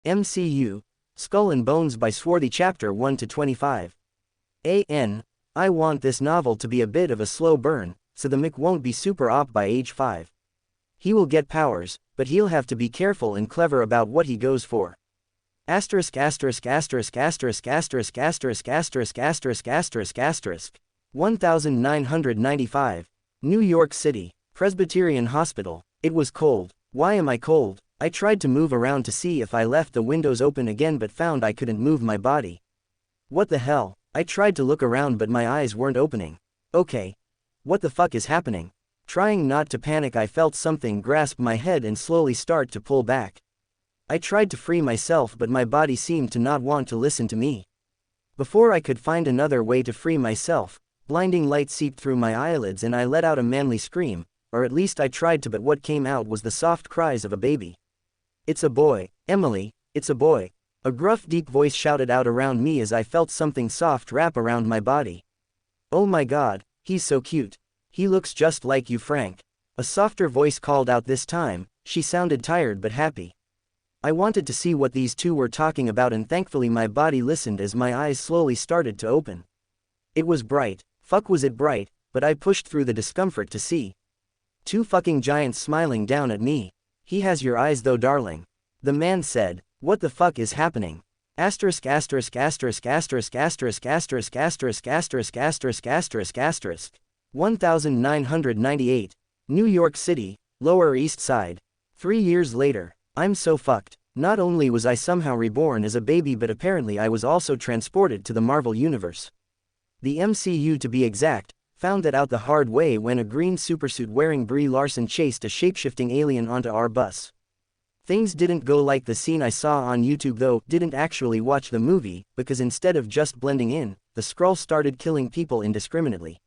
MCU, Skull and Bones by Swarthy Chapter 1 to 25. I want this novel to be a bit of a slow burn, so the Mick won't be super op by age 5. He will get powers, but he'll have to be careful and clever about what he goes for. Asterisk asterisk asterisk asterisk asterisk asterisk asterisk asterisk asterisk asterisk 1995. New York City, Presbyterian Hospital. It was cold. Why am I cold? I tried to move around to see if I left the windows open again but found I couldn't move my body. What the hell? I tried to look around but my eyes weren't opening. Okay. What the fuck is happening? Trying not to panic, I felt something grasp my head and slowly start to pull back. I tried to free myself but my body seemed to not want to listen to me. Before I could find another way to free myself, blinding light seeped through my eyelids and I let out a manly scream, or at least I tried to, but what came out was the soft cries of a baby. It's a boy, Emily, it's a boy. A gruff deep voice shouted out around me as I felt something soft wrap around my body. Oh my god, he's so cute. He looks just like you, Frank. A softer voice called out this time. She sounded tired but happy. I wanted to see what these two were talking about and thankfully my body listened as my eyes slowly started to open. It was bright. Fuck was it bright, but I pushed through the discomfort to see. Two fucking giants smiling down at me. He has your eyes though, darling. The man said. What the fuck is happening? Asterisk asterisk asterisk asterisk asterisk asterisk asterisk asterisk asterisk asterisk asterisk 1998. New York City, Lower East Side. 3 years later. I'm so fucked. Not only was I somehow reborn as a baby but apparently I was also transported to the Marvel Universe. The MCU to be exact, found that out the hard way when a green supersuit wearing Brie Larson chased a shapeshifting alien onto our bus. Things didn't go like the scene I saw on YouTube though. Didn't actually watch the movie, because instead of just blending in, the Skrull started killing people indiscriminately.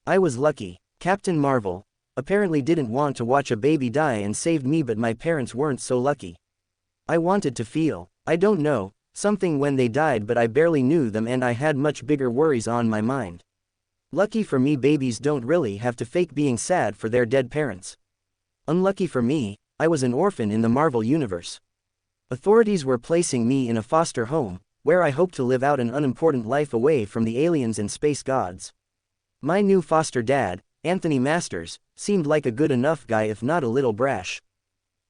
I was lucky. Captain Marvel apparently didn't want to watch a baby die and saved me, but my parents weren't so lucky. I wanted to feel, I don't know, something when they died, but I barely knew them and I had much bigger worries on my mind. Lucky for me, babies don't really have to fake being sad for their dead parents. Unlucky for me, I was an orphan in the Marvel Universe. Authorities were placing me in a foster home, where I hoped to live out an unimportant life away from the aliens and space gods. My new foster dad, Anthony Masters, seemed like a good enough guy if not a little brash.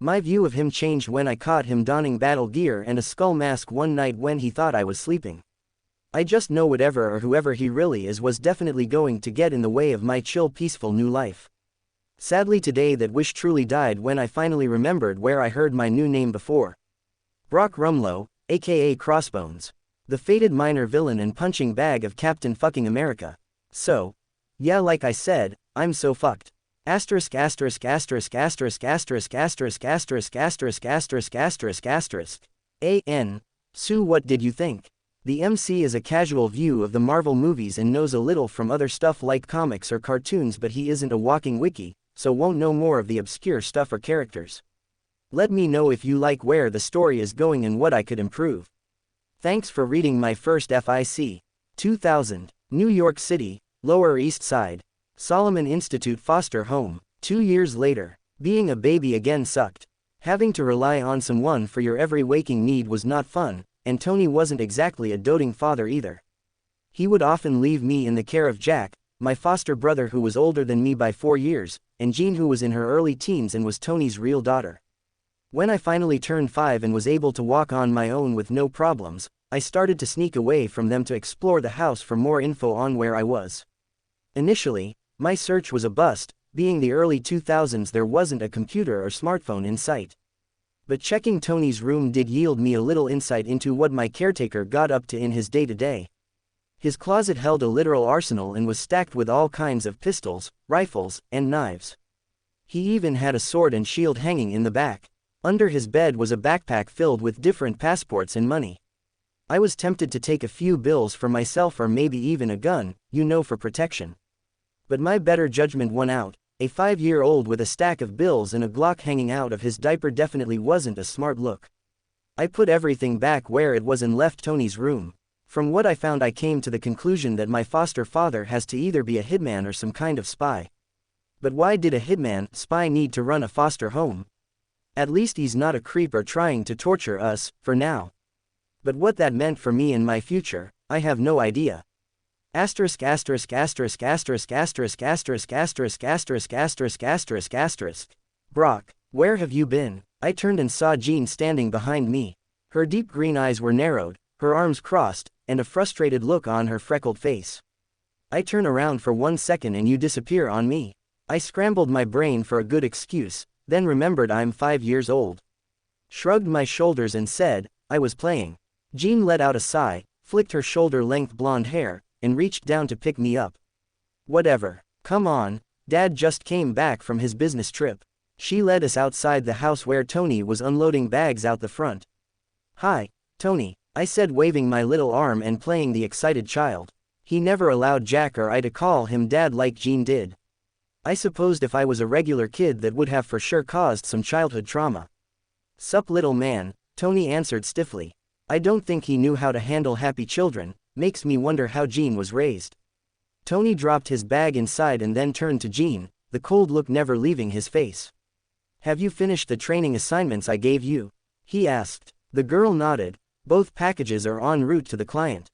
My view of him changed when I caught him donning battle gear and a skull mask one night when he thought I was sleeping. I just know whatever or whoever he really is was definitely going to get in the way of my chill, peaceful new life. Sadly today that wish truly died when I finally remembered where I heard my new name before. Brock Rumlow, a.k.a. Crossbones. The fated minor villain and punching bag of Captain fucking America. So, yeah, like I said, I'm so fucked. Asterisk asterisk asterisk asterisk asterisk asterisk asterisk asterisk asterisk asterisk asterisk A.N. Sue, what did you think? The MC is a casual view of the Marvel movies and knows a little from other stuff like comics or cartoons, but he isn't a walking wiki, so won't know more of the obscure stuff or characters. Let me know if you like where the story is going and what I could improve. Thanks for reading my first FIC. 2000. New York City, Lower East Side. Solomon Institute foster home. 2 years later. Being a baby again sucked. Having to rely on someone for your every waking need was not fun, and Tony wasn't exactly a doting father either. He would often leave me in the care of Jack, my foster brother who was older than me by 4 years, and Jean who was in her early teens and was Tony's real daughter. When I finally turned 5 and was able to walk on my own with no problems, I started to sneak away from them to explore the house for more info on where I was. Initially, my search was a bust, being the early 2000s there wasn't a computer or smartphone in sight. But checking Tony's room did yield me a little insight into what my caretaker got up to in his day-to-day. His closet held a literal arsenal and was stacked with all kinds of pistols, rifles, and knives. He even had a sword and shield hanging in the back. Under his bed was a backpack filled with different passports and money. I was tempted to take a few bills for myself or maybe even a gun, for protection. But my better judgment won out. A 5-year-old with a stack of bills and a Glock hanging out of his diaper definitely wasn't a smart look. I put everything back where it was and left Tony's room. From what I found I came to the conclusion that my foster father has to either be a hitman or some kind of spy. But why did a hitman, spy need to run a foster home? At least he's not a creep or trying to torture us, for now. But what that meant for me in my future, I have no idea. Asterisk asterisk asterisk asterisk asterisk asterisk asterisk asterisk asterisk asterisk asterisk. Brock, where have you been? I turned and saw Jean standing behind me. Her deep green eyes were narrowed, her arms crossed, and a frustrated look on her freckled face. I turn around for 1 second and you disappear on me. I scrambled my brain for a good excuse, then remembered I'm 5 years old. Shrugged my shoulders and said, I was playing. Jean let out a sigh, flicked her shoulder-length blonde hair, and reached down to pick me up. Whatever. Come on, Dad just came back from his business trip. She led us outside the house where Tony was unloading bags out the front. Hi, Tony, I said, waving my little arm and playing the excited child. He never allowed Jack or I to call him Dad like Jean did. I supposed if I was a regular kid that would have for sure caused some childhood trauma. Sup little man, Tony answered stiffly. I don't think he knew how to handle happy children, makes me wonder how Jean was raised. Tony dropped his bag inside and then turned to Jean, the cold look never leaving his face. Have you finished the training assignments I gave you? He asked. The girl nodded. Both packages are en route to the client.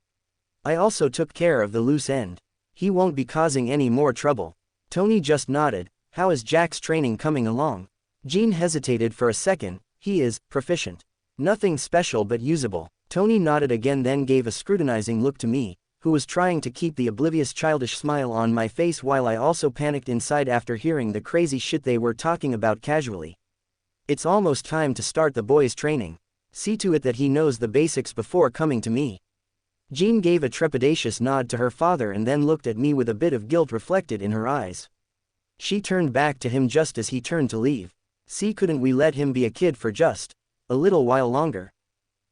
I also took care of the loose end. He won't be causing any more trouble. Tony just nodded. How is Jack's training coming along? Jean hesitated for a second. He is proficient. Nothing special but usable. Tony nodded again, then gave a scrutinizing look to me, who was trying to keep the oblivious childish smile on my face while I also panicked inside after hearing the crazy shit they were talking about casually. It's almost time to start the boy's training. See to it that he knows the basics before coming to me. Jean gave a trepidatious nod to her father and then looked at me with a bit of guilt reflected in her eyes. She turned back to him just as he turned to leave. See, couldn't we let him be a kid for just a little while longer?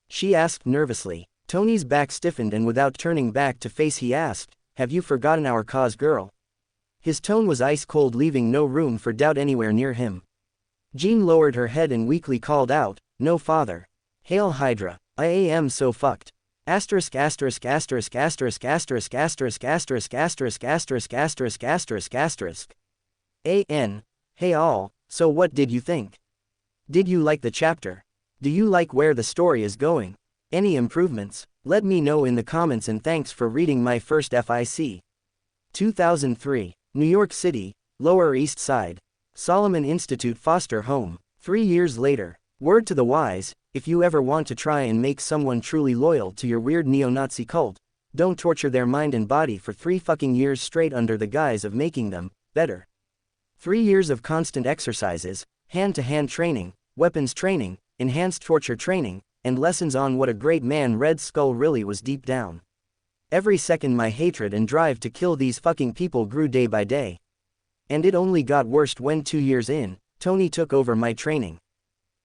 She asked nervously. Tony's back stiffened and without turning back to face he asked, have you forgotten our cause, girl? His tone was ice cold, leaving no room for doubt anywhere near him. Jean lowered her head and weakly called out, no father. Hail Hydra, I am so fucked. Asterisk asterisk asterisk asterisk asterisk asterisk asterisk asterisk asterisk asterisk asterisk asterisk. A.N. Hey all, so what did you think? Did you like the chapter? Do you like where the story is going? Any improvements? Let me know in the comments, and thanks for reading my first FIC. 2003, New York City, Lower East Side. Solomon Institute foster home. 3 years later. Word to the wise, if you ever want to try and make someone truly loyal to your weird neo-Nazi cult, don't torture their mind and body for 3 fucking years straight under the guise of making them better. 3 years of constant exercises, hand-to-hand training, weapons training, enhanced torture training, and lessons on what a great man Red Skull really was deep down. Every second my hatred and drive to kill these fucking people grew day by day. And it only got worse when 2 years in, Tony took over my training.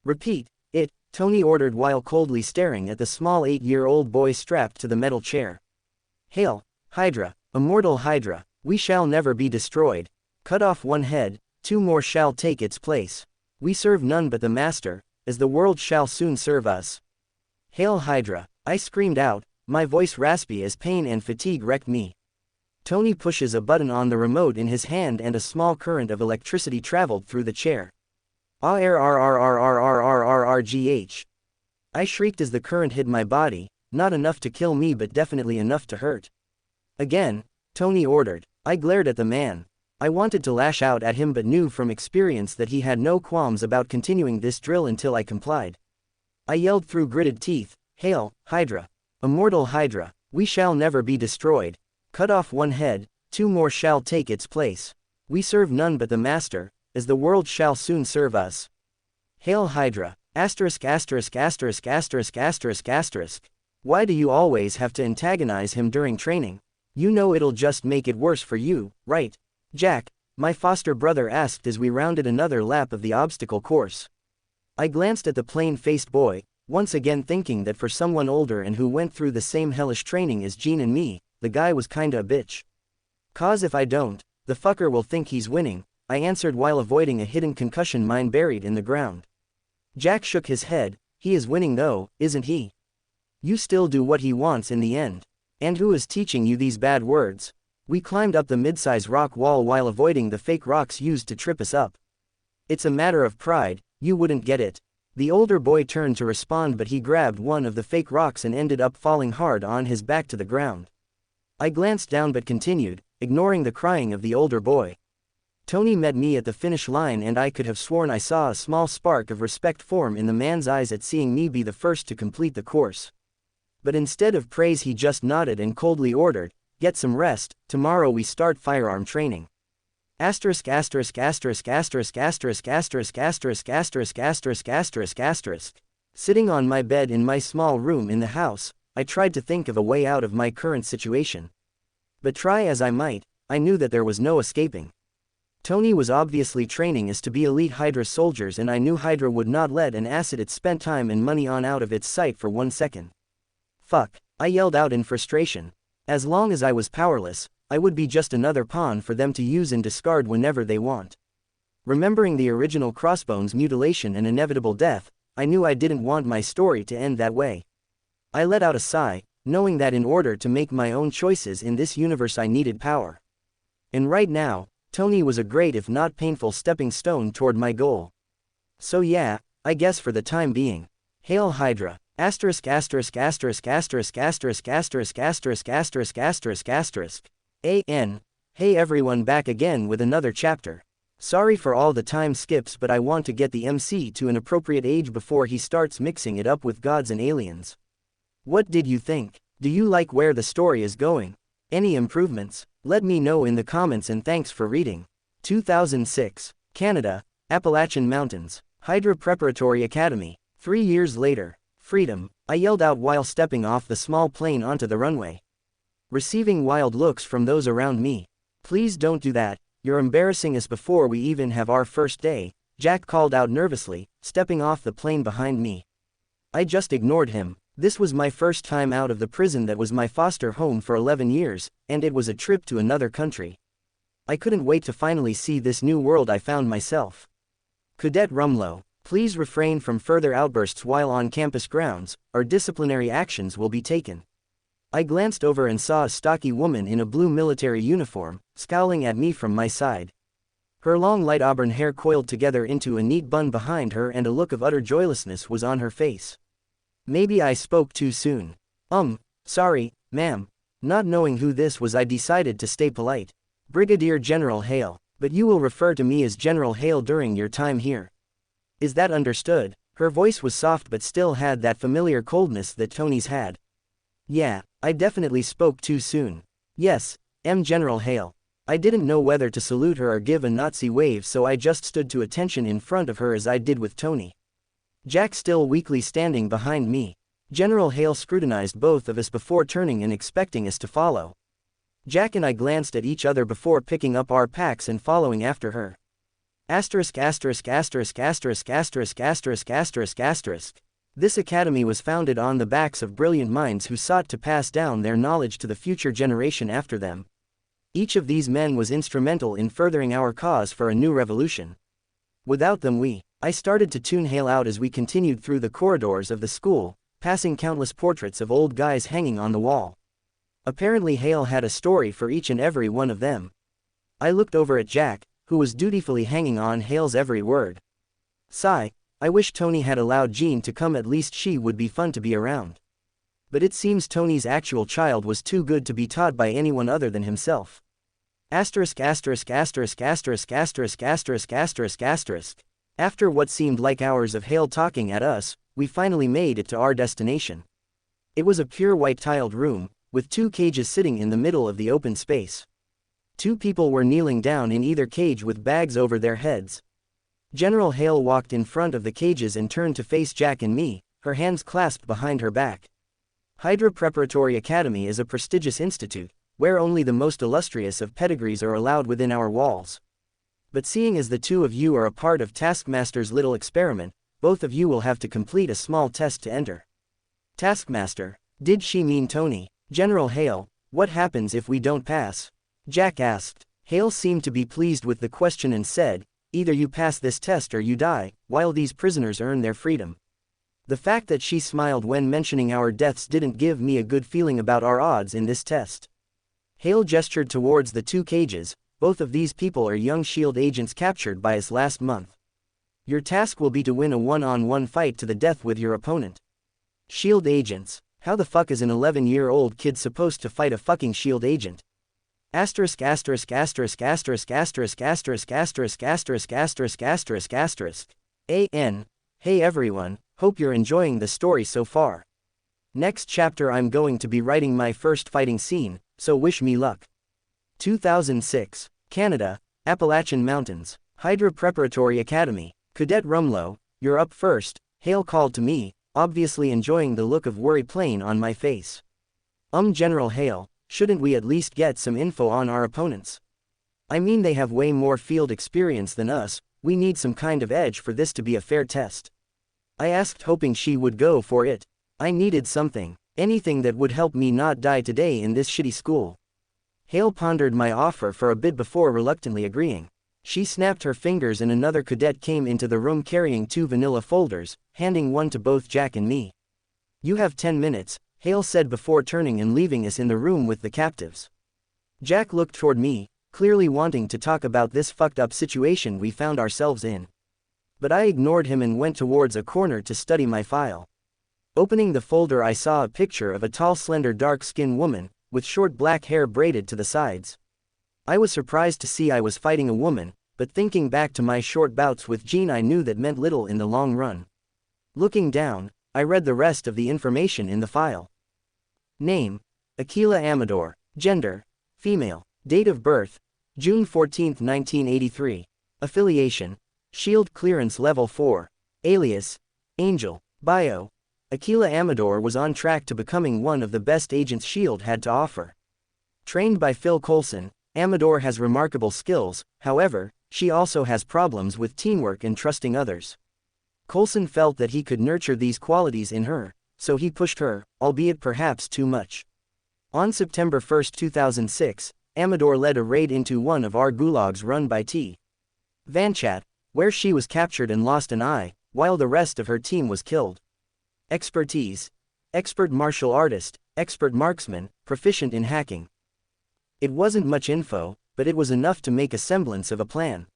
Repeat, it, Tony ordered while coldly staring at the small 8-year-old boy strapped to the metal chair. Hail, Hydra, immortal Hydra, we shall never be destroyed. Cut off one head, 2 more shall take its place. We serve none but the Master, as the world shall soon serve us. Hail Hydra, I screamed out, my voice raspy as pain and fatigue wrecked me. Tony pushes a button on the remote in his hand and a small current of electricity traveled through the chair. RRRRRRRRRRGH. I shrieked as the current hit my body, not enough to kill me but definitely enough to hurt. Again, Tony ordered. I glared at the man. I wanted to lash out at him but knew from experience that he had no qualms about continuing this drill until I complied. I yelled through gritted teeth, Hail, Hydra. Immortal Hydra, we shall never be destroyed. Cut off one head, 2 more shall take its place. We serve none but the Master, as the world shall soon serve us. Hail Hydra, asterisk asterisk asterisk asterisk asterisk asterisk. Why do you always have to antagonize him during training? You know it'll just make it worse for you, right? Jack, my foster brother asked as we rounded another lap of the obstacle course. I glanced at the plain-faced boy, once again thinking that for someone older and who went through the same hellish training as Jean and me, the guy was kinda a bitch. Cause if I don't, the fucker will think he's winning, I answered while avoiding a hidden concussion mine buried in the ground. Jack shook his head. He is winning though, isn't he? You still do what he wants in the end. And who is teaching you these bad words? We climbed up the mid-size rock wall while avoiding the fake rocks used to trip us up. It's a matter of pride, You wouldn't get it. The older boy turned to respond, but he grabbed one of the fake rocks and ended up falling hard on his back to the ground. I glanced down but continued, ignoring the crying of the older boy. Tony met me at the finish line, and I could have sworn I saw a small spark of respect form in the man's eyes at seeing me be the first to complete the course. But instead of praise, he just nodded and coldly ordered, "Get some rest, tomorrow we start firearm training." Asterisk asterisk asterisk asterisk asterisk asterisk asterisk asterisk asterisk asterisk asterisk. Sitting on my bed in my small room in the house, I tried to think of a way out of my current situation. But try as I might, I knew that there was no escaping. Tony was obviously training us to be elite Hydra soldiers, and I knew Hydra would not let an asset it spent time and money on out of its sight for 1 second. Fuck, I yelled out in frustration. As long as I was powerless, I would be just another pawn for them to use and discard whenever they want. Remembering the original Crossbones mutilation and inevitable death, I knew I didn't want my story to end that way. I let out a sigh, knowing that in order to make my own choices in this universe I needed power. And right now, Tony was a great if not painful stepping stone toward my goal. So yeah, I guess for the time being. Hail Hydra. Asterisk asterisk asterisk asterisk asterisk asterisk asterisk asterisk asterisk asterisk. A.N. Hey everyone, back again with another chapter. Sorry for all the time skips, but I want to get the MC to an appropriate age before he starts mixing it up with gods and aliens. What did you think? Do you like where the story is going? Any improvements? Let me know in the comments, and thanks for reading. 2006, Canada, Appalachian Mountains, Hydra Preparatory Academy. 3 years later. Freedom, I yelled out while stepping off the small plane onto the runway. Receiving wild looks from those around me. Please don't do that, you're embarrassing us before we even have our first day, Jack called out nervously, stepping off the plane behind me. I just ignored him. This was my first time out of the prison that was my foster home for 11 years, and it was a trip to another country. I couldn't wait to finally see this new world I found myself. Cadet Rumlow, please refrain from further outbursts while on campus grounds, or disciplinary actions will be taken. I glanced over and saw a stocky woman in a blue military uniform, scowling at me from my side. Her long light auburn hair coiled together into a neat bun behind her, and a look of utter joylessness was on her face. Maybe I spoke too soon. Sorry, ma'am. Not knowing who this was, I decided to stay polite. Brigadier General Hale, but you will refer to me as General Hale during your time here. Is that understood? Her voice was soft but still had that familiar coldness that Tony's had. Yeah, I definitely spoke too soon. Yes, General Hale. I didn't know whether to salute her or give a Nazi wave, so I just stood to attention in front of her as I did with Tony. Jack still weakly standing behind me. General Hale scrutinized both of us before turning and expecting us to follow. Jack and I glanced at each other before picking up our packs and following after her. Asterisk asterisk asterisk asterisk asterisk asterisk asterisk asterisk. This academy was founded on the backs of brilliant minds who sought to pass down their knowledge to the future generation after them. Each of these men was instrumental in furthering our cause for a new revolution. Without them I started to tune Hale out as we continued through the corridors of the school, passing countless portraits of old guys hanging on the wall. Apparently Hale had a story for each and every one of them. I looked over at Jack, who was dutifully hanging on Hale's every word. Sigh, I wish Tony had allowed Jean to come, at least she would be fun to be around. But it seems Tony's actual child was too good to be taught by anyone other than himself. Asterisk asterisk asterisk asterisk asterisk asterisk asterisk asterisk. After what seemed like hours of Hale talking at us, we finally made it to our destination. It was a pure white tiled room, with 2 cages sitting in the middle of the open space. 2 people were kneeling down in either cage with bags over their heads. General Hale walked in front of the cages and turned to face Jack and me, her hands clasped behind her back. Hydra Preparatory Academy is a prestigious institute, where only the most illustrious of pedigrees are allowed within our walls. But seeing as the 2 of you are a part of Taskmaster's little experiment, both of you will have to complete a small test to enter. Taskmaster, did she mean Tony? General Hale, what happens if we don't pass? Jack asked. Hale seemed to be pleased with the question and said, either you pass this test or you die, while these prisoners earn their freedom. The fact that she smiled when mentioning our deaths didn't give me a good feeling about our odds in this test. Hale gestured towards the 2 cages. Both of these people are young SHIELD agents captured by us last month. Your task will be to win a one-on-one fight to the death with your opponent. Shield agents. How the fuck is an 11-year-old kid supposed to fight a fucking shield agent? Asterisk asterisk asterisk asterisk asterisk asterisk asterisk asterisk asterisk asterisk asterisk. AN. Hey everyone, hope you're enjoying the story so far. Next chapter I'm going to be writing my first fighting scene, so wish me luck. 2006. Canada, Appalachian Mountains, Hydra Preparatory Academy. Cadet Rumlow, you're up first, Hale called to me, obviously enjoying the look of worry plain on my face. General Hale, shouldn't we at least get some info on our opponents? I mean they have way more field experience than us, we need some kind of edge for this to be a fair test. I asked hoping she would go for it. I needed something, anything that would help me not die today in this shitty school. Hale pondered my offer for a bit before reluctantly agreeing. She snapped her fingers and another cadet came into the room carrying 2 vanilla folders, handing one to both Jack and me. You have 10 minutes, Hale said before turning and leaving us in the room with the captives. Jack looked toward me, clearly wanting to talk about this fucked up situation we found ourselves in. But I ignored him and went towards a corner to study my file. Opening the folder I saw a picture of a tall slender dark-skinned woman, with short black hair braided to the sides. I was surprised to see I was fighting a woman, but thinking back to my short bouts with Jean I knew that meant little in the long run. Looking down, I read the rest of the information in the file. Name: a.k.a. Amador. Gender: female. Date of birth: June 14, 1983. Affiliation: Shield Clearance Level 4. Alias: Angel. Bio: a.k.a. Amador was on track to becoming one of the best agents Shield had to offer. Trained by Phil Coulson, Amador has remarkable skills, however, she also has problems with teamwork and trusting others. Coulson felt that he could nurture these qualities in her, so he pushed her, albeit perhaps too much. On September 1, 2006, Amador led a raid into one of our gulags run by T. Vanchat, where she was captured and lost an eye, while the rest of her team was killed. Expertise: expert martial artist, expert marksman, proficient in hacking. It wasn't much info, but it was enough to make a semblance of a plan.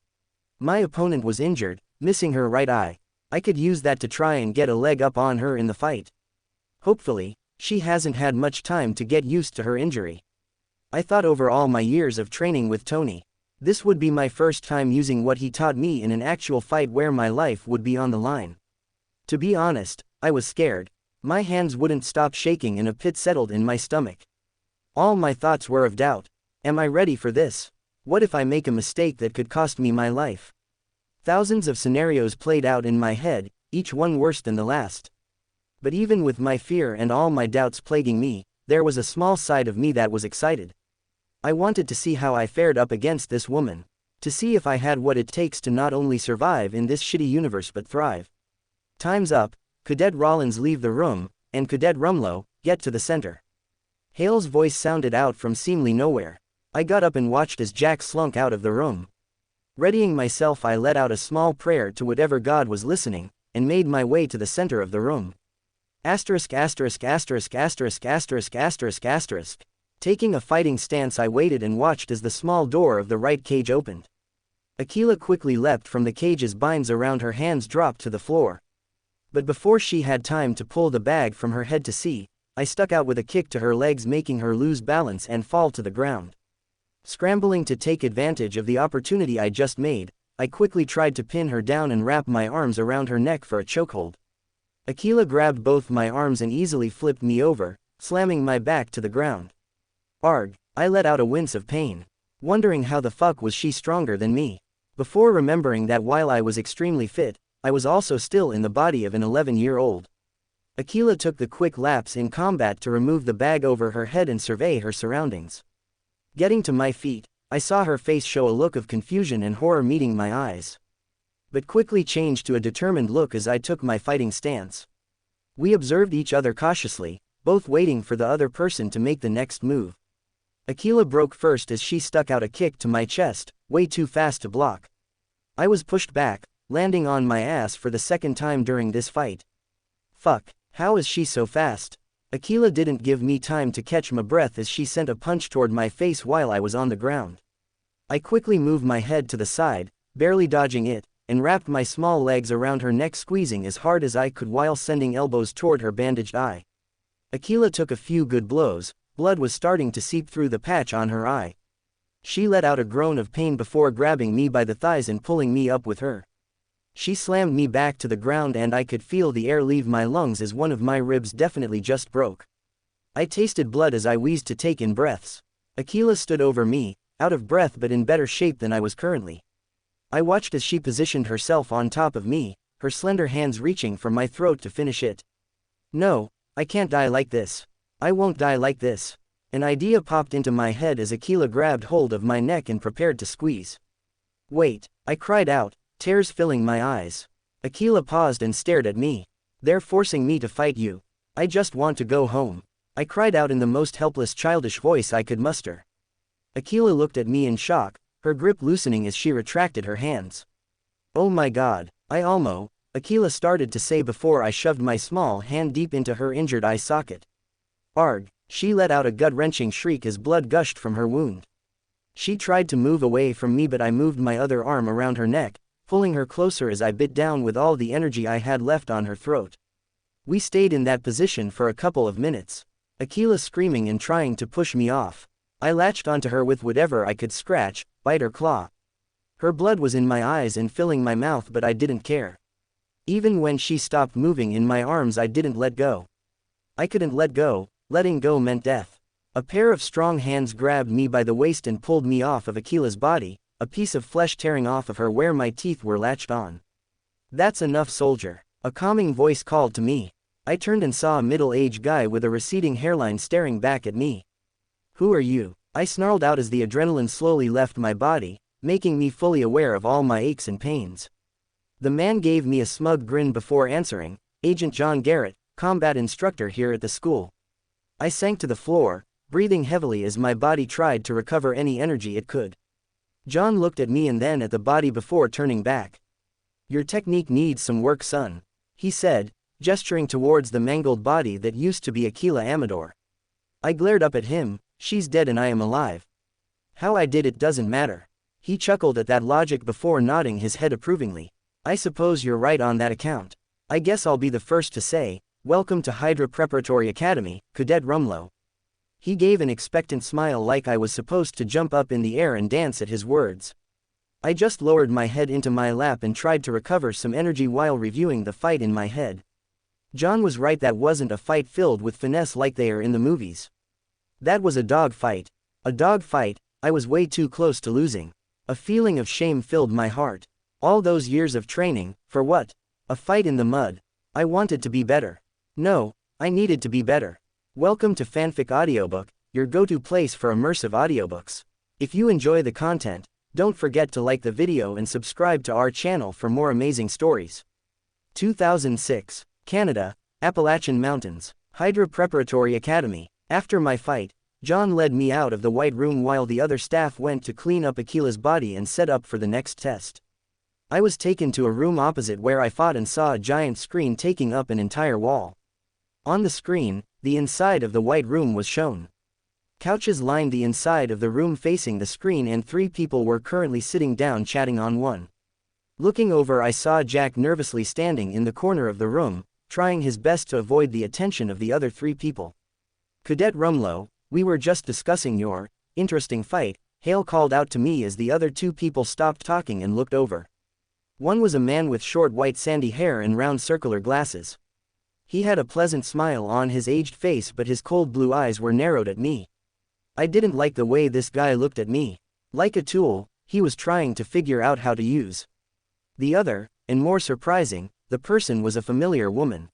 My opponent was injured, missing her right eye. I could use that to try and get a leg up on her in the fight. Hopefully, she hasn't had much time to get used to her injury. I thought over all my years of training with Tony, this would be my first time using what he taught me in an actual fight where my life would be on the line. To be honest, I was scared. My hands wouldn't stop shaking and a pit settled in my stomach. All my thoughts were of doubt. Am I ready for this? What if I make a mistake that could cost me my life? Thousands of scenarios played out in my head, each one worse than the last. But even with my fear and all my doubts plaguing me, there was a small side of me that was excited. I wanted to see how I fared up against this woman, to see if I had what it takes to not only survive in this shitty universe but thrive. Time's up, Cadet Rollins leave the room, and Cadet Rumlow, get to the center. Hale's voice sounded out from seemingly nowhere. I got up and watched as Jack slunk out of the room. Readying myself, I let out a small prayer to whatever God was listening, and made my way to the center of the room. Asterisk asterisk asterisk asterisk asterisk asterisk asterisk. Taking a fighting stance, I waited and watched as the small door of the right cage opened. Akila quickly leapt from the cage's binds around her hands dropped to the floor. But before she had time to pull the bag from her head to see, I stuck out with a kick to her legs, making her lose balance and fall to the ground. Scrambling to take advantage of the opportunity I just made, I quickly tried to pin her down and wrap my arms around her neck for a chokehold. Akila grabbed both my arms and easily flipped me over, slamming my back to the ground. Arg! I let out a wince of pain, wondering how the fuck was she stronger than me, before remembering that while I was extremely fit, I was also still in the body of an 11-year-old. Akila took the quick lapse in combat to remove the bag over her head and survey her surroundings. Getting to my feet, I saw her face show a look of confusion and horror meeting my eyes, but quickly changed to a determined look as I took my fighting stance. We observed each other cautiously, both waiting for the other person to make the next move. Akila broke first as she stuck out a kick to my chest, way too fast to block. I was pushed back, landing on my ass for the second time during this fight. Fuck, how is she so fast? Akila didn't give me time to catch my breath as she sent a punch toward my face while I was on the ground. I quickly moved my head to the side, barely dodging it, and wrapped my small legs around her neck, squeezing as hard as I could while sending elbows toward her bandaged eye. A.k.a. took a few good blows, blood was starting to seep through the patch on her eye. She let out a groan of pain before grabbing me by the thighs and pulling me up with her. She slammed me back to the ground and I could feel the air leave my lungs as one of my ribs definitely just broke. I tasted blood as I wheezed to take in breaths. A.k.a. stood over me, out of breath but in better shape than I was currently. I watched as she positioned herself on top of me, her slender hands reaching for my throat to finish it. No, I can't die like this. I won't die like this. An idea popped into my head as A.k.a. grabbed hold of my neck and prepared to squeeze. Wait, I cried out, tears filling my eyes. A.k.a. paused and stared at me. They're forcing me to fight you. I just want to go home. I cried out in the most helpless childish voice I could muster. A.k.a. looked at me in shock, her grip loosening as she retracted her hands. Oh my god, A.k.a. started to say before I shoved my small hand deep into her injured eye socket. Arg, she let out a gut-wrenching shriek as blood gushed from her wound. She tried to move away from me but I moved my other arm around her neck, pulling her closer as I bit down with all the energy I had left on her throat. We stayed in that position for a couple of minutes. A.k.a. screaming and trying to push me off. I latched onto her with whatever I could scratch, bite or claw. Her blood was in my eyes and filling my mouth but I didn't care. Even when she stopped moving in my arms I didn't let go. I couldn't let go, letting go meant death. A pair of strong hands grabbed me by the waist and pulled me off of A.k.a.'s body, a piece of flesh tearing off of her where my teeth were latched on. That's enough, soldier. A calming voice called to me. I turned and saw a middle-aged guy with a receding hairline staring back at me. Who are you? I snarled out as the adrenaline slowly left my body, making me fully aware of all my aches and pains. The man gave me a smug grin before answering, Agent John Garrett, combat instructor here at the school. I sank to the floor, breathing heavily as my body tried to recover any energy it could. John looked at me and then at the body before turning back. Your technique needs some work, son, he said, gesturing towards the mangled body that used to be A.k.a. Amador. I glared up at him. She's dead and I am alive. How I did it doesn't matter. He chuckled at that logic before nodding his head approvingly. I suppose you're right on that account. I guess I'll be the first to say, welcome to Hydra Preparatory Academy, Cadet Rumlow. He gave an expectant smile like I was supposed to jump up in the air and dance at his words. I just lowered my head into my lap and tried to recover some energy while reviewing the fight in my head. John was right, that wasn't a fight filled with finesse like they are in the movies. That was a dog fight. A dog fight. I was way too close to losing. A feeling of shame filled my heart. All those years of training, for what? A fight in the mud. I wanted to be better. No, I needed to be better. Welcome to Fanfic Audiobook, your go-to place for immersive audiobooks. If you enjoy the content, don't forget to like the video and subscribe to our channel for more amazing stories. 2006, Canada, Appalachian Mountains, Hydra Preparatory Academy. After my fight, John led me out of the White Room while the other staff went to clean up A.k.a.'s body and set up for the next test. I was taken to a room opposite where I fought and saw a giant screen taking up an entire wall. On the screen, the inside of the White Room was shown. Couches lined the inside of the room facing the screen and 3 people were currently sitting down chatting on one. Looking over, I saw Jack nervously standing in the corner of the room, trying his best to avoid the attention of the other 3 people. Cadet Rumlow, we were just discussing your interesting fight, Hale called out to me as the other 2 people stopped talking and looked over. One was a man with short white sandy hair and round circular glasses. He had a pleasant smile on his aged face but his cold blue eyes were narrowed at me. I didn't like the way this guy looked at me. Like a tool, he was trying to figure out how to use. The other, and more surprising, the person was a familiar woman.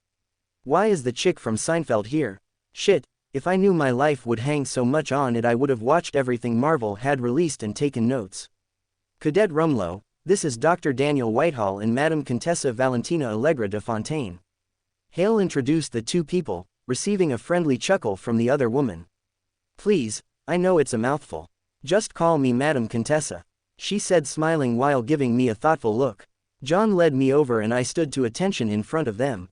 Why is the chick from Seinfeld here? Shit. If I knew my life would hang so much on it I would have watched everything Marvel had released and taken notes. Cadet Rumlow, this is Dr. Daniel Whitehall and Madame Contessa Valentina Allegra de Fontaine. Hale introduced the 2 people, receiving a friendly chuckle from the other woman. Please, I know it's a mouthful. Just call me Madame Contessa, she said smiling while giving me a thoughtful look. John led me over and I stood to attention in front of them.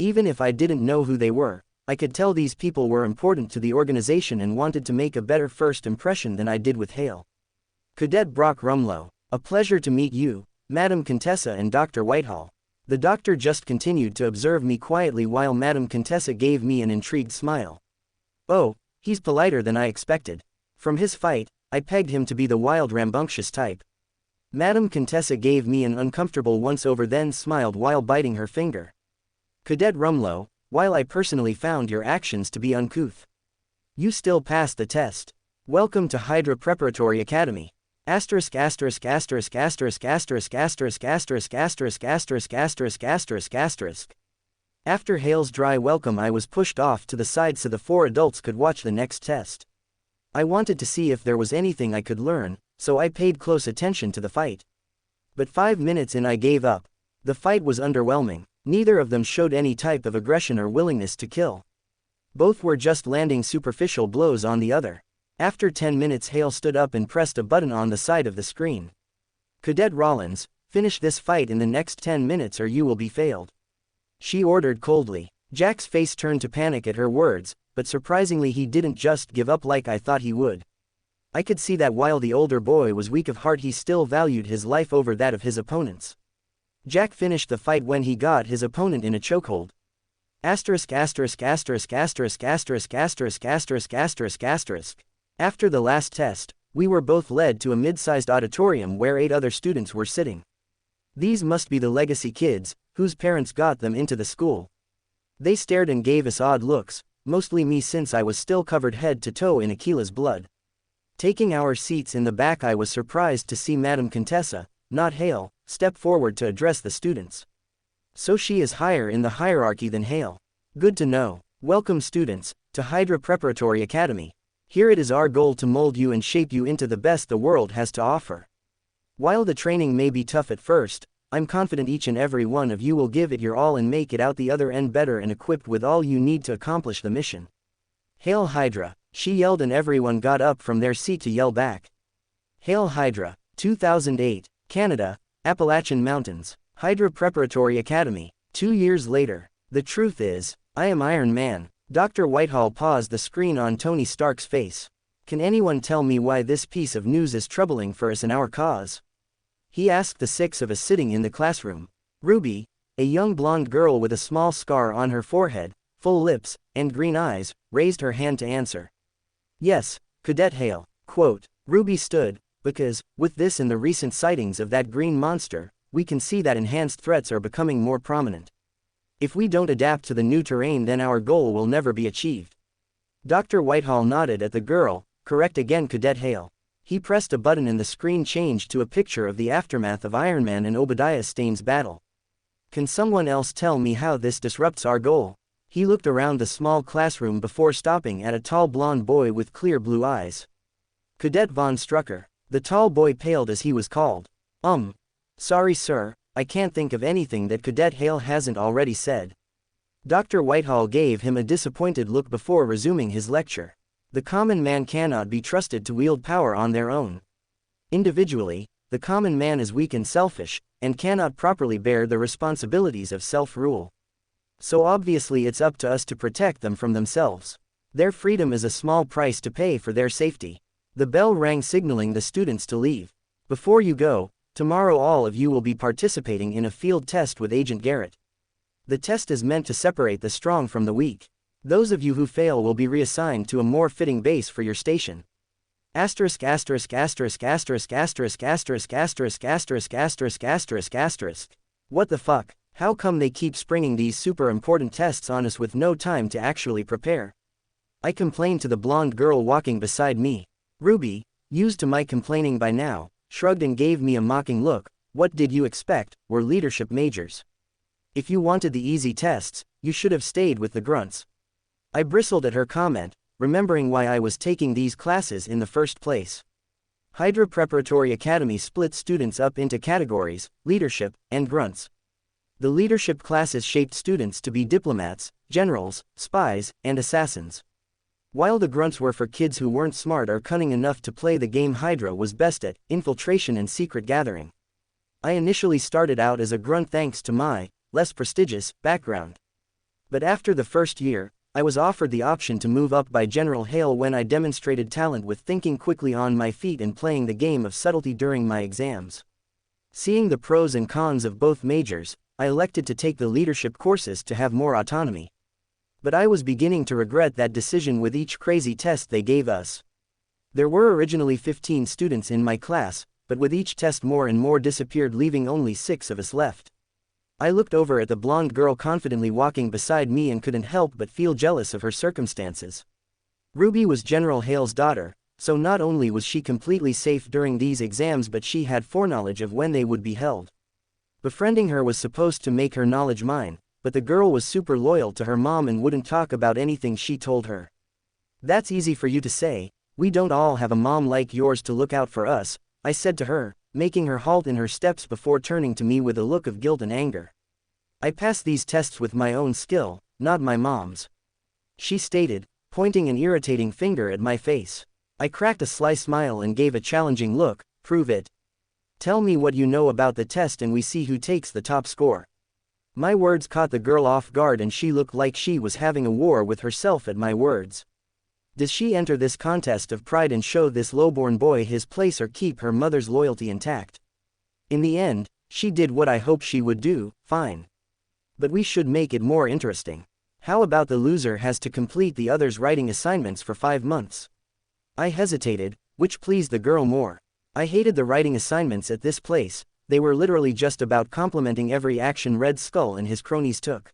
Even if I didn't know who they were, I could tell these people were important to the organization and wanted to make a better first impression than I did with Hale. Cadet Brock Rumlow, a pleasure to meet you, Madame Contessa and Dr. Whitehall. The doctor just continued to observe me quietly while Madame Contessa gave me an intrigued smile. Oh, he's politer than I expected. From his fight, I pegged him to be the wild rambunctious type. Madame Contessa gave me an uncomfortable once-over then smiled while biting her finger. Cadet Rumlow, while I personally found your actions to be uncouth, you still passed the test. Welcome to Hydra Preparatory Academy. Asterisk asterisk asterisk asterisk asterisk asterisk asterisk asterisk asterisk asterisk asterisk asterisk. After Hale's dry welcome, I was pushed off to the side so the 4 adults could watch the next test. I wanted to see if there was anything I could learn, so I paid close attention to the fight. But 5 minutes in I gave up. The fight was underwhelming. Neither of them showed any type of aggression or willingness to kill. Both were just landing superficial blows on the other. After 10 minutes, Hale stood up and pressed a button on the side of the screen. Cadet Rollins, finish this fight in the next 10 minutes or you will be failed, she ordered coldly. Jack's face turned to panic at her words, but surprisingly he didn't just give up like I thought he would. I could see that while the older boy was weak of heart, he still valued his life over that of his opponents. Jack finished the fight when he got his opponent in a chokehold. Asterisk asterisk asterisk asterisk asterisk asterisk asterisk asterisk asterisk. After the last test, we were both led to a mid-sized auditorium where 8 other students were sitting. These must be the legacy kids, whose parents got them into the school. They stared and gave us odd looks, mostly me since I was still covered head to toe in Aquila's blood. Taking our seats in the back, I was surprised to see Madame Contessa, not Hale, step forward to address the students. So she is higher in the hierarchy than Hale. Good to know. Welcome students, to Hydra Preparatory Academy. Here it is our goal to mold you and shape you into the best the world has to offer. While the training may be tough at first, I'm confident each and every one of you will give it your all and make it out the other end better and equipped with all you need to accomplish the mission. Hail Hydra, she yelled and everyone got up from their seat to yell back. Hail Hydra, 2008, Canada, Appalachian Mountains, Hydra Preparatory Academy. 2 years later. The truth is, I am Iron Man. Dr. Whitehall paused the screen on Tony Stark's face. Can anyone tell me why this piece of news is troubling for us and our cause? He asked the 6 of us sitting in the classroom. Ruby, a young blonde girl with a small scar on her forehead, full lips, and green eyes, raised her hand to answer. Yes, Cadet Hale. Quote, Ruby stood, because, with this and the recent sightings of that green monster, we can see that enhanced threats are becoming more prominent. If we don't adapt to the new terrain, then our goal will never be achieved. Dr. Whitehall nodded at the girl. Correct again, Cadet Hale. He pressed a button and the screen changed to a picture of the aftermath of Iron Man and Obadiah Stane's battle. Can someone else tell me how this disrupts our goal? He looked around the small classroom before stopping at a tall blonde boy with clear blue eyes. Cadet Von Strucker. The tall boy paled as he was called. Sorry sir, I can't think of anything that Cadet Hale hasn't already said. Dr. Whitehall gave him a disappointed look before resuming his lecture. The common man cannot be trusted to wield power on their own. Individually, the common man is weak and selfish, and cannot properly bear the responsibilities of self-rule. So obviously it's up to us to protect them from themselves. Their freedom is a small price to pay for their safety. The bell rang signaling the students to leave. Before you go, tomorrow all of you will be participating in a field test with Agent Garrett. The test is meant to separate the strong from the weak. Those of you who fail will be reassigned to a more fitting base for your station. Asterisk asterisk asterisk asterisk asterisk asterisk asterisk asterisk asterisk asterisk asterisk. What the fuck? How come they keep springing these super important tests on us with no time to actually prepare? I complained to the blonde girl walking beside me. Ruby, used to my complaining by now, shrugged and gave me a mocking look. What did you expect? We're leadership majors. If you wanted the easy tests, you should have stayed with the grunts. I bristled at her comment, remembering why I was taking these classes in the first place. Hydra Preparatory Academy split students up into categories, leadership, and grunts. The leadership classes shaped students to be diplomats, generals, spies, and assassins. While the grunts were for kids who weren't smart or cunning enough to play the game Hydra was best at, infiltration and secret gathering. I initially started out as a grunt thanks to my, less prestigious, background. But after the first year, I was offered the option to move up by General Hale when I demonstrated talent with thinking quickly on my feet and playing the game of subtlety during my exams. Seeing the pros and cons of both majors, I elected to take the leadership courses to have more autonomy. But I was beginning to regret that decision with each crazy test they gave us. There were originally 15 students in my class, but with each test more and more disappeared, leaving only 6 of us left. I looked over at the blonde girl confidently walking beside me and couldn't help but feel jealous of her circumstances. Ruby was General Hale's daughter, so not only was she completely safe during these exams, but she had foreknowledge of when they would be held. Befriending her was supposed to make her knowledge mine, but the girl was super loyal to her mom and wouldn't talk about anything she told her. "That's easy for you to say, we don't all have a mom like yours to look out for us," I said to her, making her halt in her steps before turning to me with a look of guilt and anger. "I pass these tests with my own skill, not my mom's," she stated, pointing an irritating finger at my face. I cracked a sly smile and gave a challenging look. "Prove it. Tell me what you know about the test and we see who takes the top score." My words caught the girl off guard and she looked like she was having a war with herself at my words. Does she enter this contest of pride and show this lowborn boy his place, or keep her mother's loyalty intact? In the end, she did what I hoped she would do. Fine. But we should make it more interesting. How about the loser has to complete the other's writing assignments for 5 months? I hesitated, which pleased the girl more. I hated the writing assignments at this place. They were literally just about complimenting every action Red Skull and his cronies took.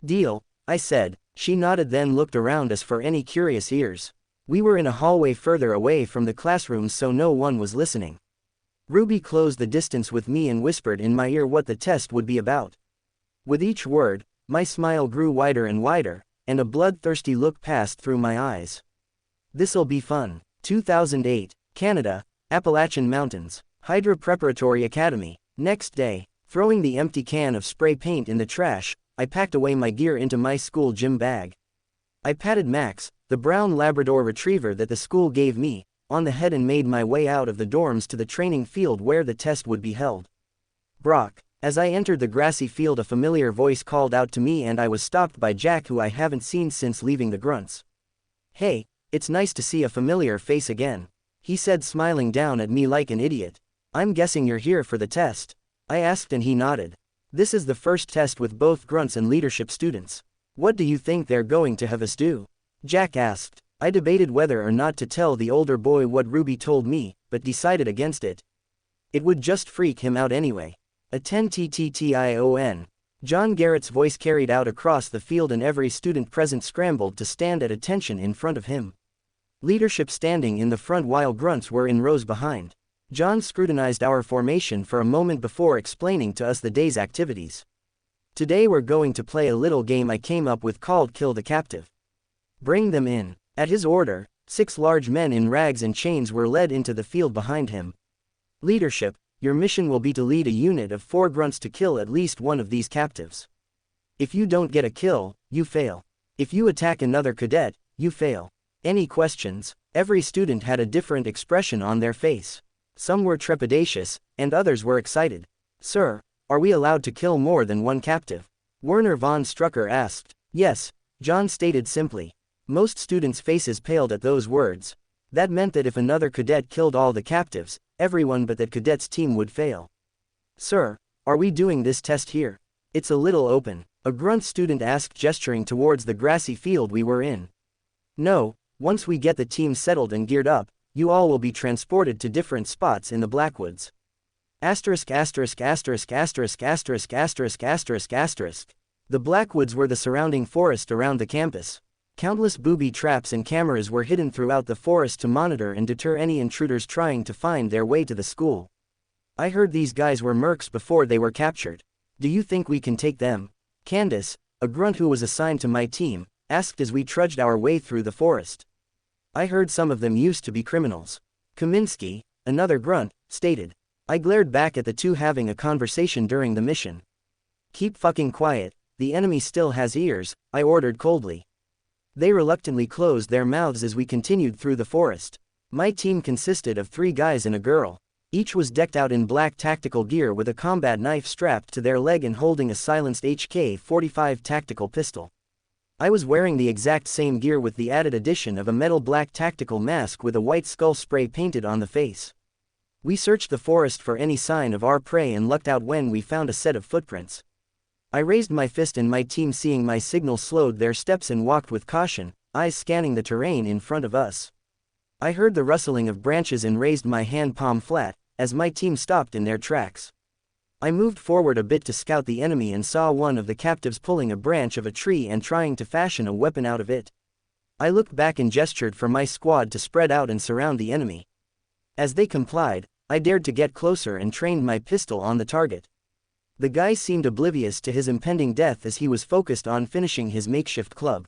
"Deal," I said. She nodded, then looked around us for any curious ears. We were in a hallway further away from the classrooms, so no one was listening. Ruby closed the distance with me and whispered in my ear what the test would be about. With each word, my smile grew wider and wider, and a bloodthirsty look passed through my eyes. "This'll be fun." 2008, Canada, Appalachian Mountains, Hydra Preparatory Academy. Next day, throwing the empty can of spray paint in the trash, I packed away my gear into my school gym bag. I patted Max, the brown Labrador retriever that the school gave me, on the head and made my way out of the dorms to the training field where the test would be held. "Brock." As I entered the grassy field, a familiar voice called out to me and I was stopped by Jack, who I haven't seen since leaving the Grunts. "Hey, it's nice to see a familiar face again," he said, smiling down at me like an idiot. "I'm guessing you're here for the test?" I asked and he nodded. "This is the first test with both Grunts and leadership students. What do you think they're going to have us do?" Jack asked. I debated whether or not to tell the older boy what Ruby told me, but decided against it. It would just freak him out anyway. "Attend TTTION." John Garrett's voice carried out across the field and every student present scrambled to stand at attention in front of him. Leadership standing in the front while Grunts were in rows behind. John scrutinized our formation for a moment before explaining to us the day's activities. "Today we're going to play a little game I came up with called Kill the Captive. Bring them in." At his order, 6 large men in rags and chains were led into the field behind him. "Leadership, your mission will be to lead a unit of 4 Grunts to kill at least one of these captives. If you don't get a kill, you fail. If you attack another cadet, you fail. Any questions?" Every student had a different expression on their face. Some were trepidatious, and others were excited. "Sir, are we allowed to kill more than one captive?" Werner von Strucker asked. "Yes," John stated simply. Most students' faces paled at those words. That meant that if another cadet killed all the captives, everyone but that cadet's team would fail. "Sir, are we doing this test here? It's a little open," a Grunt student asked, gesturing towards the grassy field we were in. "No, once we get the team settled and geared up, you all will be transported to different spots in the Blackwoods." Asterisk asterisk asterisk asterisk asterisk asterisk asterisk asterisk. The Blackwoods were the surrounding forest around the campus. Countless booby traps and cameras were hidden throughout the forest to monitor and deter any intruders trying to find their way to the school. "I heard these guys were mercs before they were captured. Do you think we can take them?" Candace, a Grunt who was assigned to my team, asked as we trudged our way through the forest. "I heard some of them used to be criminals," Kaminsky, another Grunt, stated. I glared back at the two having a conversation during the mission. "Keep fucking quiet, the enemy still has ears," I ordered coldly. They reluctantly closed their mouths as we continued through the forest. My team consisted of 3 guys and a girl. Each was decked out in black tactical gear with a combat knife strapped to their leg and holding a silenced HK-45 tactical pistol. I was wearing the exact same gear with the added addition of a metal black tactical mask with a white skull spray painted on the face. We searched the forest for any sign of our prey and lucked out when we found a set of footprints. I raised my fist and my team, seeing my signal, slowed their steps and walked with caution, eyes scanning the terrain in front of us. I heard the rustling of branches and raised my hand palm flat, as my team stopped in their tracks. I moved forward a bit to scout the enemy and saw one of the captives pulling a branch of a tree and trying to fashion a weapon out of it. I looked back and gestured for my squad to spread out and surround the enemy. As they complied, I dared to get closer and trained my pistol on the target. The guy seemed oblivious to his impending death as he was focused on finishing his makeshift club.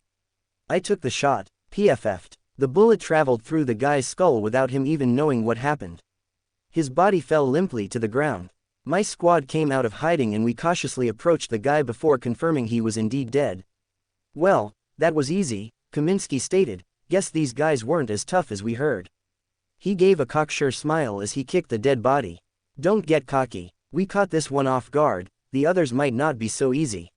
I took the shot, PFF'd. The bullet traveled through the guy's skull without him even knowing what happened. His body fell limply to the ground. My squad came out of hiding and we cautiously approached the guy before confirming he was indeed dead. "Well, that was easy," Kaminsky stated. "Guess these guys weren't as tough as we heard." He gave a cocksure smile as he kicked the dead body. "Don't get cocky. We caught this one off guard, the others might not be so easy."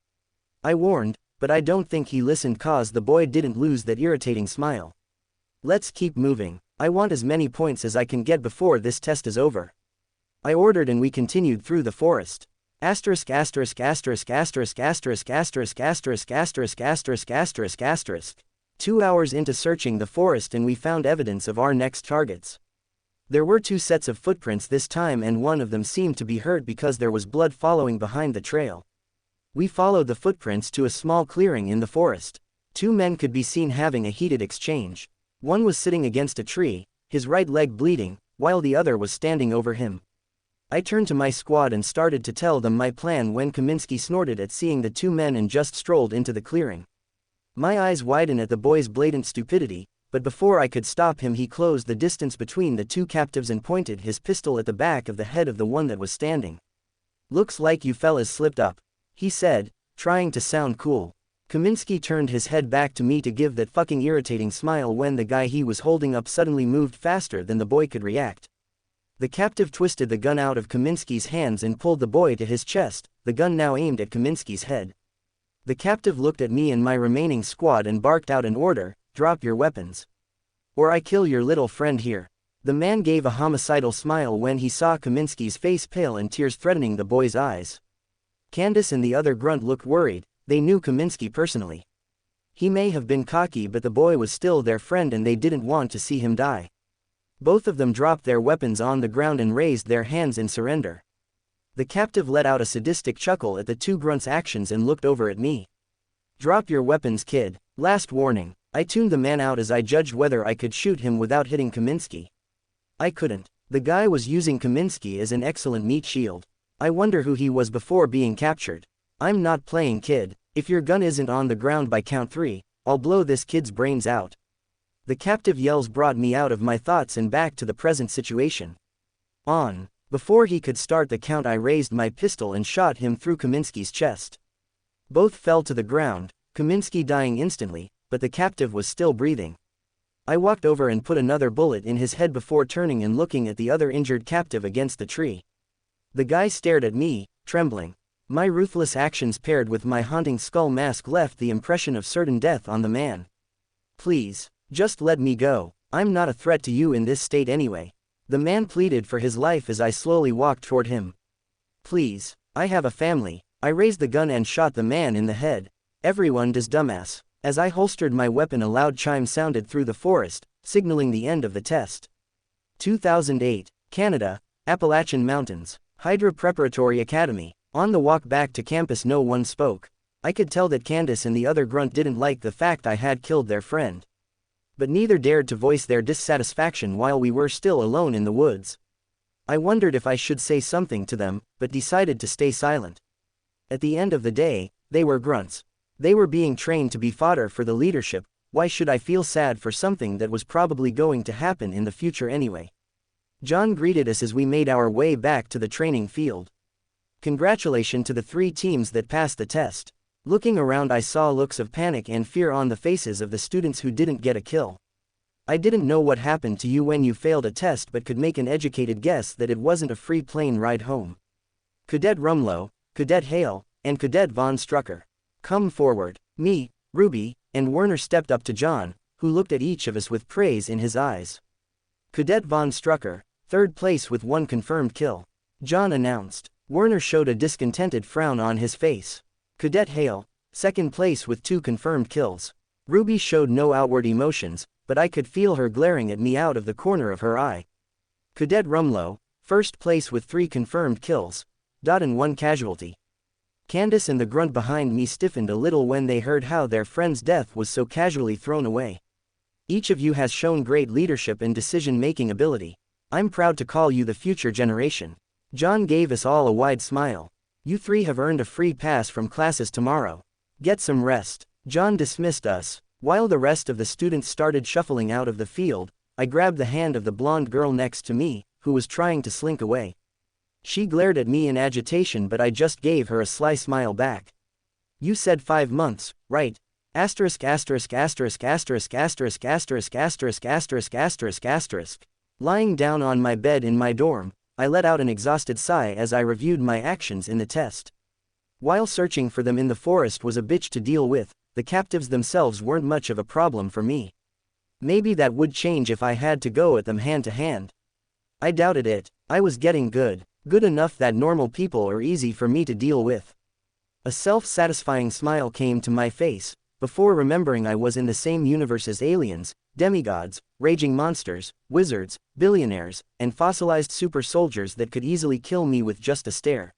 I warned, but I don't think he listened cause the boy didn't lose that irritating smile. "Let's keep moving. I want as many points as I can get before this test is over." I ordered and we continued through the forest. Asterisk asterisk asterisk asterisk asterisk asterisk asterisk asterisk asterisk asterisk asterisk. 2 hours into searching the forest and we found evidence of our next targets. There were 2 sets of footprints this time and one of them seemed to be hurt because there was blood following behind the trail. We followed the footprints to a small clearing in the forest. 2 men could be seen having a heated exchange. One was sitting against a tree, his right leg bleeding, while the other was standing over him. I turned to my squad and started to tell them my plan when Kaminsky snorted at seeing the 2 men and just strolled into the clearing. My eyes widened at the boy's blatant stupidity, but before I could stop him he closed the distance between the 2 captives and pointed his pistol at the back of the head of the one that was standing. "Looks like you fellas slipped up," he said, trying to sound cool. Kaminsky turned his head back to me to give that fucking irritating smile when the guy he was holding up suddenly moved faster than the boy could react. The captive twisted the gun out of Kaminsky's hands and pulled the boy to his chest, the gun now aimed at Kaminsky's head. The captive looked at me and my remaining squad and barked out an order, "Drop your weapons. Or I kill your little friend here." The man gave a homicidal smile when he saw Kaminsky's face pale and tears threatening the boy's eyes. Candace and the other grunt looked worried, they knew Kaminsky personally. He may have been cocky but the boy was still their friend and they didn't want to see him die. Both of them dropped their weapons on the ground and raised their hands in surrender. The captive let out a sadistic chuckle at the 2 grunts' actions and looked over at me. "Drop your weapons, kid. Last warning." I tuned the man out as I judged whether I could shoot him without hitting Kaminsky. I couldn't. The guy was using Kaminsky as an excellent meat shield. I wonder who he was before being captured. "I'm not playing, kid. If your gun isn't on the ground by count 3, I'll blow this kid's brains out." The captive yells brought me out of my thoughts and back to the present situation. "On." Before he could start the count I raised my pistol and shot him through Kaminsky's chest. Both fell to the ground, Kaminsky dying instantly, but the captive was still breathing. I walked over and put another bullet in his head before turning and looking at the other injured captive against the tree. The guy stared at me, trembling. My ruthless actions paired with my haunting skull mask left the impression of certain death on the man. "Please, just let me go. I'm not a threat to you in this state anyway." The man pleaded for his life as I slowly walked toward him. "Please, I have a family." I raised the gun and shot the man in the head. "Everyone does, dumbass." As I holstered my weapon a loud chime sounded through the forest, signaling the end of the test. 2008, Canada, Appalachian Mountains, Hydra Preparatory Academy. On the walk back to campus no one spoke. I could tell that Candace and the other grunt didn't like the fact I had killed their friend. But neither dared to voice their dissatisfaction while we were still alone in the woods. I wondered if I should say something to them, but decided to stay silent. At the end of the day, they were grunts. They were being trained to be fodder for the leadership. Why should I feel sad for something that was probably going to happen in the future anyway? John greeted us as we made our way back to the training field. Congratulations to the 3 teams that passed the test. Looking around I saw looks of panic and fear on the faces of the students who didn't get a kill. I didn't know what happened to you when you failed a test but could make an educated guess that it wasn't a free plane ride home. Cadet Rumlow, Cadet Hale, and Cadet Von Strucker. Come forward. Me, Ruby, and Werner stepped up to John, who looked at each of us with praise in his eyes. Cadet Von Strucker, 3rd place with 1 confirmed kill. John announced. Werner showed a discontented frown on his face. Cadet Hale, 2nd place with 2 confirmed kills. Ruby showed no outward emotions, but I could feel her glaring at me out of the corner of her eye. Cadet Rumlow, 1st place with 3 confirmed kills. And 1 casualty. Candace and the grunt behind me stiffened a little when they heard how their friend's death was so casually thrown away. Each of you has shown great leadership and decision-making ability. I'm proud to call you the future generation. John gave us all a wide smile. You 3 have earned a free pass from classes tomorrow. Get some rest. John dismissed us. While the rest of the students started shuffling out of the field, I grabbed the hand of the blonde girl next to me, who was trying to slink away. She glared at me in agitation, but I just gave her a sly smile back. You said 5 months, right? Asterisk asterisk asterisk asterisk asterisk asterisk asterisk asterisk asterisk asterisk. Lying down on my bed in my dorm, I let out an exhausted sigh as I reviewed my actions in the test. While searching for them in the forest was a bitch to deal with, the captives themselves weren't much of a problem for me. Maybe that would change if I had to go at them hand to hand. I doubted it. I was getting good. Good enough that normal people are easy for me to deal with. A self-satisfying smile came to my face, before remembering I was in the same universe as aliens, demigods, raging monsters, wizards, billionaires, and fossilized super soldiers that could easily kill me with just a stare.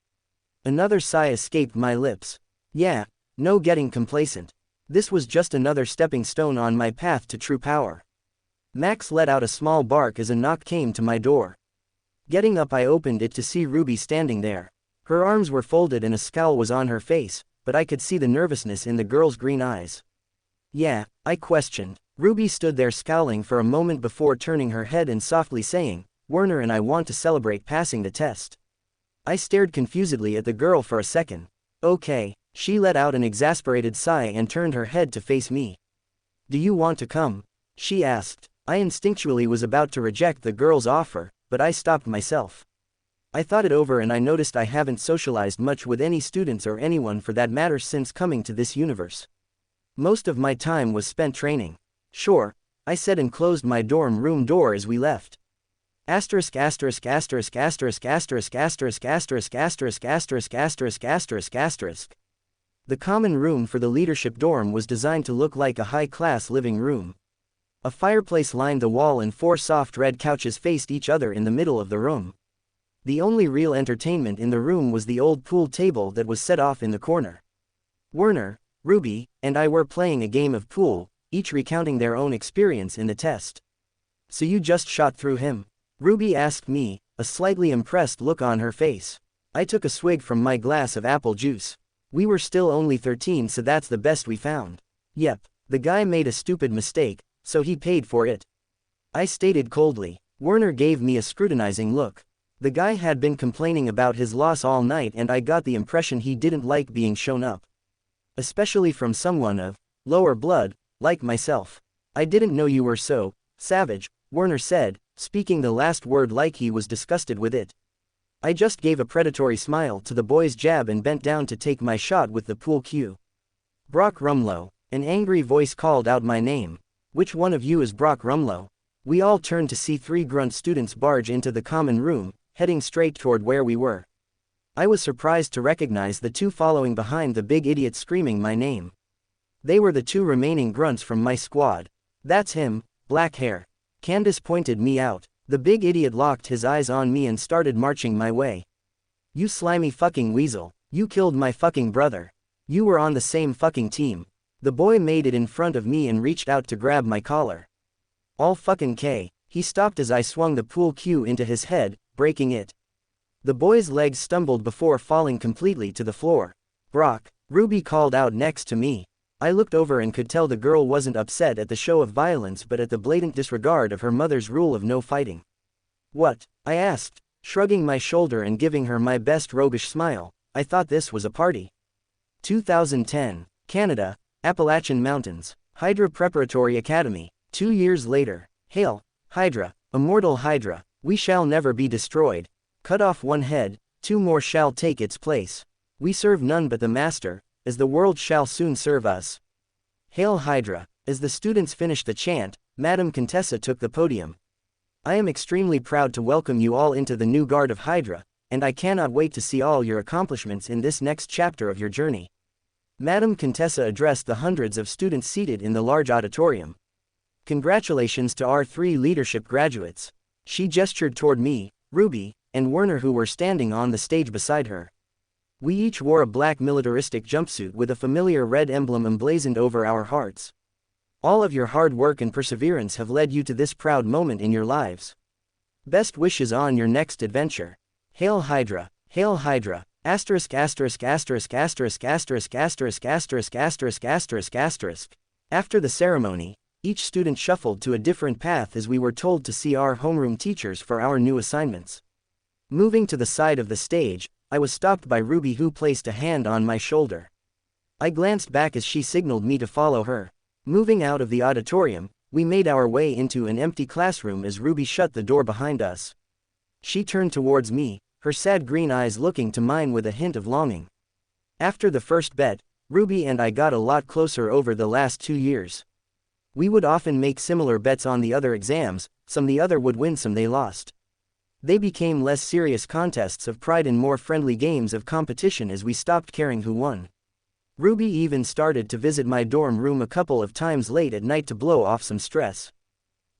Another sigh escaped my lips. Yeah, no getting complacent. This was just another stepping stone on my path to true power. Max let out a small bark as a knock came to my door. Getting up, I opened it to see Ruby standing there. Her arms were folded and a scowl was on her face, but I could see the nervousness in the girl's green eyes. Yeah, I questioned. Ruby stood there scowling for a moment before turning her head and softly saying, Werner and I want to celebrate passing the test. I stared confusedly at the girl for a second. Okay. She let out an exasperated sigh and turned her head to face me. Do you want to come? She asked. I instinctually was about to reject the girl's offer, but I stopped myself. I thought it over and I noticed I haven't socialized much with any students or anyone for that matter since coming to this universe. Most of my time was spent training. Sure, I said and closed my dorm room door as we left. Asterisk asterisk asterisk asterisk asterisk asterisk asterisk asterisk asterisk asterisk asterisk asterisk. The common room for the leadership dorm was designed to look like a high-class living room. A fireplace lined the wall and 4 soft red couches faced each other in the middle of the room. The only real entertainment in the room was the old pool table that was set off in the corner. Werner, Ruby, and I were playing a game of pool, each recounting their own experience in the test. So you just shot through him? Ruby asked me, a slightly impressed look on her face. I took a swig from my glass of apple juice. We were still only 13, so that's the best we found. Yep, the guy made a stupid mistake, so he paid for it. I stated coldly. Werner gave me a scrutinizing look. The guy had been complaining about his loss all night and I got the impression he didn't like being shown up. Especially from someone of lower blood, like myself. I didn't know you were so savage, Werner said, speaking the last word like he was disgusted with it. I just gave a predatory smile to the boy's jab and bent down to take my shot with the pool cue. Brock Rumlow. An angry voice called out my name. Which one of you is Brock Rumlow? We all turned to see 3 grunt students barge into the common room, heading straight toward where we were. I was surprised to recognize the 2 following behind the big idiot screaming my name. They were the 2 remaining grunts from my squad. That's him, black hair. Candace pointed me out. The big idiot locked his eyes on me and started marching my way. You slimy fucking weasel. You killed my fucking brother. You were on the same fucking team. The boy made it in front of me and reached out to grab my collar. All fucking K. He stopped as I swung the pool cue into his head, breaking it. The boy's legs stumbled before falling completely to the floor. Brock, Ruby called out next to me. I looked over and could tell the girl wasn't upset at the show of violence but at the blatant disregard of her mother's rule of no fighting. What? I asked, shrugging my shoulder and giving her my best roguish smile. I thought this was a party. 2010. Canada, Appalachian Mountains. Hydra Preparatory Academy. 2 years later. Hail, Hydra, immortal Hydra, we shall never be destroyed. Cut off one head, 2 more shall take its place. We serve none but the Master, as the world shall soon serve us. Hail Hydra. As the students finished the chant, Madame Contessa took the podium. I am extremely proud to welcome you all into the new guard of Hydra, and I cannot wait to see all your accomplishments in this next chapter of your journey. Madam Contessa addressed the hundreds of students seated in the large auditorium. Congratulations to our 3 leadership graduates. She gestured toward me, Ruby, and Werner, who were standing on the stage beside her. We each wore a black militaristic jumpsuit with a familiar red emblem emblazoned over our hearts. All of your hard work and perseverance have led you to this proud moment in your lives. Best wishes on your next adventure. Hail Hydra! Hail Hydra! Asterisk asterisk asterisk asterisk asterisk asterisk asterisk asterisk asterisk asterisk. After the ceremony, each student shuffled to a different path as we were told to see our homeroom teachers for our new assignments. Moving to the side of the stage, I was stopped by Ruby, who placed a hand on my shoulder. I glanced back as she signaled me to follow her. Moving out of the auditorium, we made our way into an empty classroom as Ruby shut the door behind us. She turned towards me, her sad green eyes looking to mine with a hint of longing. After the first bet, Ruby and I got a lot closer over the last 2 years. We would often make similar bets on the other exams, some the other would win, some they lost. They became less serious contests of pride and more friendly games of competition as we stopped caring who won. Ruby even started to visit my dorm room a couple of times late at night to blow off some stress.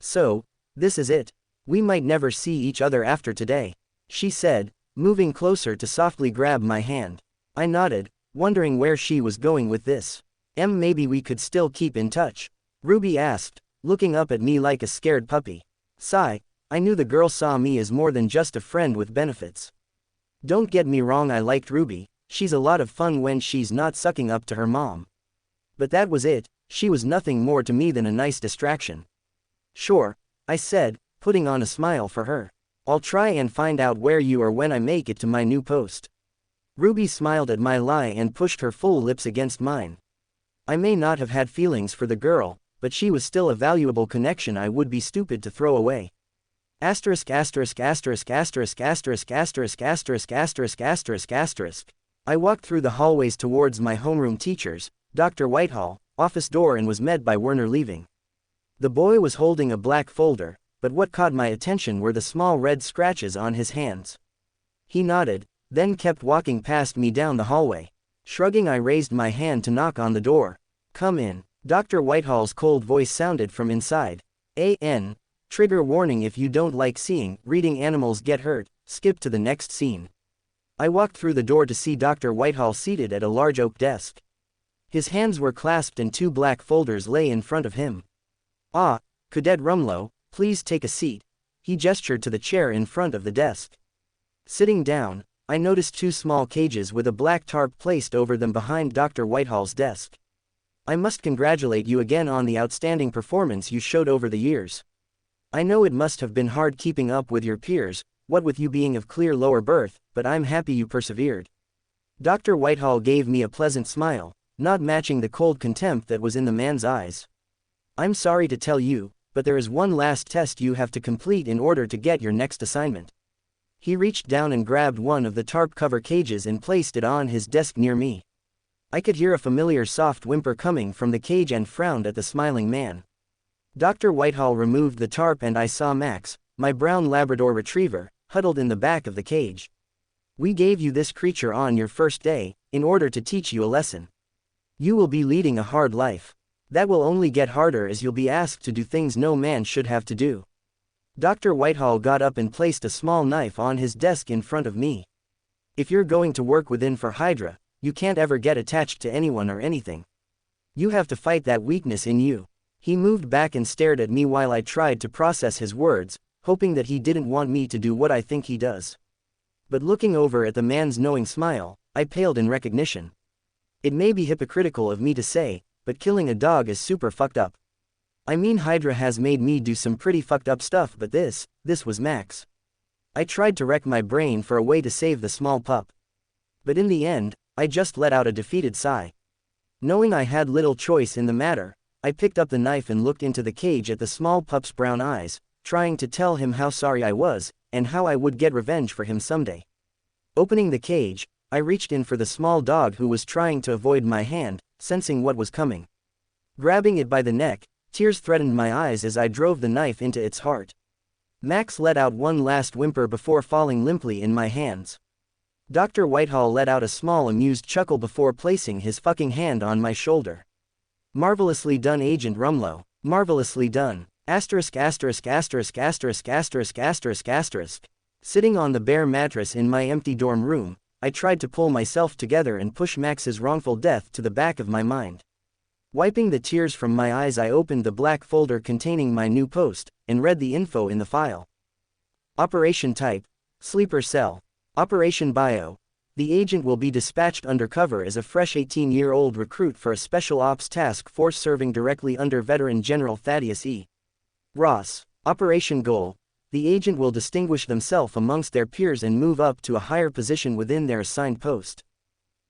So, this is it. We might never see each other after today, she said, moving closer to softly grab my hand. I nodded, wondering where she was going with this. Maybe we could still keep in touch, Ruby asked, looking up at me like a scared puppy. Sigh, I knew the girl saw me as more than just a friend with benefits. Don't get me wrong, I liked Ruby, she's a lot of fun when she's not sucking up to her mom. But that was it, she was nothing more to me than a nice distraction. Sure, I said, putting on a smile for her. I'll try and find out where you are when I make it to my new post. Ruby smiled at my lie and pushed her full lips against mine. I may not have had feelings for the girl, but she was still a valuable connection I would be stupid to throw away. Asterisk asterisk asterisk asterisk asterisk asterisk asterisk asterisk asterisk asterisk. I walked through the hallways towards my homeroom teachers, Dr. Whitehall, office door, and was met by Werner leaving. The boy was holding a black folder, but what caught my attention were the small red scratches on his hands. He nodded, then kept walking past me down the hallway. Shrugging, I raised my hand to knock on the door. Come in. Dr. Whitehall's cold voice sounded from inside. Trigger warning: if you don't like reading animals get hurt, skip to the next scene. I walked through the door to see Dr. Whitehall seated at a large oak desk. His hands were clasped and 2 black folders lay in front of him. Cadet Rumlow, please take a seat. He gestured to the chair in front of the desk. Sitting down, I noticed 2 small cages with a black tarp placed over them behind Dr. Whitehall's desk. I must congratulate you again on the outstanding performance you showed over the years. I know it must have been hard keeping up with your peers, what with you being of clear lower birth, but I'm happy you persevered. Dr. Whitehall gave me a pleasant smile, not matching the cold contempt that was in the man's eyes. I'm sorry to tell you, but there is one last test you have to complete in order to get your next assignment. He reached down and grabbed one of the tarp cover cages and placed it on his desk near me. I could hear a familiar soft whimper coming from the cage and frowned at the smiling man. Dr. Whitehall removed the tarp and I saw Max, my brown Labrador retriever, huddled in the back of the cage. We gave you this creature on your first day, in order to teach you a lesson. You will be leading a hard life. That will only get harder as you'll be asked to do things no man should have to do. Dr. Whitehall got up and placed a small knife on his desk in front of me. If you're going to work within for Hydra, you can't ever get attached to anyone or anything. You have to fight that weakness in you. He moved back and stared at me while I tried to process his words, hoping that he didn't want me to do what I think he does. But looking over at the man's knowing smile, I paled in recognition. It may be hypocritical of me to say, but killing a dog is super fucked up. I mean, Hydra has made me do some pretty fucked up stuff, but this was Max. I tried to rack my brain for a way to save the small pup. But in the end, I just let out a defeated sigh. Knowing I had little choice in the matter, I picked up the knife and looked into the cage at the small pup's brown eyes, trying to tell him how sorry I was, and how I would get revenge for him someday. Opening the cage, I reached in for the small dog who was trying to avoid my hand, sensing what was coming. Grabbing it by the neck, tears threatened my eyes as I drove the knife into its heart. Max let out one last whimper before falling limply in my hands. Dr. Whitehall let out a small amused chuckle before placing his fucking hand on my shoulder. Marvelously done, Agent Rumlow. Marvelously done. Asterisk asterisk asterisk asterisk asterisk asterisk asterisk. Sitting on the bare mattress in my empty dorm room, I tried to pull myself together and push Max's wrongful death to the back of my mind. Wiping the tears from my eyes, I opened the black folder containing my new post, and read the info in the file. Operation type: Sleeper Cell. Operation Bio: the agent will be dispatched undercover as a fresh 18-year-old recruit for a special ops task force serving directly under veteran General Thaddeus E. Ross. Operation Goal: the agent will distinguish themselves amongst their peers and move up to a higher position within their assigned post.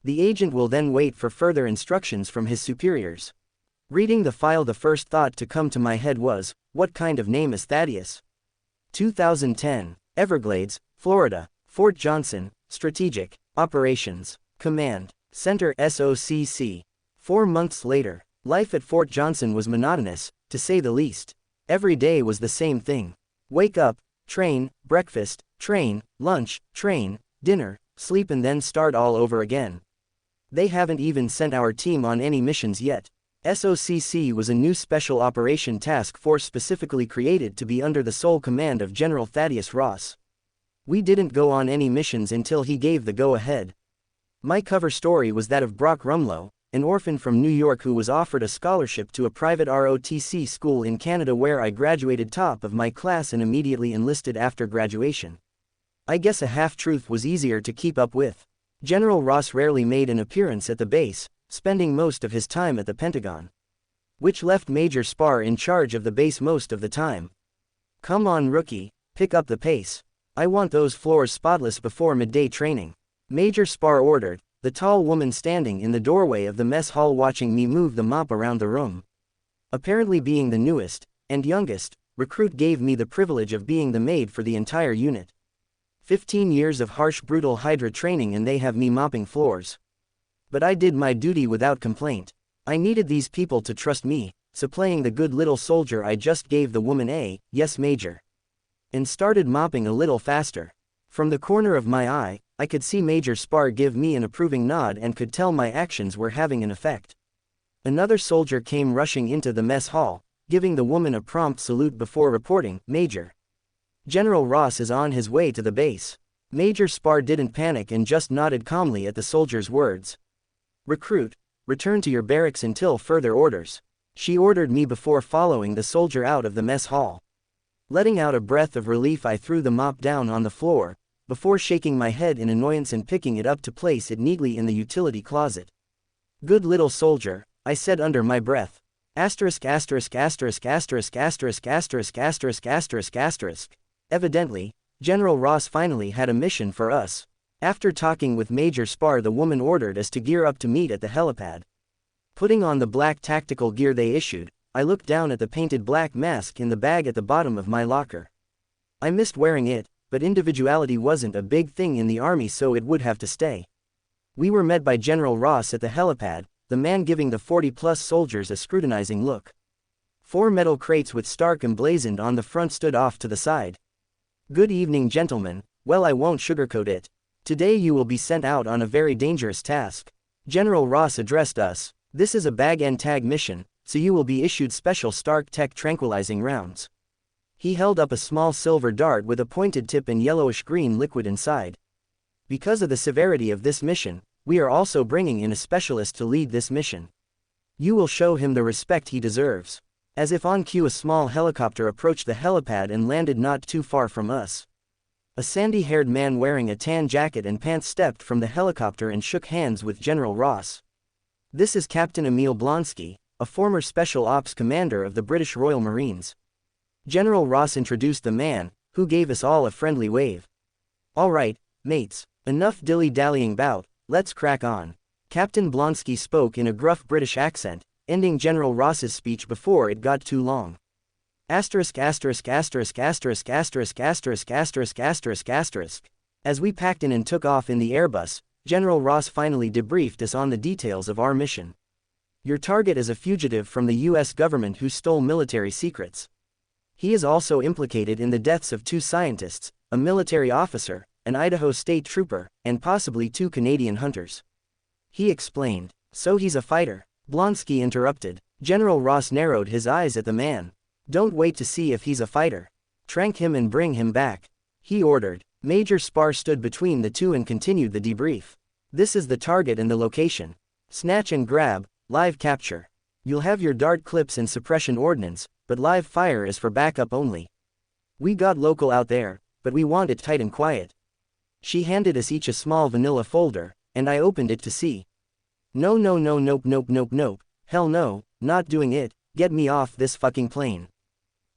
The agent will then wait for further instructions from his superiors. Reading the file, the first thought to come to my head was, what kind of name is Thaddeus? 2010. Everglades, Florida. Fort Johnson, Strategic Operations Command Center SOCC. 4 months later. Life at Fort Johnson was monotonous, to say the least. Every day was the same thing. Wake up, train, breakfast, train, lunch, train, dinner, sleep, and then start all over again. They haven't even sent our team on any missions yet. SOCC was a new special operation task force specifically created to be under the sole command of General Thaddeus Ross. We didn't go on any missions until he gave the go-ahead. My cover story was that of Brock Rumlow, an orphan from New York who was offered a scholarship to a private ROTC school in Canada, where I graduated top of my class and immediately enlisted after graduation. I guess a half-truth was easier to keep up with. General Ross rarely made an appearance at the base, spending most of his time at the Pentagon, which left Major Spar in charge of the base most of the time. Come on, rookie, pick up the pace. I want those floors spotless before midday training. Major Spar ordered, the tall woman standing in the doorway of the mess hall watching me move the mop around the room. Apparently, being the newest and youngest recruit gave me the privilege of being the maid for the entire unit. 15 years of harsh, brutal Hydra training and they have me mopping floors. But I did my duty without complaint. I needed these people to trust me, so playing the good little soldier, I just gave the woman a "yes, Major," and started mopping a little faster. From the corner of my eye, I could see Major Spar give me an approving nod and could tell my actions were having an effect. Another soldier came rushing into the mess hall, giving the woman a prompt salute before reporting, "Major, General Ross is on his way to the base." Major Spar didn't panic and just nodded calmly at the soldier's words. "Recruit, return to your barracks until further orders," she ordered me before following the soldier out of the mess hall. Letting out a breath of relief, I threw the mop down on the floor, before shaking my head in annoyance and picking it up to place it neatly in the utility closet. "Good little soldier," I said under my breath. Asterisk asterisk asterisk asterisk asterisk asterisk asterisk asterisk asterisk. Evidently, General Ross finally had a mission for us. After talking with Major Spar, the woman ordered us to gear up to meet at the helipad. Putting on the black tactical gear they issued, I looked down at the painted black mask in the bag at the bottom of my locker. I missed wearing it, but individuality wasn't a big thing in the army, so it would have to stay. We were met by General Ross at the helipad, the man giving the 40-plus soldiers a scrutinizing look. 4 metal crates with Stark emblazoned on the front stood off to the side. "Good evening, gentlemen. Well, I won't sugarcoat it. Today you will be sent out on a very dangerous task." General Ross addressed us. "This is a bag and tag mission, so you will be issued special Stark Tech tranquilizing rounds." He held up a small silver dart with a pointed tip and yellowish-green liquid inside. "Because of the severity of this mission, we are also bringing in a specialist to lead this mission. You will show him the respect he deserves." As if on cue, a small helicopter approached the helipad and landed not too far from us. A sandy-haired man wearing a tan jacket and pants stepped from the helicopter and shook hands with General Ross. "This is Captain Emil Blonsky, a former Special Ops commander of the British Royal Marines." General Ross introduced the man, who gave us all a friendly wave. "All right, mates, enough dilly-dallying bout, let's crack on." Captain Blonsky spoke in a gruff British accent, ending General Ross's speech before it got too long. Asterisk asterisk asterisk asterisk asterisk asterisk asterisk asterisk asterisk. As we packed in and took off in the Airbus, General Ross finally debriefed us on the details of our mission. "Your target is a fugitive from the US government who stole military secrets. He is also implicated in the deaths of 2 scientists, a military officer, an Idaho state trooper, and possibly 2 Canadian hunters. He explained. So he's a fighter. Blonsky interrupted. General Ross narrowed his eyes at the man. Don't wait to see if he's a fighter. Trank him and bring him back. He ordered. Major Spar stood between the two and continued the debrief. This is the target and the location. Snatch and grab, live capture. You'll have your dart clips and suppression ordnance, but live fire is for backup only. We got local out there, but we want it tight and quiet. She handed us each a small vanilla folder, and I opened it to see. No, nope, hell no, not doing it, get me off this fucking plane.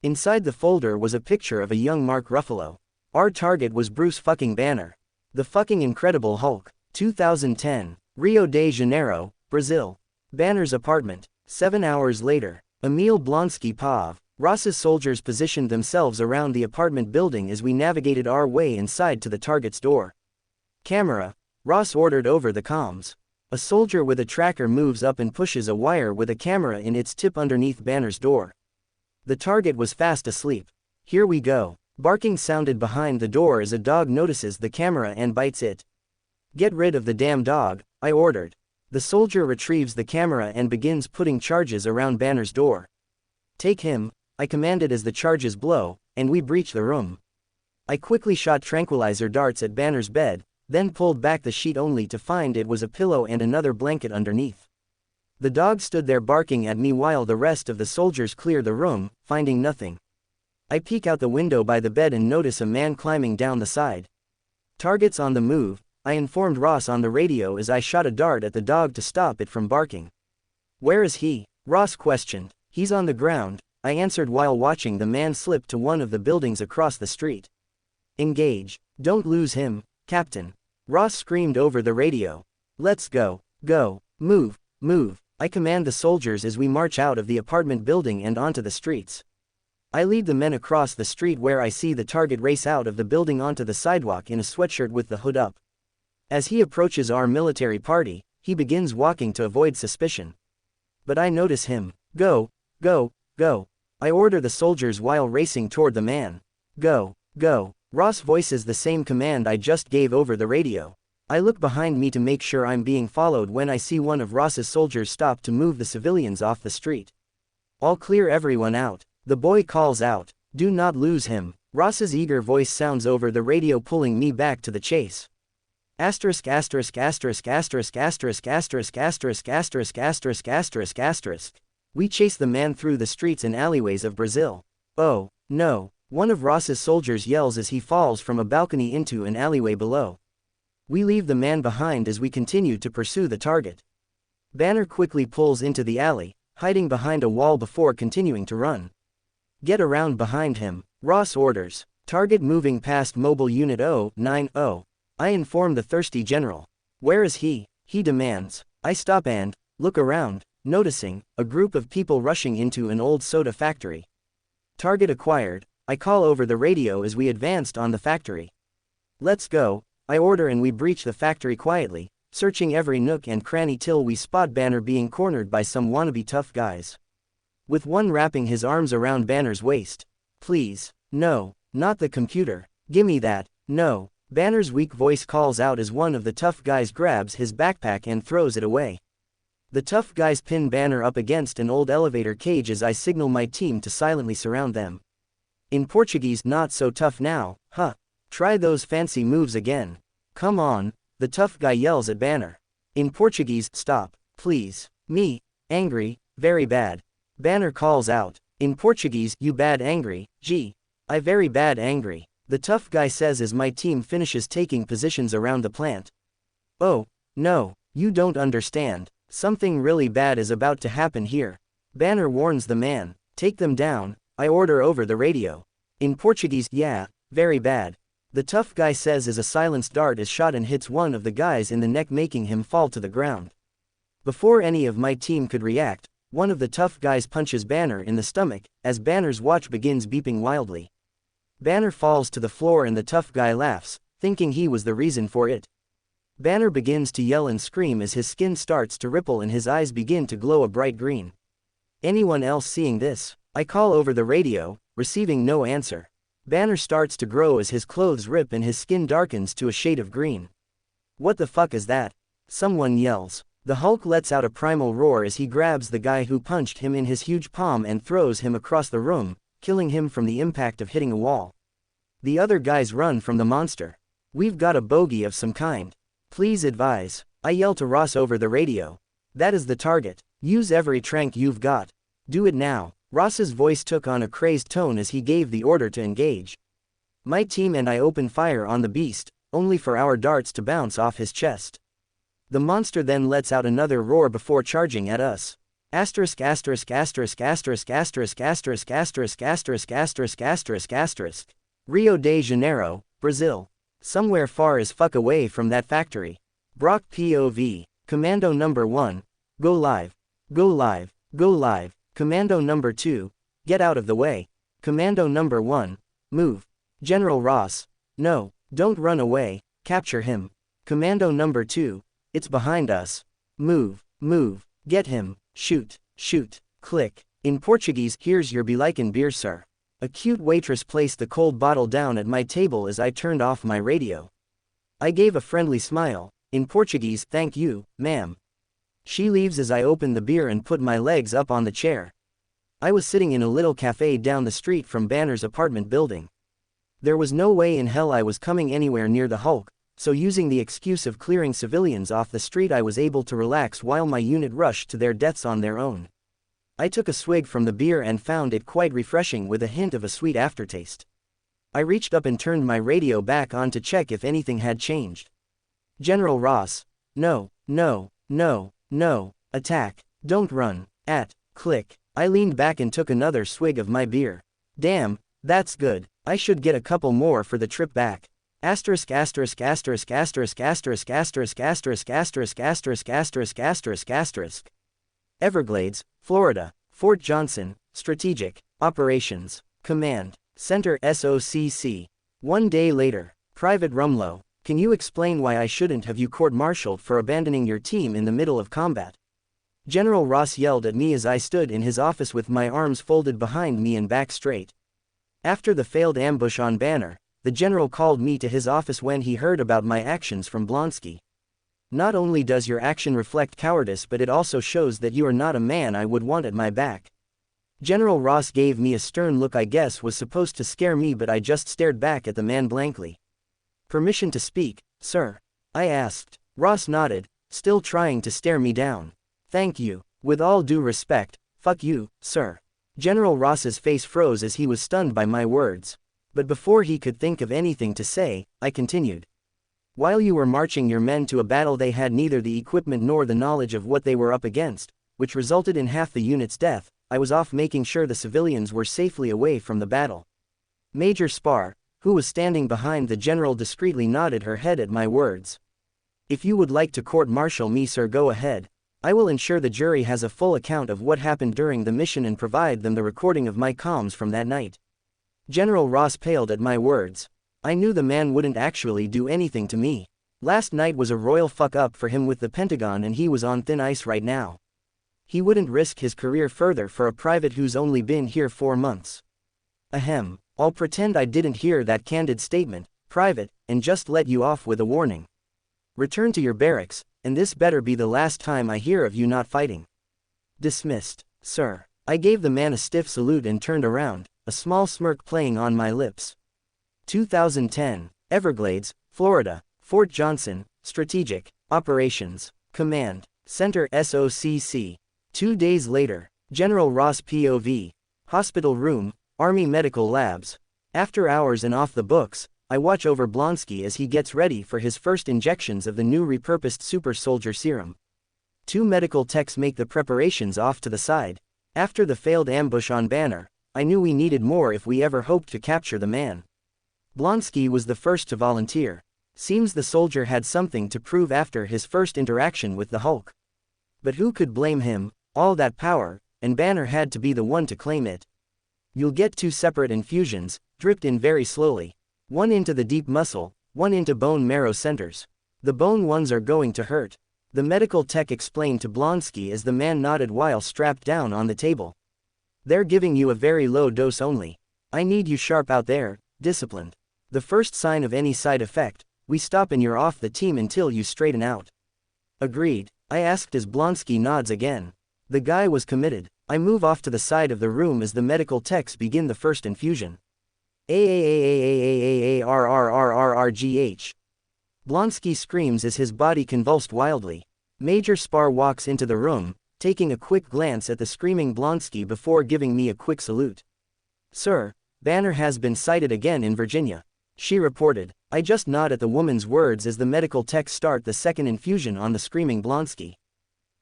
Inside the folder was a picture of a young Mark Ruffalo. Our target was Bruce fucking Banner. The fucking Incredible Hulk. 2010. Rio de Janeiro, Brazil. Banner's apartment. 7 hours later. Emil Blonsky Pav. Ross's soldiers positioned themselves around the apartment building as we navigated our way inside to the target's door. Camera. Ross ordered over the comms. A soldier with a tracker moves up and pushes a wire with a camera in its tip underneath Banner's door. The target was fast asleep. Here we go. Barking sounded behind the door as a dog notices the camera and bites it. Get rid of the damn dog, I ordered. The soldier retrieves the camera and begins putting charges around Banner's door. Take him, I commanded as the charges blow, and we breach the room. I quickly shot tranquilizer darts at Banner's bed, then pulled back the sheet only to find it was a pillow and another blanket underneath. The dog stood there barking at me while the rest of the soldiers clear the room, finding nothing. I peek out the window by the bed and notice a man climbing down the side. Targets on the move, I informed Ross on the radio as I shot a dart at the dog to stop it from barking. Where is he? Ross questioned. He's on the ground, I answered while watching the man slip to one of the buildings across the street. Engage. Don't lose him, Captain. Ross screamed over the radio. Let's go, move, I command the soldiers as we march out of the apartment building and onto the streets. I lead the men across the street where I see the target race out of the building onto the sidewalk in a sweatshirt with the hood up. As he approaches our military party, he begins walking to avoid suspicion. But I notice him. Go. I order the soldiers while racing toward the man. Go. Ross voices the same command I just gave over the radio. I look behind me to make sure I'm being followed when I see one of Ross's soldiers stop to move the civilians off the street. All clear, everyone out. The boy calls out, do not lose him. Ross's eager voice sounds over the radio, pulling me back to the chase. Asterisk. We chase the man through the streets and alleyways of Brazil. Oh, no. One of Ross's soldiers yells as he falls from a balcony into an alleyway below. We leave the man behind as we continue to pursue the target. Banner quickly pulls into the alley, hiding behind a wall before continuing to run. Get around behind him, Ross orders. Target moving past mobile unit 090. I inform the thirsty general. Where is he? He demands. I stop and look around, noticing a group of people rushing into an old soda factory. Target acquired, I call over the radio as we advanced on the factory. Let's go, I order, and we breach the factory quietly, searching every nook and cranny till we spot Banner being cornered by some wannabe tough guys. With one wrapping his arms around Banner's waist. Please, no, not the computer, gimme that, no. Banner's weak voice calls out as one of the tough guys grabs his backpack and throws it away. The tough guys pin Banner up against an old elevator cage as I signal my team to silently surround them. In Portuguese, not so tough now, huh? Try those fancy moves again. Come on, the tough guy yells at Banner. In Portuguese, stop, please. Me, angry, very bad. Banner calls out. In Portuguese, you bad angry, gee. I very bad angry. The tough guy says as my team finishes taking positions around the plant. Oh, no, you don't understand. Something really bad is about to happen here. Banner warns the man. Take them down, I order over the radio. In Portuguese, yeah, very bad. The tough guy says as a silenced dart is shot and hits one of the guys in the neck, making him fall to the ground. Before any of my team could react, one of the tough guys punches Banner in the stomach, as Banner's watch begins beeping wildly. Banner falls to the floor and the tough guy laughs, thinking he was the reason for it. Banner begins to yell and scream as his skin starts to ripple and his eyes begin to glow a bright green. Anyone else seeing this? I call over the radio, receiving no answer. Banner starts to grow as his clothes rip and his skin darkens to a shade of green. What the fuck is that? Someone yells. The Hulk lets out a primal roar as he grabs the guy who punched him in his huge palm and throws him across the room, killing him from the impact of hitting a wall. The other guys run from the monster. We've got a bogey of some kind. Please advise. I yell to Ross over the radio. That is the target. Use every trank you've got. Do it now. Ross's voice took on a crazed tone as he gave the order to engage. My team and I open fire on the beast, only for our darts to bounce off his chest. The monster then lets out another roar before charging at us. Asterisk asterisk asterisk asterisk asterisk asterisk asterisk asterisk asterisk asterisk asterisk. Rio de Janeiro, Brazil. Somewhere far as fuck away from that factory. Brock POV. Commando number 1. Go live. Go live. Go live. Commando number 2. Get out of the way. Commando number 1. Move. General Ross. No, don't run away. Capture him. Commando number 2. It's behind us. Move. Move. Get him. Shoot. Shoot. Click. In Portuguese, here's your Belican beer, sir. A cute waitress placed the cold bottle down at my table as I turned off my radio. I gave a friendly smile. In Portuguese, thank you, ma'am. She leaves as I open the beer and put my legs up on the chair. I was sitting in a little cafe down the street from Banner's apartment building. There was no way in hell I was coming anywhere near the Hulk, so using the excuse of clearing civilians off the street I was able to relax while my unit rushed to their deaths on their own. I took a swig from the beer and found it quite refreshing with a hint of a sweet aftertaste. I reached up and turned my radio back on to check if anything had changed. General Ross. No, no, no, no, attack, don't run, click. I leaned back and took another swig of my beer. Damn, that's good, I should get a couple more for the trip back. Asterisk asterisk asterisk asterisk asterisk asterisk asterisk asterisk asterisk asterisk asterisk asterisk. Everglades, Florida, Fort Johnson, Strategic Operations Command Center SOCC. 1 day later. Private Rumlow, can you explain why I shouldn't have you court-martialed for abandoning your team in the middle of combat? General Ross yelled at me as I stood in his office with my arms folded behind me and back straight. After the failed ambush on Banner, the general called me to his office when he heard about my actions from Blonsky. Not only does your action reflect cowardice, but it also shows that you are not a man I would want at my back. General Ross gave me a stern look I guess was supposed to scare me, but I just stared back at the man blankly. Permission to speak, sir? I asked. Ross nodded, still trying to stare me down. Thank you. With all due respect, fuck you, sir. General Ross's face froze as he was stunned by my words. But before he could think of anything to say, I continued. While you were marching your men to a battle, they had neither the equipment nor the knowledge of what they were up against, which resulted in half the unit's death. I was off making sure the civilians were safely away from the battle. Major Spar, who was standing behind the general, discreetly nodded her head at my words. If you would like to court-martial me, sir, go ahead. I will ensure the jury has a full account of what happened during the mission and provide them the recording of my comms from that night. General Ross paled at my words. I knew the man wouldn't actually do anything to me. Last night was a royal fuck up for him with the Pentagon, and he was on thin ice right now. He wouldn't risk his career further for a private who's only been here 4 months. Ahem, I'll pretend I didn't hear that candid statement, Private, and just let you off with a warning. Return to your barracks, and this better be the last time I hear of you not fighting. Dismissed, sir. I gave the man a stiff salute and turned around, a small smirk playing on my lips. 2010, Everglades, Florida, Fort Johnson, Strategic Operations Command Center SOCC. 2 days later. General Ross POV. Hospital room, Army Medical Labs. After hours and off the books, I watch over Blonsky as he gets ready for his first injections of the new repurposed super soldier serum. 2 medical techs make the preparations off to the side. After the failed ambush on Banner, I knew we needed more if we ever hoped to capture the man. Blonsky was the first to volunteer. Seems the soldier had something to prove after his first interaction with the Hulk. But who could blame him? All that power, and Banner had to be the one to claim it. You'll get 2 separate infusions, dripped in very slowly. 1 into the deep muscle, 1 into bone marrow centers. The bone ones are going to hurt. The medical tech explained to Blonsky as the man nodded while strapped down on the table. They're giving you a very low dose only. I need you sharp out there, disciplined. The first sign of any side effect, we stop and you're off the team until you straighten out. Agreed, I asked as Blonsky nods again. The guy was committed. I move off to the side of the room as the medical techs begin the first infusion. AAAAAAAARRRRRGH. Blonsky screams as his body convulsed wildly. Major Spar walks into the room, taking a quick glance at the screaming Blonsky before giving me a quick salute. Sir, Banner has been sighted again in Virginia, she reported. I just nod at the woman's words as the medical techs start the second infusion on the screaming Blonsky.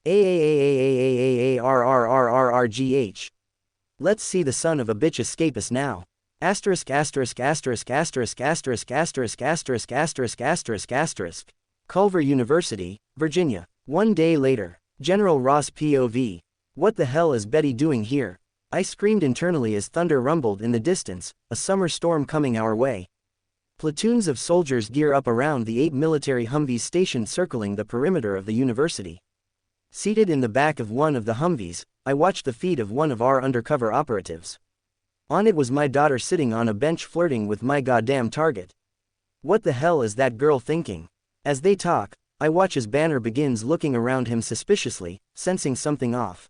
AAAAAAARRRRRGH. Let's see the son of a bitch escape us now. Asterisk asterisk asterisk asterisk asterisk asterisk asterisk asterisk asterisk asterisk. Culver University, Virginia. 1 day later. General Ross POV. What the hell is Betty doing here? I screamed internally as thunder rumbled in the distance, a summer storm coming our way. Platoons of soldiers gear up around the 8 military Humvees stationed circling the perimeter of the university. Seated in the back of one of the Humvees, I watched the feed of one of our undercover operatives. On it was my daughter sitting on a bench flirting with my goddamn target. What the hell is that girl thinking? As they talk, I watch as Banner begins looking around him suspiciously, sensing something off.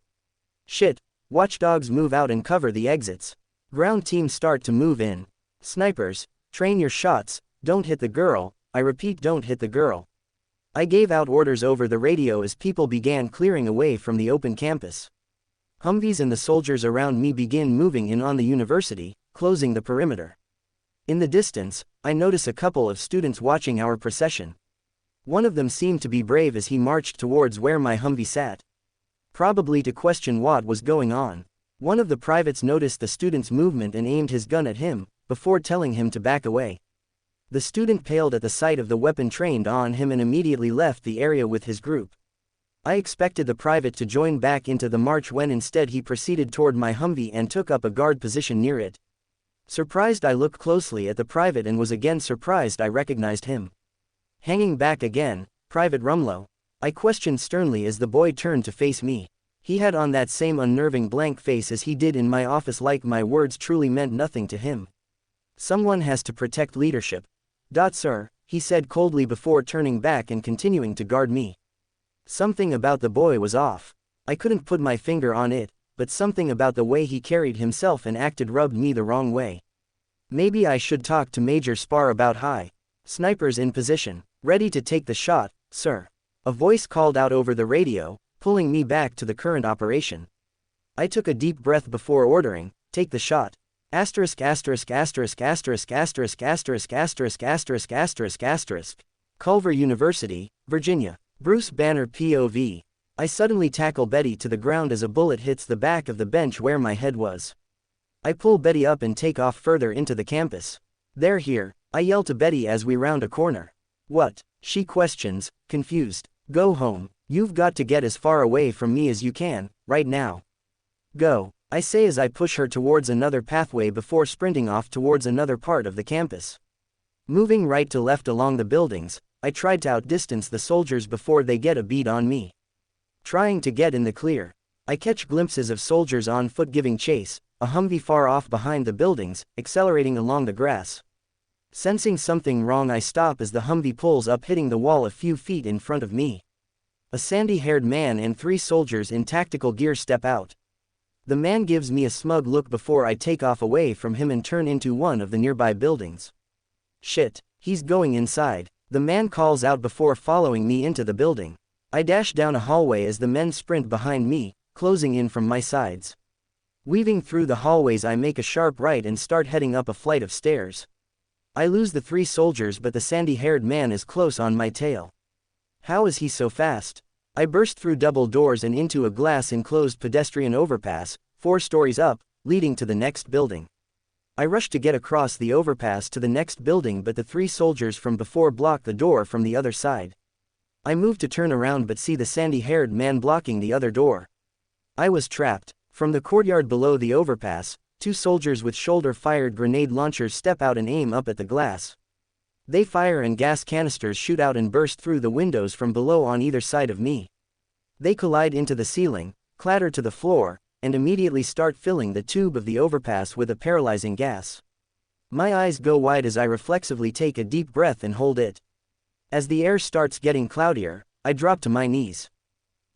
Shit, watchdogs move out and cover the exits. Ground teams start to move in. Snipers, train your shots, don't hit the girl, I repeat don't hit the girl. I gave out orders over the radio as people began clearing away from the open campus. Humvees and the soldiers around me begin moving in on the university, closing the perimeter. In the distance, I notice a couple of students watching our procession. One of them seemed to be brave as he marched towards where my Humvee sat. Probably to question what was going on. One of the privates noticed the student's movement and aimed his gun at him, before telling him to back away. The student paled at the sight of the weapon trained on him and immediately left the area with his group. I expected the private to join back into the march when instead he proceeded toward my Humvee and took up a guard position near it. Surprised, I looked closely at the private and was again surprised I recognized him. Hanging back again, Private Rumlow, I questioned sternly as the boy turned to face me. He had on that same unnerving blank face as he did in my office, like my words truly meant nothing to him. Someone has to protect leadership. Sir, he said coldly before turning back and continuing to guard me. Something about the boy was off. I couldn't put my finger on it, but something about the way he carried himself and acted rubbed me the wrong way. Maybe I should talk to Major Spar about high. Snipers in position, ready to take the shot, sir. A voice called out over the radio, pulling me back to the current operation. I took a deep breath before ordering, take the shot. Asterisk asterisk asterisk asterisk asterisk asterisk asterisk asterisk asterisk asterisk. Culver University, Virginia. Bruce Banner POV. I suddenly tackle Betty to the ground as a bullet hits the back of the bench where my head was. I pull Betty up and take off further into the campus. They're here, I yell to Betty as we round a corner. What? She questions, confused. Go home, you've got to get as far away from me as you can, right now. Go, I say as I push her towards another pathway before sprinting off towards another part of the campus. Moving right to left along the buildings, I tried to outdistance the soldiers before they get a bead on me. Trying to get in the clear, I catch glimpses of soldiers on foot giving chase, a Humvee far off behind the buildings, accelerating along the grass. Sensing something wrong, I stop as the Humvee pulls up, hitting the wall a few feet in front of me. A sandy-haired man and 3 soldiers in tactical gear step out. The man gives me a smug look before I take off away from him and turn into one of the nearby buildings. Shit, he's going inside. The man calls out before following me into the building. I dash down a hallway as the men sprint behind me, closing in from my sides. Weaving through the hallways, I make a sharp right and start heading up a flight of stairs. I lose the 3 soldiers, but the sandy-haired man is close on my tail. How is he so fast? I burst through double doors and into a glass-enclosed pedestrian overpass, 4 stories up, leading to the next building. I rush to get across the overpass to the next building, but the 3 soldiers from before block the door from the other side. I move to turn around but see the sandy-haired man blocking the other door. I was trapped. From the courtyard below the overpass, 2 soldiers with shoulder-fired grenade launchers step out and aim up at the glass. They fire and gas canisters shoot out and burst through the windows from below on either side of me. They collide into the ceiling, clatter to the floor, and immediately start filling the tube of the overpass with a paralyzing gas. My eyes go wide as I reflexively take a deep breath and hold it. As the air starts getting cloudier, I drop to my knees.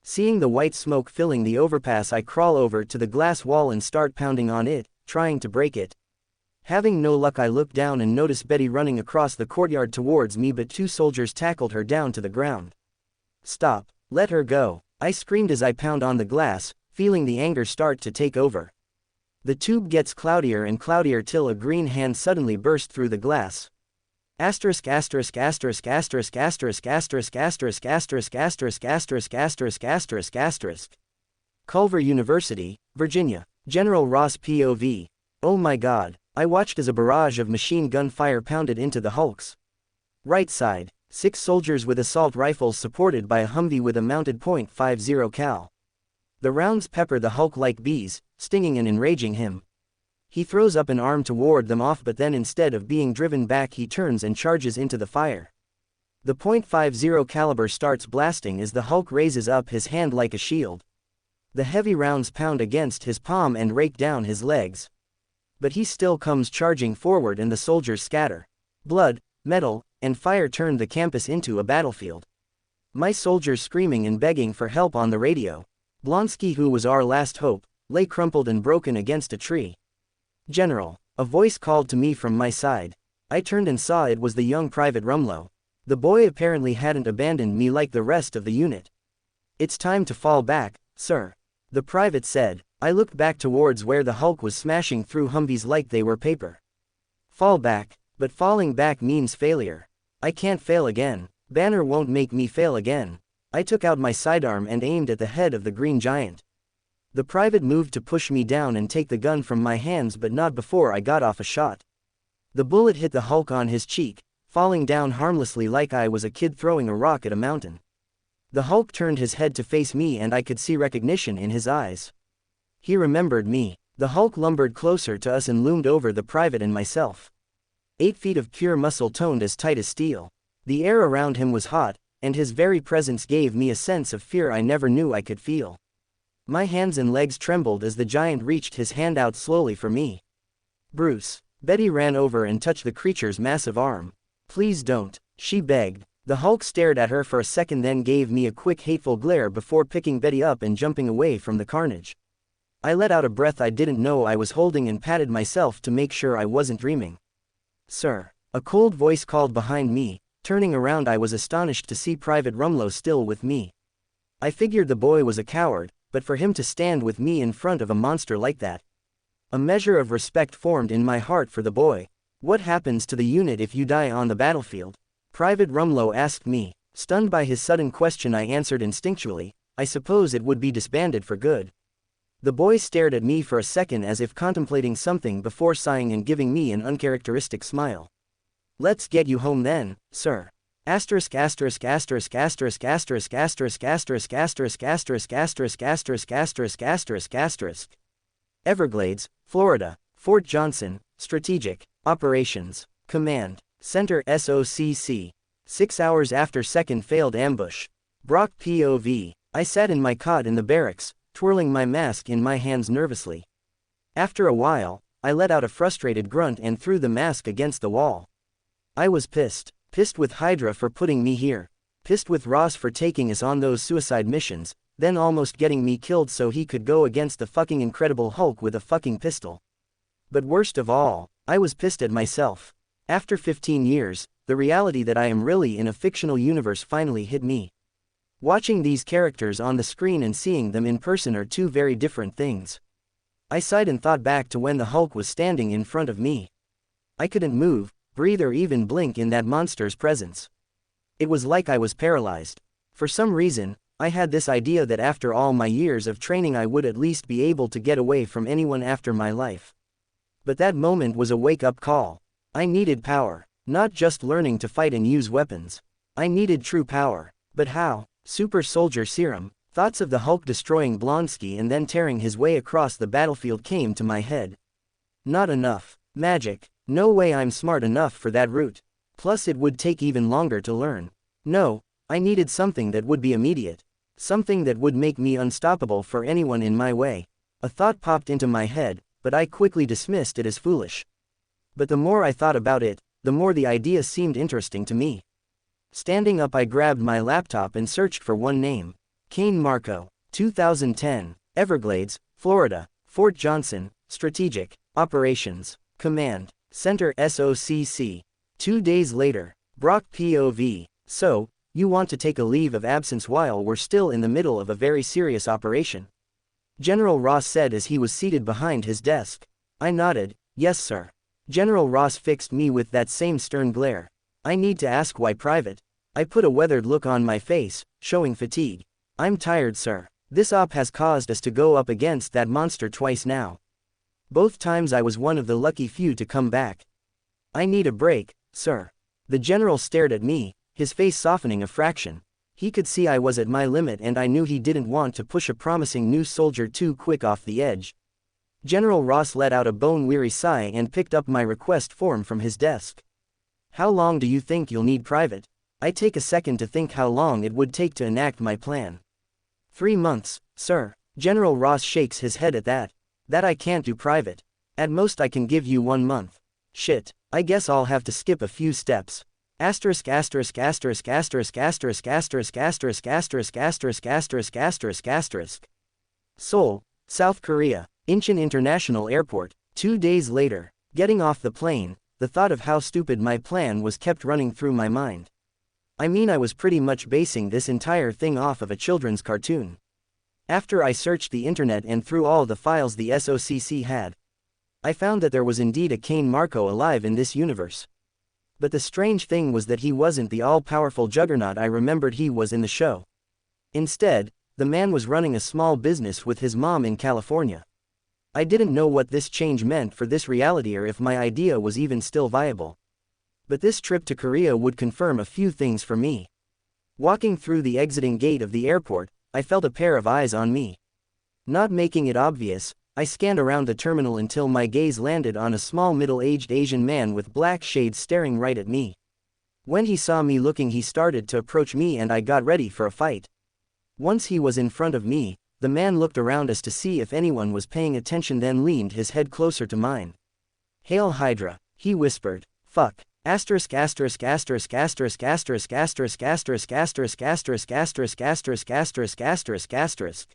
Seeing the white smoke filling the overpass, I crawl over to the glass wall and start pounding on it, trying to break it. Having no luck, I look down and notice Betty running across the courtyard towards me, but 2 soldiers tackled her down to the ground. "Stop, let her go," I screamed as I pound on the glass, feeling the anger start to take over. The tube gets cloudier and cloudier till a green hand suddenly burst through the glass. Asterisk asterisk asterisk asterisk asterisk asterisk asterisk asterisk asterisk asterisk asterisk asterisk asterisk. Culver University, Virginia. General Ross POV. Oh my god, I watched as a barrage of machine gun fire pounded into the Hulk's right side. 6 soldiers with assault rifles supported by a Humvee with a mounted .50 cal. The rounds pepper the Hulk like bees, stinging and enraging him. He throws up an arm to ward them off, but then instead of being driven back, he turns and charges into the fire. The .50 caliber starts blasting as the Hulk raises up his hand like a shield. The heavy rounds pound against his palm and rake down his legs. But he still comes charging forward and the soldiers scatter. Blood, metal, and fire turned the campus into a battlefield. My soldiers screaming and begging for help on the radio. Blonsky, who was our last hope, lay crumpled and broken against a tree. "General," a voice called to me from my side. I turned and saw it was the young Private Rumlow. The boy apparently hadn't abandoned me like the rest of the unit. "It's time to fall back, sir," the private said. I looked back towards where the Hulk was smashing through Humvees like they were paper. Fall back, but falling back means failure. I can't fail again. Banner won't make me fail again. I took out my sidearm and aimed at the head of the green giant. The private moved to push me down and take the gun from my hands, but not before I got off a shot. The bullet hit the Hulk on his cheek, falling down harmlessly like I was a kid throwing a rock at a mountain. The Hulk turned his head to face me and I could see recognition in his eyes. He remembered me. The Hulk lumbered closer to us and loomed over the private and myself. 8 feet of pure muscle toned as tight as steel. The air around him was hot, and his very presence gave me a sense of fear I never knew I could feel. My hands and legs trembled as the giant reached his hand out slowly for me. "Bruce." Betty ran over and touched the creature's massive arm. "Please don't," she begged. The Hulk stared at her for a second, then gave me a quick hateful glare before picking Betty up and jumping away from the carnage. I let out a breath I didn't know I was holding and patted myself to make sure I wasn't dreaming. "Sir," a cold voice called behind me. Turning around, I was astonished to see Private Rumlow still with me. I figured the boy was a coward, but for him to stand with me in front of a monster like that. A measure of respect formed in my heart for the boy. "What happens to the unit if you die on the battlefield?" Private Rumlow asked me. Stunned by his sudden question, I answered instinctually, "I suppose it would be disbanded for good." The boy stared at me for a second as if contemplating something before sighing and giving me an uncharacteristic smile. "Let's get you home then, sir." Asterisk asterisk asterisk asterisk asterisk asterisk asterisk asterisk asterisk asterisk asterisk asterisk asterisk asterisk. Everglades, Florida, Fort Johnson, Strategic Operations Command Center SOCC. 6 hours after second failed ambush. Brock POV. I sat in my cot in the barracks, twirling my mask in my hands nervously. After a while, I let out a frustrated grunt and threw the mask against the wall. I was pissed. Pissed with Hydra for putting me here. Pissed with Ross for taking us on those suicide missions, then almost getting me killed so he could go against the fucking Incredible Hulk with a fucking pistol. But worst of all, I was pissed at myself. After 15 years, the reality that I am really in a fictional universe finally hit me. Watching these characters on the screen and seeing them in person are two very different things. I sighed and thought back to when the Hulk was standing in front of me. I couldn't move, breathe, or even blink in that monster's presence. It was like I was paralyzed. For some reason, I had this idea that after all my years of training I would at least be able to get away from anyone after my life. But that moment was a wake-up call. I needed power, not just learning to fight and use weapons. I needed true power. But how? Super soldier serum. Thoughts of the Hulk destroying Blonsky and then tearing his way across the battlefield came to my head. Not enough. Magic. No way I'm smart enough for that route. Plus it would take even longer to learn. No, I needed something that would be immediate. Something that would make me unstoppable for anyone in my way. A thought popped into my head, but I quickly dismissed it as foolish. But the more I thought about it, the more the idea seemed interesting to me. Standing up, I grabbed my laptop and searched for one name. Kane Marco, 2010, Everglades, Florida, Fort Johnson, Strategic Operations Command Center SOCC. 2 days later, Brock POV. So, you want to take a leave of absence while we're still in the middle of a very serious operation? General Ross said as he was seated behind his desk. I nodded, yes sir. General Ross fixed me with that same stern glare. I need to ask why private? I put a weathered look on my face, showing fatigue. I'm tired sir. This op has caused us to go up against that monster twice now. Both times I was one of the lucky few to come back. I need a break, sir. The general stared at me, his face softening a fraction. He could see I was at my limit and I knew he didn't want to push a promising new soldier too quick off the edge. General Ross let out a bone-weary sigh and picked up my request form from his desk. How long do you think you'll need private? I take a second to think how long it would take to enact my plan. 3 months, sir. General Ross shakes his head at that. That I can't do private. At most I can give you 1 month. Shit, I guess I'll have to skip a few steps. Asterisk asterisk asterisk asterisk asterisk asterisk asterisk asterisk asterisk asterisk asterisk asterisk. Seoul, South Korea, Incheon International Airport. 2 days later, getting off the plane, the thought of how stupid my plan was kept running through my mind. I mean, I was pretty much basing this entire thing off of a children's cartoon. After I searched the internet and through all the files the SOCC had, I found that there was indeed a Kane Marco alive in this universe. But the strange thing was that he wasn't the all-powerful juggernaut I remembered he was in the show. Instead, the man was running a small business with his mom in California. I didn't know what this change meant for this reality or if my idea was even still viable. But this trip to Korea would confirm a few things for me. Walking through the exiting gate of the airport, I felt a pair of eyes on me. Not making it obvious, I scanned around the terminal until my gaze landed on a small middle-aged Asian man with black shades staring right at me. When he saw me looking, he started to approach me and I got ready for a fight. Once he was in front of me, the man looked around us to see if anyone was paying attention, then leaned his head closer to mine. Hail Hydra, he whispered. Fuck. Asterisk asterisk asterisk asterisk asterisk asterisk asterisk asterisk asterisk asterisk asterisk asterisk asterisk asterisk.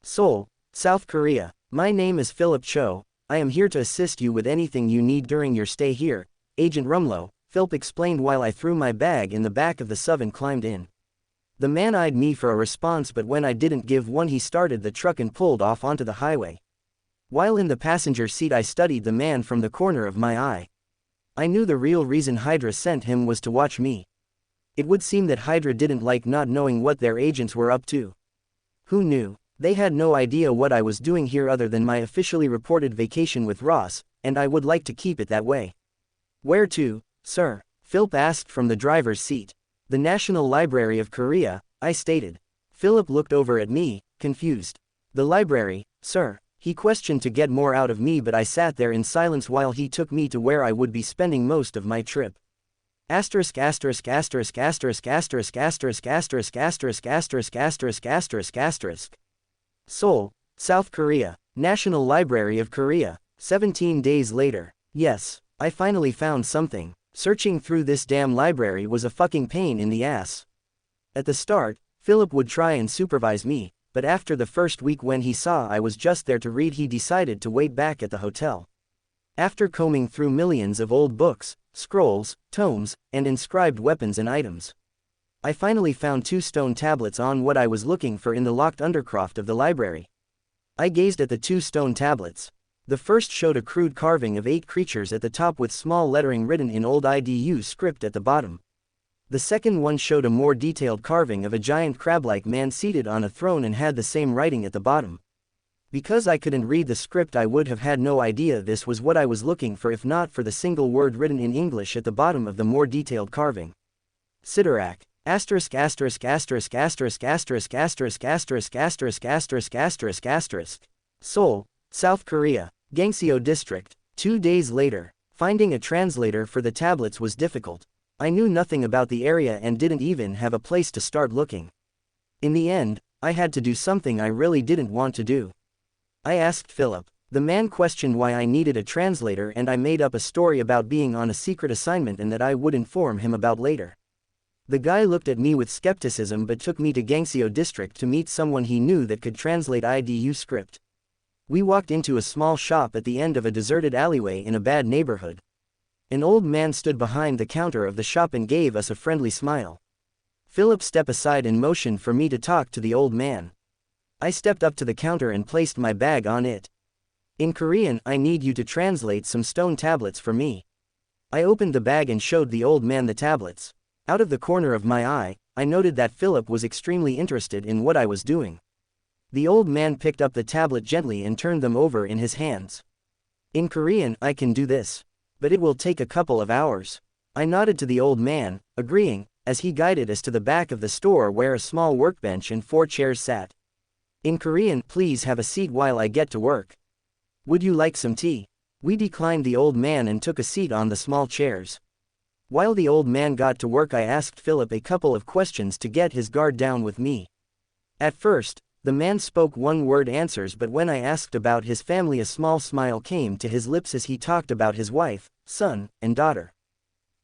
Seoul, South Korea. My name is Philip Cho. I am here to assist you with anything you need during your stay here, Agent Rumlow, Philip explained while I threw my bag in the back of the sub and climbed in. The man eyed me for a response, but when I didn't give one, he started the truck and pulled off onto the highway. While in the passenger seat, I studied the man from the corner of my eye. I knew the real reason Hydra sent him was to watch me. It would seem that Hydra didn't like not knowing what their agents were up to. Who knew? They had no idea what I was doing here other than my officially reported vacation with Ross, and I would like to keep it that way. Where to, sir? Philip asked from the driver's seat. The National Library of Korea, I stated. Philip looked over at me, confused. The library, sir? He questioned to get more out of me, but I sat there in silence while he took me to where I would be spending most of my trip. Asterisk asterisk asterisk asterisk asterisk asterisk asterisk asterisk asterisk asterisk asterisk asterisk. Seoul, South Korea, National Library of Korea. 17 days later. Yes, I finally found something. Searching through this damn library was a fucking pain in the ass. At the start, Philip would try and supervise me, but after the first week, when he saw I was just there to read, he decided to wait back at the hotel. After combing through millions of old books, scrolls, tomes, and inscribed weapons and items, I finally found 2 stone tablets on what I was looking for in the locked undercroft of the library. I gazed at the 2 stone tablets. The first showed a crude carving of 8 creatures at the top with small lettering written in old IDU script at the bottom. The second one showed a more detailed carving of a giant crab-like man seated on a throne and had the same writing at the bottom. Because I couldn't read the script, I would have had no idea this was what I was looking for if not for the single word written in English at the bottom of the more detailed carving. Sidorak. Asterisk asterisk asterisk asterisk asterisk asterisk asterisk asterisk asterisk asterisk asterisk. Seoul, South Korea, Gangseo District. 2 days later. Finding a translator for the tablets was difficult. I knew nothing about the area and didn't even have a place to start looking. In the end, I had to do something I really didn't want to do. I asked Philip. The man questioned why I needed a translator, and I made up a story about being on a secret assignment and that I would inform him about later. The guy looked at me with skepticism but took me to Gangseo district to meet someone he knew that could translate IDU script. We walked into a small shop at the end of a deserted alleyway in a bad neighborhood. An old man stood behind the counter of the shop and gave us a friendly smile. Philip stepped aside and motioned for me to talk to the old man. I stepped up to the counter and placed my bag on it. In Korean, I need you to translate some stone tablets for me. I opened the bag and showed the old man the tablets. Out of the corner of my eye, I noted that Philip was extremely interested in what I was doing. The old man picked up the tablet gently and turned them over in his hands. In Korean, I can do this. But it will take a couple of hours. I nodded to the old man, agreeing, as he guided us to the back of the store where a small workbench and 4 chairs sat. In Korean, please have a seat while I get to work. Would you like some tea? We declined the old man and took a seat on the small chairs. While the old man got to work, I asked Philip a couple of questions to get his guard down with me. At first, the man spoke one-word answers, but when I asked about his family, a small smile came to his lips as he talked about his wife, son, and daughter.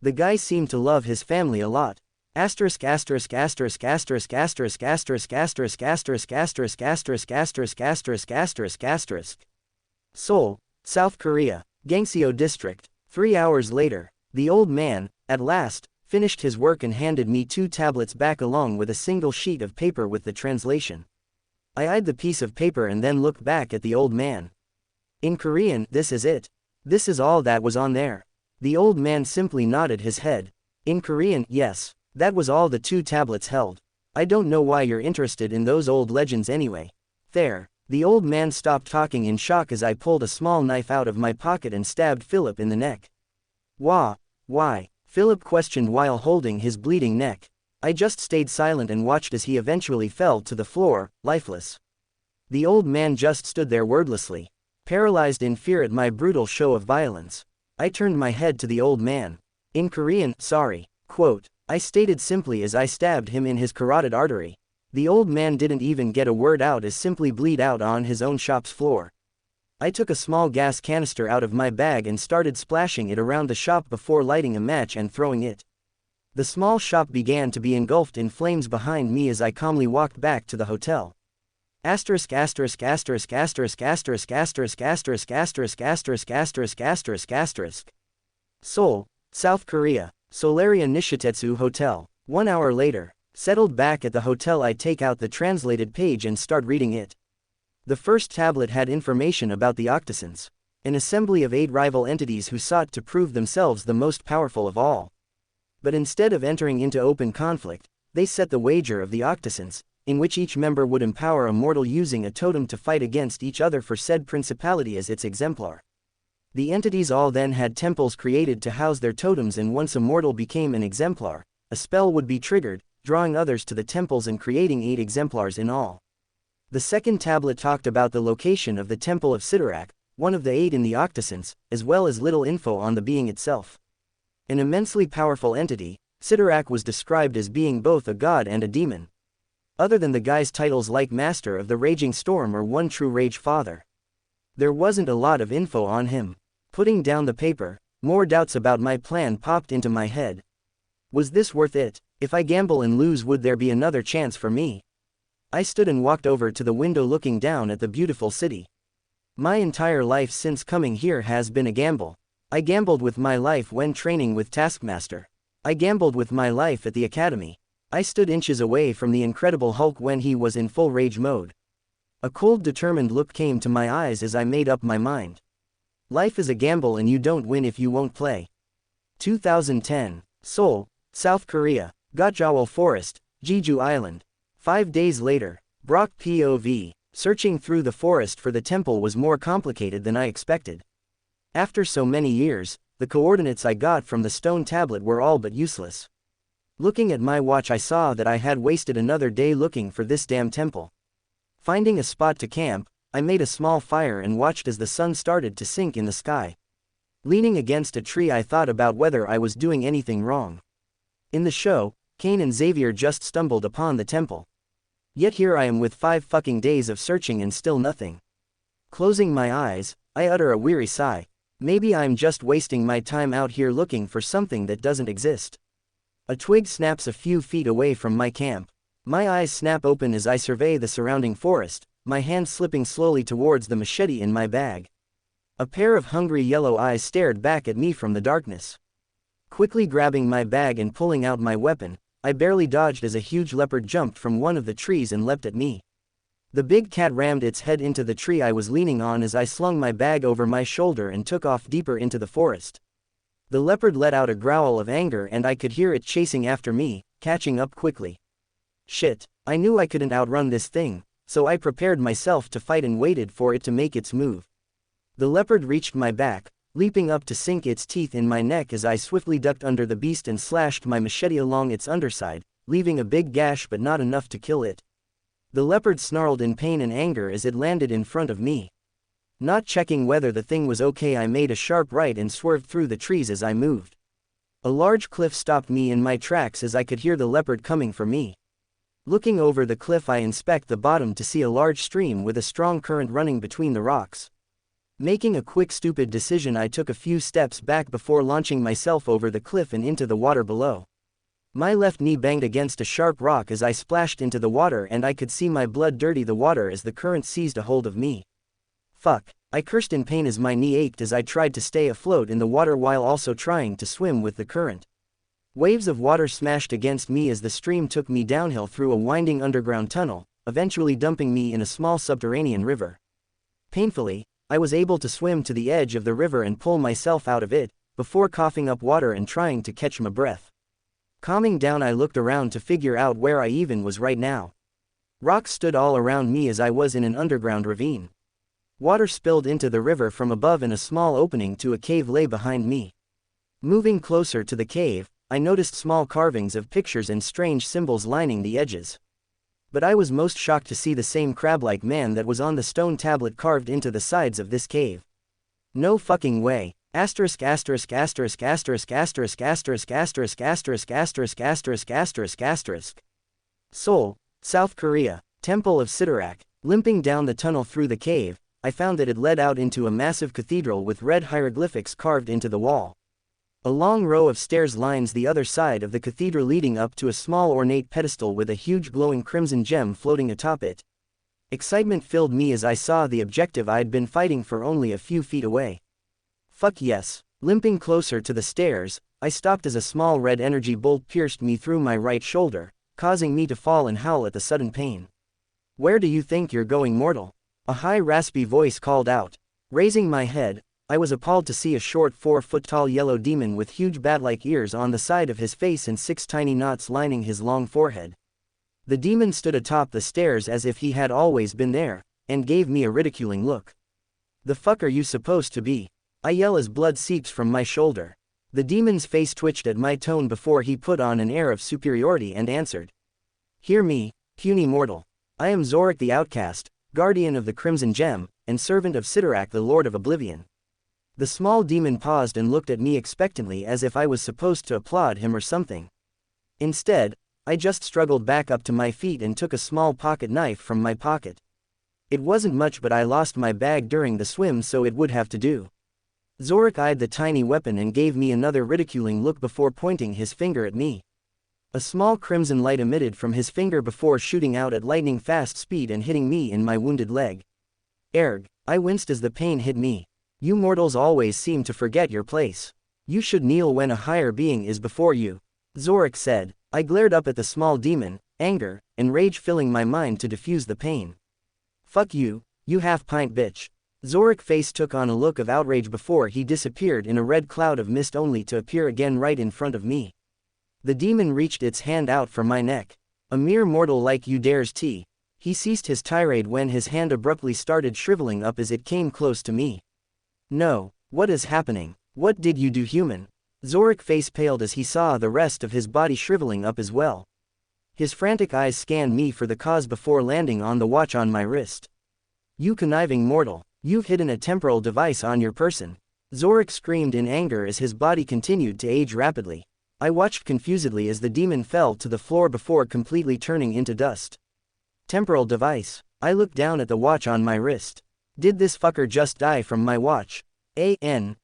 The guy seemed to love his family a lot. Asterisk asterisk asterisk asterisk asterisk asterisk asterisk asterisk asterisk asterisk asterisk asterisk asterisk asterisk. Seoul, South Korea, Gangseo district. 3 hours later, the old man, at last, finished his work and handed me 2 tablets back along with a single sheet of paper with the translation. I eyed the piece of paper and then looked back at the old man. In Korean, this is it. This is all that was on there. The old man simply nodded his head. In Korean, yes, that was all the 2 tablets held. I don't know why you're interested in those old legends anyway. There. The old man stopped talking in shock as I pulled a small knife out of my pocket and stabbed Philip in the neck. Why? Philip questioned while holding his bleeding neck. I just stayed silent and watched as he eventually fell to the floor, lifeless. The old man just stood there wordlessly, paralyzed in fear at my brutal show of violence. I turned my head to the old man. In Korean, sorry, quote, I stated simply as I stabbed him in his carotid artery. The old man didn't even get a word out as simply bleed out on his own shop's floor. I took a small gas canister out of my bag and started splashing it around the shop before lighting a match and throwing it. The small shop began to be engulfed in flames behind me as I calmly walked back to the hotel. Asterisk asterisk asterisk asterisk asterisk asterisk asterisk asterisk asterisk asterisk asterisk asterisk. Seoul, South Korea, Solaria Nishitetsu Hotel. 1 hour later. Settled back at the hotel, I take out the translated page and start reading it. The first tablet had information about the Octosans, an assembly of 8 rival entities who sought to prove themselves the most powerful of all. But instead of entering into open conflict, they set the wager of the Octosans, in which each member would empower a mortal using a totem to fight against each other for said principality as its exemplar. The entities all then had temples created to house their totems, and once a mortal became an exemplar, a spell would be triggered, drawing others to the temples and creating 8 exemplars in all. The second tablet talked about the location of the Temple of Sidorak, one of the 8 in the Octosans, as well as little info on the being itself. An immensely powerful entity, Sidorak was described as being both a god and a demon. Other than the guy's titles like Master of the Raging Storm or One True Rage Father, there wasn't a lot of info on him. Putting down the paper, more doubts about my plan popped into my head. Was this worth it? If I gamble and lose, would there be another chance for me? I stood and walked over to the window looking down at the beautiful city. My entire life since coming here has been a gamble. I gambled with my life when training with Taskmaster. I gambled with my life at the academy. I stood inches away from the Incredible Hulk when he was in full rage mode. A cold, determined look came to my eyes as I made up my mind. Life is a gamble and you don't win if you won't play. 2010. Seoul, South Korea. Gotjawol Forest, Jeju Island. 5 days later. Brock POV. Searching through the forest for the temple was more complicated than I expected. After so many years, the coordinates I got from the stone tablet were all but useless. Looking at my watch, I saw that I had wasted another day looking for this damn temple. Finding a spot to camp, I made a small fire and watched as the sun started to sink in the sky. Leaning against a tree, I thought about whether I was doing anything wrong. In the show, Cain and Xavier just stumbled upon the temple. Yet here I am with 5 fucking days of searching and still nothing. Closing my eyes, I utter a weary sigh. Maybe I'm just wasting my time out here looking for something that doesn't exist. A twig snaps a few feet away from my camp. My eyes snap open as I survey the surrounding forest, my hand slipping slowly towards the machete in my bag. A pair of hungry yellow eyes stared back at me from the darkness. Quickly grabbing my bag and pulling out my weapon, I barely dodged as a huge leopard jumped from one of the trees and leapt at me. The big cat rammed its head into the tree I was leaning on as I slung my bag over my shoulder and took off deeper into the forest. The leopard let out a growl of anger and I could hear it chasing after me, catching up quickly. Shit, I knew I couldn't outrun this thing, so I prepared myself to fight and waited for it to make its move. The leopard reached my back, leaping up to sink its teeth in my neck as I swiftly ducked under the beast and slashed my machete along its underside, leaving a big gash but not enough to kill it. The leopard snarled in pain and anger as it landed in front of me. Not checking whether the thing was okay, I made a sharp right and swerved through the trees as I moved. A large cliff stopped me in my tracks as I could hear the leopard coming for me. Looking over the cliff, I inspect the bottom to see a large stream with a strong current running between the rocks. Making a quick stupid decision, I took a few steps back before launching myself over the cliff and into the water below. My left knee banged against a sharp rock as I splashed into the water and I could see my blood dirty the water as the current seized a hold of me. Fuck, I cursed in pain as my knee ached as I tried to stay afloat in the water while also trying to swim with the current. Waves of water smashed against me as the stream took me downhill through a winding underground tunnel, eventually dumping me in a small subterranean river. Painfully, I was able to swim to the edge of the river and pull myself out of it, before coughing up water and trying to catch my breath. Calming down, I looked around to figure out where I even was right now. Rocks stood all around me as I was in an underground ravine. Water spilled into the river from above and a small opening to a cave lay behind me. Moving closer to the cave, I noticed small carvings of pictures and strange symbols lining the edges. But I was most shocked to see the same crab-like man that was on the stone tablet carved into the sides of this cave. No fucking way. Asterisk asterisk asterisk asterisk asterisk asterisk asterisk asterisk asterisk asterisk asterisk asterisk. Seoul, South Korea, Temple of Sidorak. Limping down the tunnel through the cave, I found that it led out into a massive cathedral with red hieroglyphics carved into the wall. A long row of stairs lines the other side of the cathedral, leading up to a small ornate pedestal with a huge glowing crimson gem floating atop it. Excitement filled me as I saw the objective I'd been fighting for only a few feet away. Fuck yes. Limping closer to the stairs, I stopped as a small red energy bolt pierced me through my right shoulder, causing me to fall and howl at the sudden pain. "Where do you think you're going, mortal?" A high raspy voice called out. Raising my head, I was appalled to see a short 4-foot-tall yellow demon with huge bat-like ears on the side of his face and 6 tiny knots lining his long forehead. The demon stood atop the stairs as if he had always been there, and gave me a ridiculing look. "The fuck are you supposed to be?" I yell as blood seeps from my shoulder. The demon's face twitched at my tone before he put on an air of superiority and answered. "Hear me, puny mortal. I am Zorik the Outcast, guardian of the Crimson Gem, and servant of Sidorak the Lord of Oblivion." The small demon paused and looked at me expectantly as if I was supposed to applaud him or something. Instead, I just struggled back up to my feet and took a small pocket knife from my pocket. It wasn't much, but I lost my bag during the swim, so it would have to do. Zorik eyed the tiny weapon and gave me another ridiculing look before pointing his finger at me. A small crimson light emitted from his finger before shooting out at lightning fast speed and hitting me in my wounded leg. Erg, I winced as the pain hit me. "You mortals always seem to forget your place. You should kneel when a higher being is before you," Zorik said. I glared up at the small demon, anger and rage filling my mind to diffuse the pain. "Fuck you, you half-pint bitch." Zorik's face took on a look of outrage before he disappeared in a red cloud of mist, only to appear again right in front of me. The demon reached its hand out for my neck. "A mere mortal like you dares t." He ceased his tirade when his hand abruptly started shriveling up as it came close to me. "No, what is happening? What did you do, human?" Zorik's face paled as he saw the rest of his body shriveling up as well. His frantic eyes scanned me for the cause before landing on the watch on my wrist. "You conniving mortal, you've hidden a temporal device on your person." Zorik screamed in anger as his body continued to age rapidly. I watched confusedly as the demon fell to the floor before completely turning into dust. "Temporal device?" I looked down at the watch on my wrist. Did this fucker just die from my watch? Didn't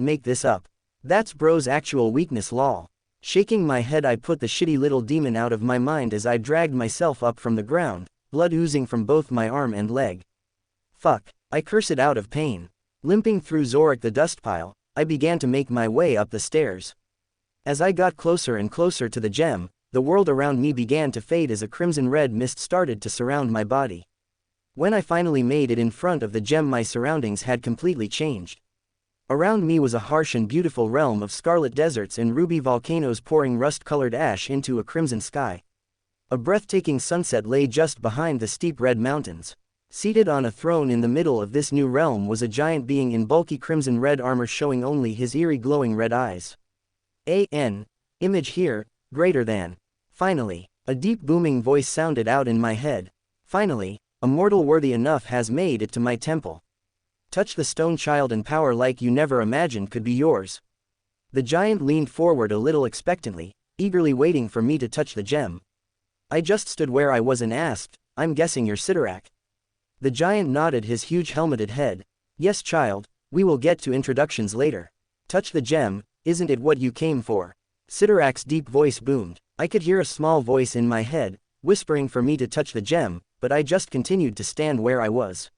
make this up. That's bro's actual weakness lol. Shaking my head I put the shitty little demon out of my mind as I dragged myself up from the ground, blood oozing from both my arm and leg. Fuck, I cursed out of pain. Limping through Zorik the dust pile, I began to make my way up the stairs. As I got closer and closer to the gem, the world around me began to fade as a crimson-red mist started to surround my body. When I finally made it in front of the gem my surroundings had completely changed. Around me was a harsh and beautiful realm of scarlet deserts and ruby volcanoes pouring rust-colored ash into a crimson sky. A breathtaking sunset lay just behind the steep red mountains. Seated on a throne in the middle of this new realm was a giant being in bulky crimson-red armor showing only his eerie glowing red eyes. Image here, greater than. Finally, a deep booming voice sounded out in my head. Finally, a mortal worthy enough has made it to my temple. Touch the stone child and power like you never imagined could be yours. The giant leaned forward a little expectantly, eagerly waiting for me to touch the gem. I just stood where I was and asked, I'm guessing you're Sidorak. The giant nodded his huge helmeted head. Yes child, we will get to introductions later. Touch the gem, isn't it what you came for? Sidorak's deep voice boomed. I could hear a small voice in my head, whispering for me to touch the gem, but I just continued to stand where I was.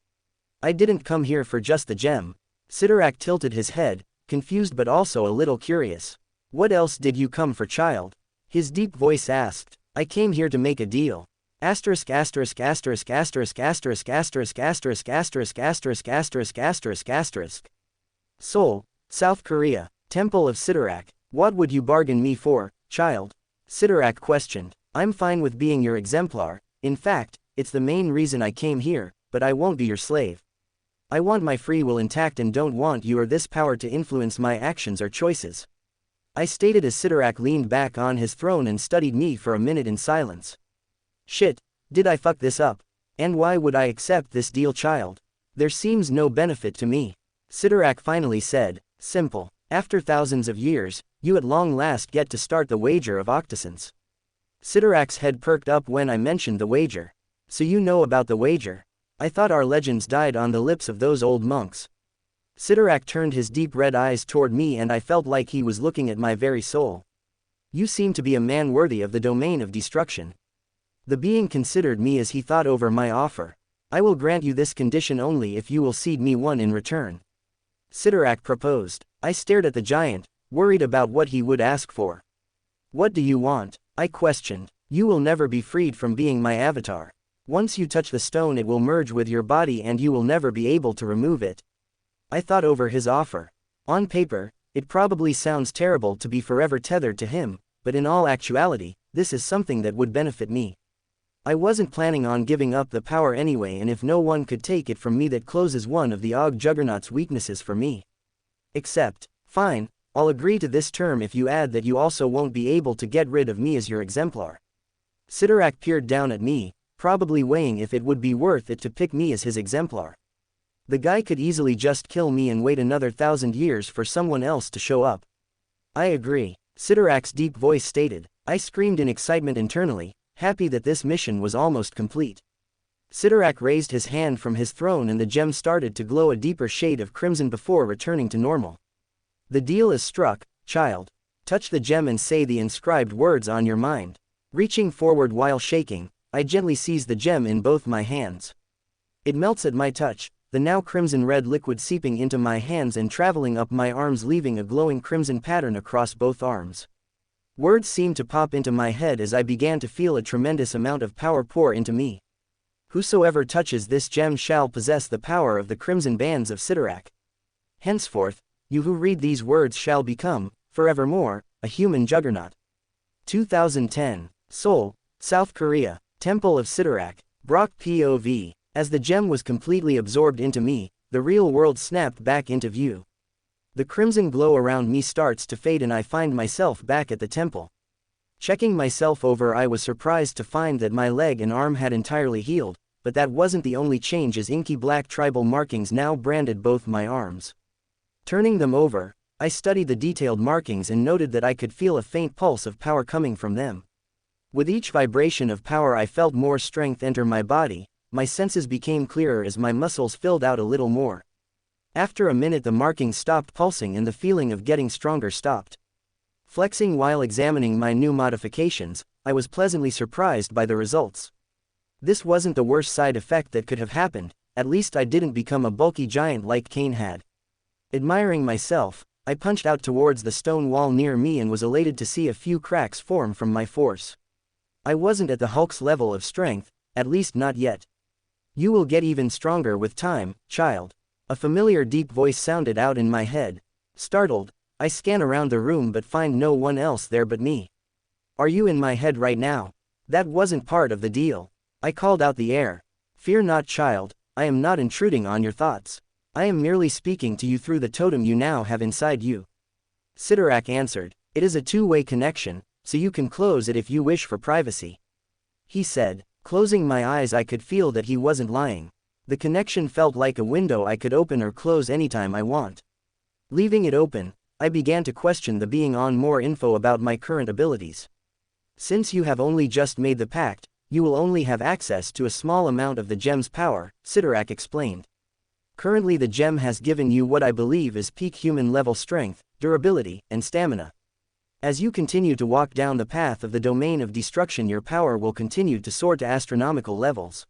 I didn't come here for just the gem. Sidorak tilted his head, confused but also a little curious. What else did you come for child? His deep voice asked. I came here to make a deal. Asterisk asterisk asterisk asterisk asterisk asterisk asterisk asterisk asterisk asterisk asterisk asterisk. Seoul, South Korea, Temple of Sidorak. What would you bargain me for, child? Sidorak questioned. I'm fine with being your exemplar. In fact, it's the main reason I came here, but I won't be your slave. I want my free will intact and don't want you or this power to influence my actions or choices. I stated as Sidorak leaned back on his throne and studied me for a minute in silence. Shit, did I fuck this up? And why would I accept this deal child? There seems no benefit to me. Sidorak finally said, simple. After thousands of years, you at long last get to start the wager of octocents. Sidorak's head perked up when I mentioned the wager. So you know about the wager? I thought our legends died on the lips of those old monks. Sidorak turned his deep red eyes toward me and I felt like he was looking at my very soul. You seem to be a man worthy of the domain of destruction. The being considered me as he thought over my offer. I will grant you this condition only if you will cede me one in return. Sidorak proposed. I stared at the giant, worried about what he would ask for. What do you want? I questioned. You will never be freed from being my avatar. Once you touch the stone it will merge with your body and you will never be able to remove it. I thought over his offer. On paper, it probably sounds terrible to be forever tethered to him, but in all actuality, this is something that would benefit me. I wasn't planning on giving up the power anyway, and if no one could take it from me, that closes one of the Og Juggernaut's weaknesses for me. Except, fine, I'll agree to this term if you add that you also won't be able to get rid of me as your exemplar. Sidorak peered down at me, probably weighing if it would be worth it to pick me as his exemplar. The guy could easily just kill me and wait another 1,000 years for someone else to show up. I agree, Sidorak's deep voice stated. I screamed in excitement internally, happy that this mission was almost complete. Sidorak raised his hand from his throne and the gem started to glow a deeper shade of crimson before returning to normal. The deal is struck, child. Touch the gem and say the inscribed words on your mind. Reaching forward while shaking, I gently seized the gem in both my hands. It melts at my touch, the now crimson-red liquid seeping into my hands and traveling up my arms, leaving a glowing crimson pattern across both arms. Words seemed to pop into my head as I began to feel a tremendous amount of power pour into me. Whosoever touches this gem shall possess the power of the crimson bands of Sidorak. Henceforth, you who read these words shall become, forevermore, a human juggernaut. 2010. Seoul, South Korea, Temple of Sidorak, Brock POV. As the gem was completely absorbed into me, the real world snapped back into view. The crimson glow around me starts to fade and I find myself back at the temple. Checking myself over, I was surprised to find that my leg and arm had entirely healed, but that wasn't the only change, as inky black tribal markings now branded both my arms. Turning them over, I studied the detailed markings and noted that I could feel a faint pulse of power coming from them. With each vibration of power I felt more strength enter my body, my senses became clearer as my muscles filled out a little more. After a minute the markings stopped pulsing and the feeling of getting stronger stopped. Flexing while examining my new modifications, I was pleasantly surprised by the results. This wasn't the worst side effect that could have happened, at least I didn't become a bulky giant like Kane had. Admiring myself, I punched out towards the stone wall near me and was elated to see a few cracks form from my force. I wasn't at the Hulk's level of strength, at least not yet. You will get even stronger with time, child. A familiar deep voice sounded out in my head. Startled, I scan around the room but find no one else there but me. Are you in my head right now? That wasn't part of the deal. I called out the air. Fear not, child, I am not intruding on your thoughts. I am merely speaking to you through the totem you now have inside you. Sidorak answered, it is a two-way connection, so you can close it if you wish for privacy. He said, closing my eyes I could feel that he wasn't lying. The connection felt like a window I could open or close anytime I want. Leaving it open, I began to question the being on more info about my current abilities. Since you have only just made the pact, you will only have access to a small amount of the gem's power, Sidorak explained. Currently the gem has given you what I believe is peak human level strength, durability, and stamina. As you continue to walk down the path of the domain of destruction your power will continue to soar to astronomical levels.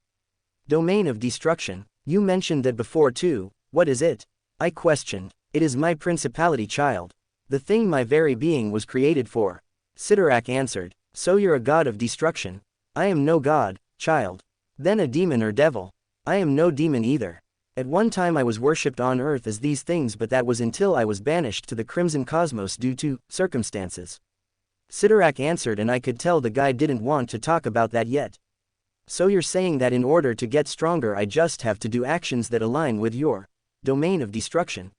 Domain of destruction, you mentioned that before too, what is it? I questioned. It is my principality, child. The thing my very being was created for. Sidorak answered, so you're a god of destruction? I am no god, child. Then a demon or devil? I am no demon either. At one time I was worshipped on earth as these things but that was until I was banished to the Crimson Cosmos due to circumstances. Sidorak answered and I could tell the guy didn't want to talk about that yet. So you're saying that in order to get stronger I just have to do actions that align with your domain of destruction?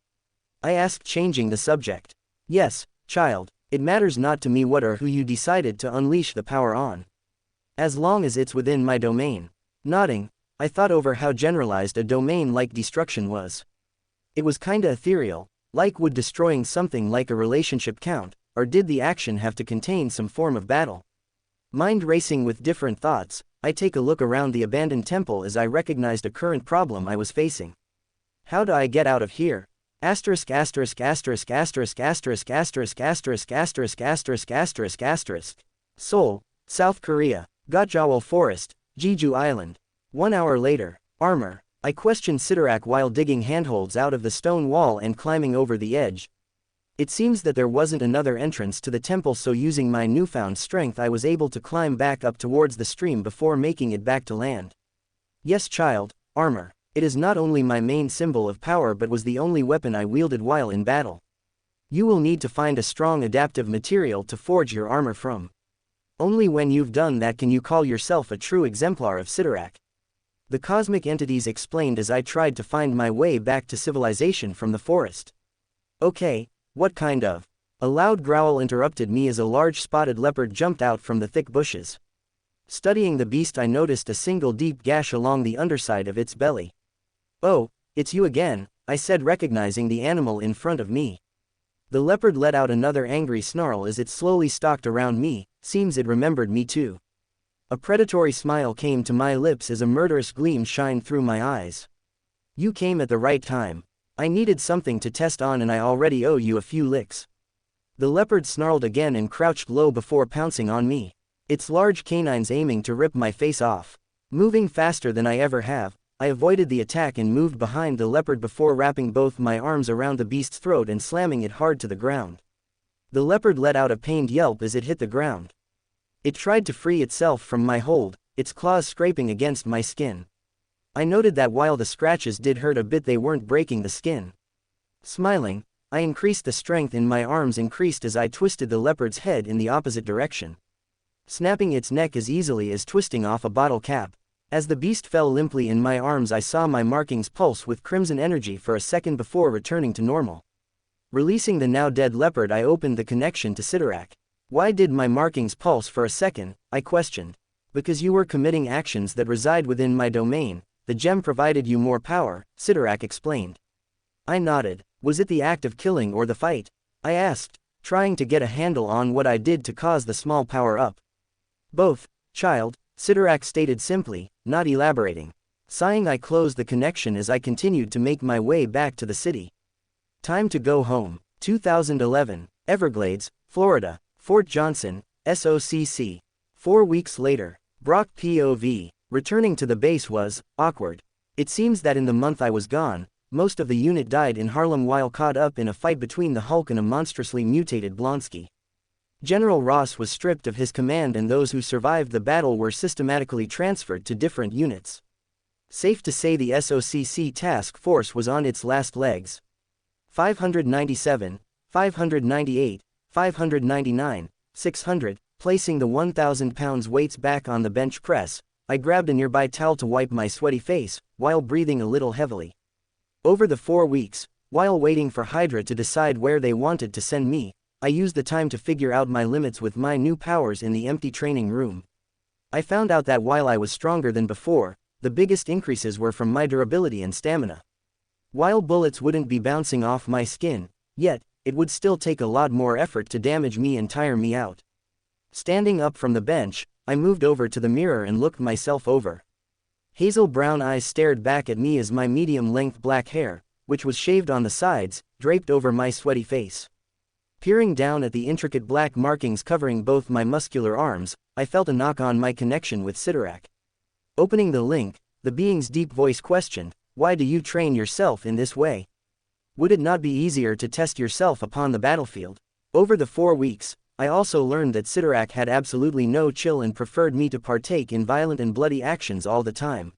I asked, changing the subject. Yes, child, it matters not to me what or who you decided to unleash the power on. As long as it's within my domain. Nodding, I thought over how generalized a domain like destruction was. It was kinda ethereal, like would destroying something like a relationship count, or did the action have to contain some form of battle? Mind racing with different thoughts, I take a look around the abandoned temple as I recognized a current problem I was facing. How do I get out of here? Asterisk asterisk asterisk asterisk asterisk asterisk asterisk asterisk asterisk asterisk asterisk. Seoul, South Korea, Gotjawol Forest, Jeju Island. 1 hour later. Armor. I questioned Sidorak while digging handholds out of the stone wall and climbing over the edge. It seems that there wasn't another entrance to the temple, so using my newfound strength I was able to climb back up towards the stream before making it back to land. Yes, child, armor. It is not only my main symbol of power but was the only weapon I wielded while in battle. You will need to find a strong adaptive material to forge your armor from. Only when you've done that can you call yourself a true exemplar of Sidorak. The cosmic entities explained as I tried to find my way back to civilization from the forest. Okay, what kind of? A loud growl interrupted me as a large spotted leopard jumped out from the thick bushes. Studying the beast I noticed a single deep gash along the underside of its belly. Oh, it's you again, I said, recognizing the animal in front of me. The leopard let out another angry snarl as it slowly stalked around me, seems it remembered me too. A predatory smile came to my lips as a murderous gleam shined through my eyes. You came at the right time. I needed something to test on and I already owe you a few licks. The leopard snarled again and crouched low before pouncing on me. Its large canines aiming to rip my face off. Moving faster than I ever have, I avoided the attack and moved behind the leopard before wrapping both my arms around the beast's throat and slamming it hard to the ground. The leopard let out a pained yelp as it hit the ground. It tried to free itself from my hold, its claws scraping against my skin. I noted that while the scratches did hurt a bit they weren't breaking the skin. Smiling, I increased the strength in my arms increased as I twisted the leopard's head in the opposite direction. Snapping its neck as easily as twisting off a bottle cap. As the beast fell limply in my arms I saw my markings pulse with crimson energy for a second before returning to normal. Releasing the now dead leopard I opened the connection to Sidorak. Why did my markings pulse for a second? I questioned. Because you were committing actions that reside within my domain, the gem provided you more power, Sidorak explained. I nodded. Was it the act of killing or the fight? I asked, trying to get a handle on what I did to cause the small power up. Both, child, Sidorak stated simply, not elaborating. Sighing, I closed the connection as I continued to make my way back to the city. Time to go home. 2011, Everglades, Florida, Fort Johnson, SOCC. 4 weeks later. Brock POV. Returning to the base was awkward. It seems that in the month I was gone, most of the unit died in Harlem while caught up in a fight between the Hulk and a monstrously mutated Blonsky. General Ross was stripped of his command and those who survived the battle were systematically transferred to different units. Safe to say the SOCC task force was on its last legs. 597, 598, 599, 600, placing the 1,000 pounds weights back on the bench press, I grabbed a nearby towel to wipe my sweaty face, while breathing a little heavily. Over the 4 weeks, while waiting for Hydra to decide where they wanted to send me, I used the time to figure out my limits with my new powers in the empty training room. I found out that while I was stronger than before, the biggest increases were from my durability and stamina. While bullets wouldn't be bouncing off my skin, yet, it would still take a lot more effort to damage me and tire me out. Standing up from the bench, I moved over to the mirror and looked myself over. Hazel brown eyes stared back at me as my medium-length black hair, which was shaved on the sides, draped over my sweaty face. Peering down at the intricate black markings covering both my muscular arms, I felt a knock on my connection with Sidorak. Opening the link, the being's deep voice questioned, "Why do you train yourself in this way? Would it not be easier to test yourself upon the battlefield?" Over the 4 weeks, I also learned that Sidorak had absolutely no chill and preferred me to partake in violent and bloody actions all the time.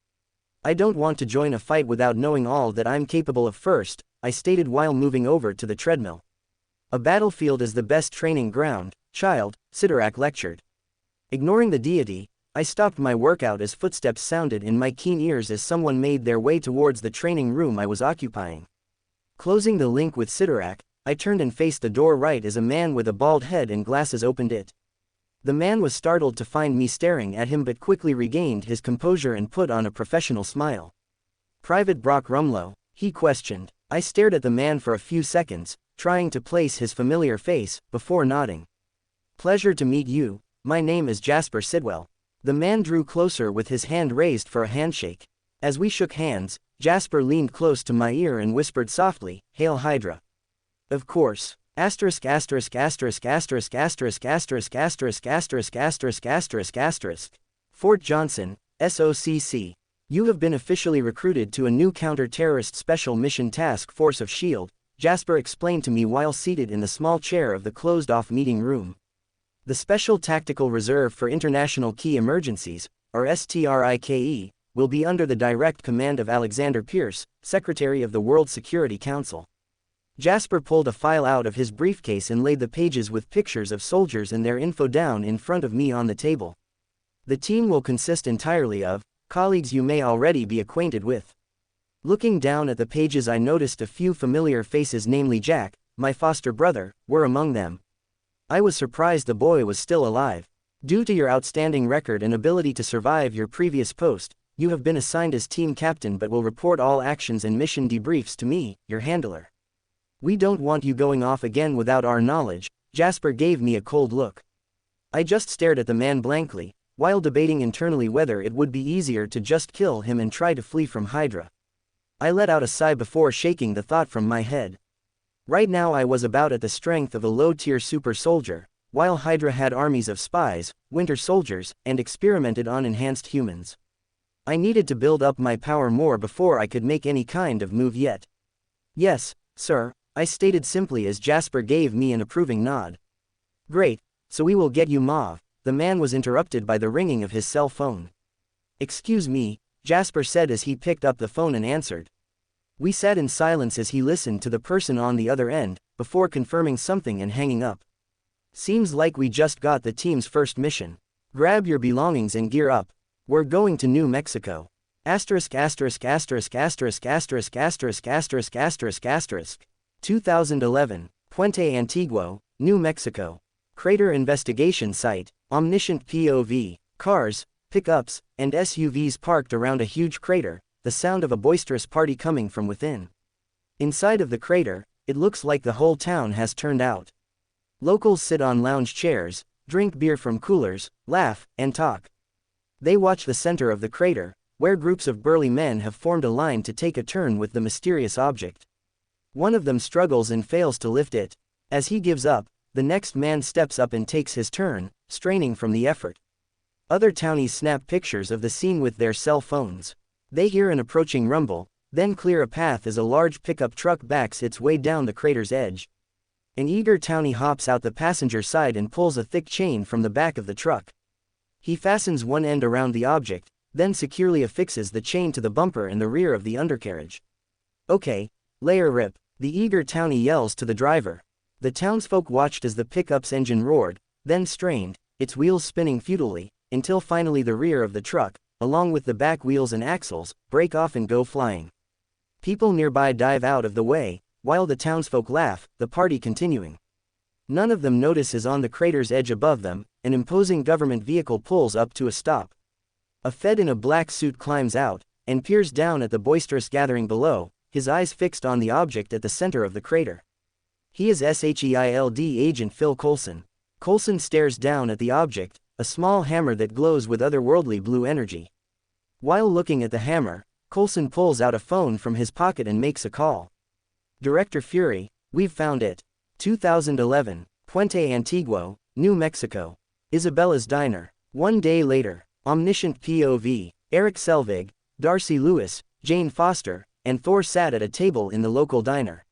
"I don't want to join a fight without knowing all that I'm capable of first," I stated while moving over to the treadmill. "A battlefield is the best training ground, child," Sidorak lectured. Ignoring the deity, I stopped my workout as footsteps sounded in my keen ears as someone made their way towards the training room I was occupying. Closing the link with Sidorak, I turned and faced the door right as a man with a bald head and glasses opened it. The man was startled to find me staring at him but quickly regained his composure and put on a professional smile. "Private Brock Rumlow?" he questioned. I stared at the man for a few seconds, trying to place his familiar face, before nodding. "Pleasure to meet you, my name is Jasper Sidwell." The man drew closer with his hand raised for a handshake. As we shook hands, Jasper leaned close to my ear and whispered softly, "Hail Hydra." "Of course. Asterisk asterisk asterisk asterisk asterisk asterisk asterisk asterisk asterisk asterisk asterisk. Fort Johnson, SOCC. You have been officially recruited to a new counter-terrorist special mission task force of S.H.I.E.L.D., Jasper explained to me while seated in the small chair of the closed-off meeting room. The Special Tactical Reserve for International Key Emergencies, or STRIKE, will be under the direct command of Alexander Pierce, Secretary of the World Security Council. Jasper pulled a file out of his briefcase and laid the pages with pictures of soldiers and their info down in front of me on the table. The team will consist entirely of colleagues you may already be acquainted with. Looking down at the pages, I noticed a few familiar faces, namely Jack, my foster brother, were among them. I was surprised the boy was still alive. "Due to your outstanding record and ability to survive your previous post, you have been assigned as team captain but will report all actions and mission debriefs to me, your handler. We don't want you going off again without our knowledge." Jasper gave me a cold look. I just stared at the man blankly, while debating internally whether it would be easier to just kill him and try to flee from Hydra. I let out a sigh before shaking the thought from my head. Right now I was about at the strength of a low-tier super soldier, while Hydra had armies of spies, winter soldiers, and experimented on enhanced humans. I needed to build up my power more before I could make any kind of move yet. "Yes, sir," I stated simply as Jasper gave me an approving nod. "Great, so we will get you Mauve." The man was interrupted by the ringing of his cell phone. "Excuse me," Jasper said as he picked up the phone and answered. We sat in silence as he listened to the person on the other end, before confirming something and hanging up. "Seems like we just got the team's first mission. Grab your belongings and gear up. We're going to New Mexico. Asterisk asterisk asterisk asterisk asterisk asterisk asterisk asterisk asterisk. 2011, Puente Antiguo, New Mexico. Crater investigation site, omniscient POV, cars, pickups, and SUVs parked around a huge crater, the sound of a boisterous party coming from within. Inside of the crater, it looks like the whole town has turned out. Locals sit on lounge chairs, drink beer from coolers, laugh, and talk. They watch the center of the crater, where groups of burly men have formed a line to take a turn with the mysterious object. One of them struggles and fails to lift it. As he gives up, the next man steps up and takes his turn, straining from the effort. Other townies snap pictures of the scene with their cell phones. They hear an approaching rumble, then clear a path as a large pickup truck backs its way down the crater's edge. An eager townie hops out the passenger side and pulls a thick chain from the back of the truck. He fastens one end around the object, then securely affixes the chain to the bumper and the rear of the undercarriage. "Okay, layer rip," the eager townie yells to the driver. The townsfolk watched as the pickup's engine roared, then strained, its wheels spinning futilely, until finally the rear of the truck, along with the back wheels and axles, break off and go flying. People nearby dive out of the way, while the townsfolk laugh, the party continuing. None of them notices on the crater's edge above them, an imposing government vehicle pulls up to a stop. A Fed in a black suit climbs out, and peers down at the boisterous gathering below, his eyes fixed on the object at the center of the crater. He is SHIELD Agent Phil Coulson. Coulson stares down at the object, a small hammer that glows with otherworldly blue energy. While looking at the hammer, Coulson pulls out a phone from his pocket and makes a call. "Director Fury, we've found it. 2011, Puente Antiguo, New Mexico. Isabella's Diner." 1 day later, omniscient POV, Eric Selvig, Darcy Lewis, Jane Foster, and Thor sat at a table in the local diner.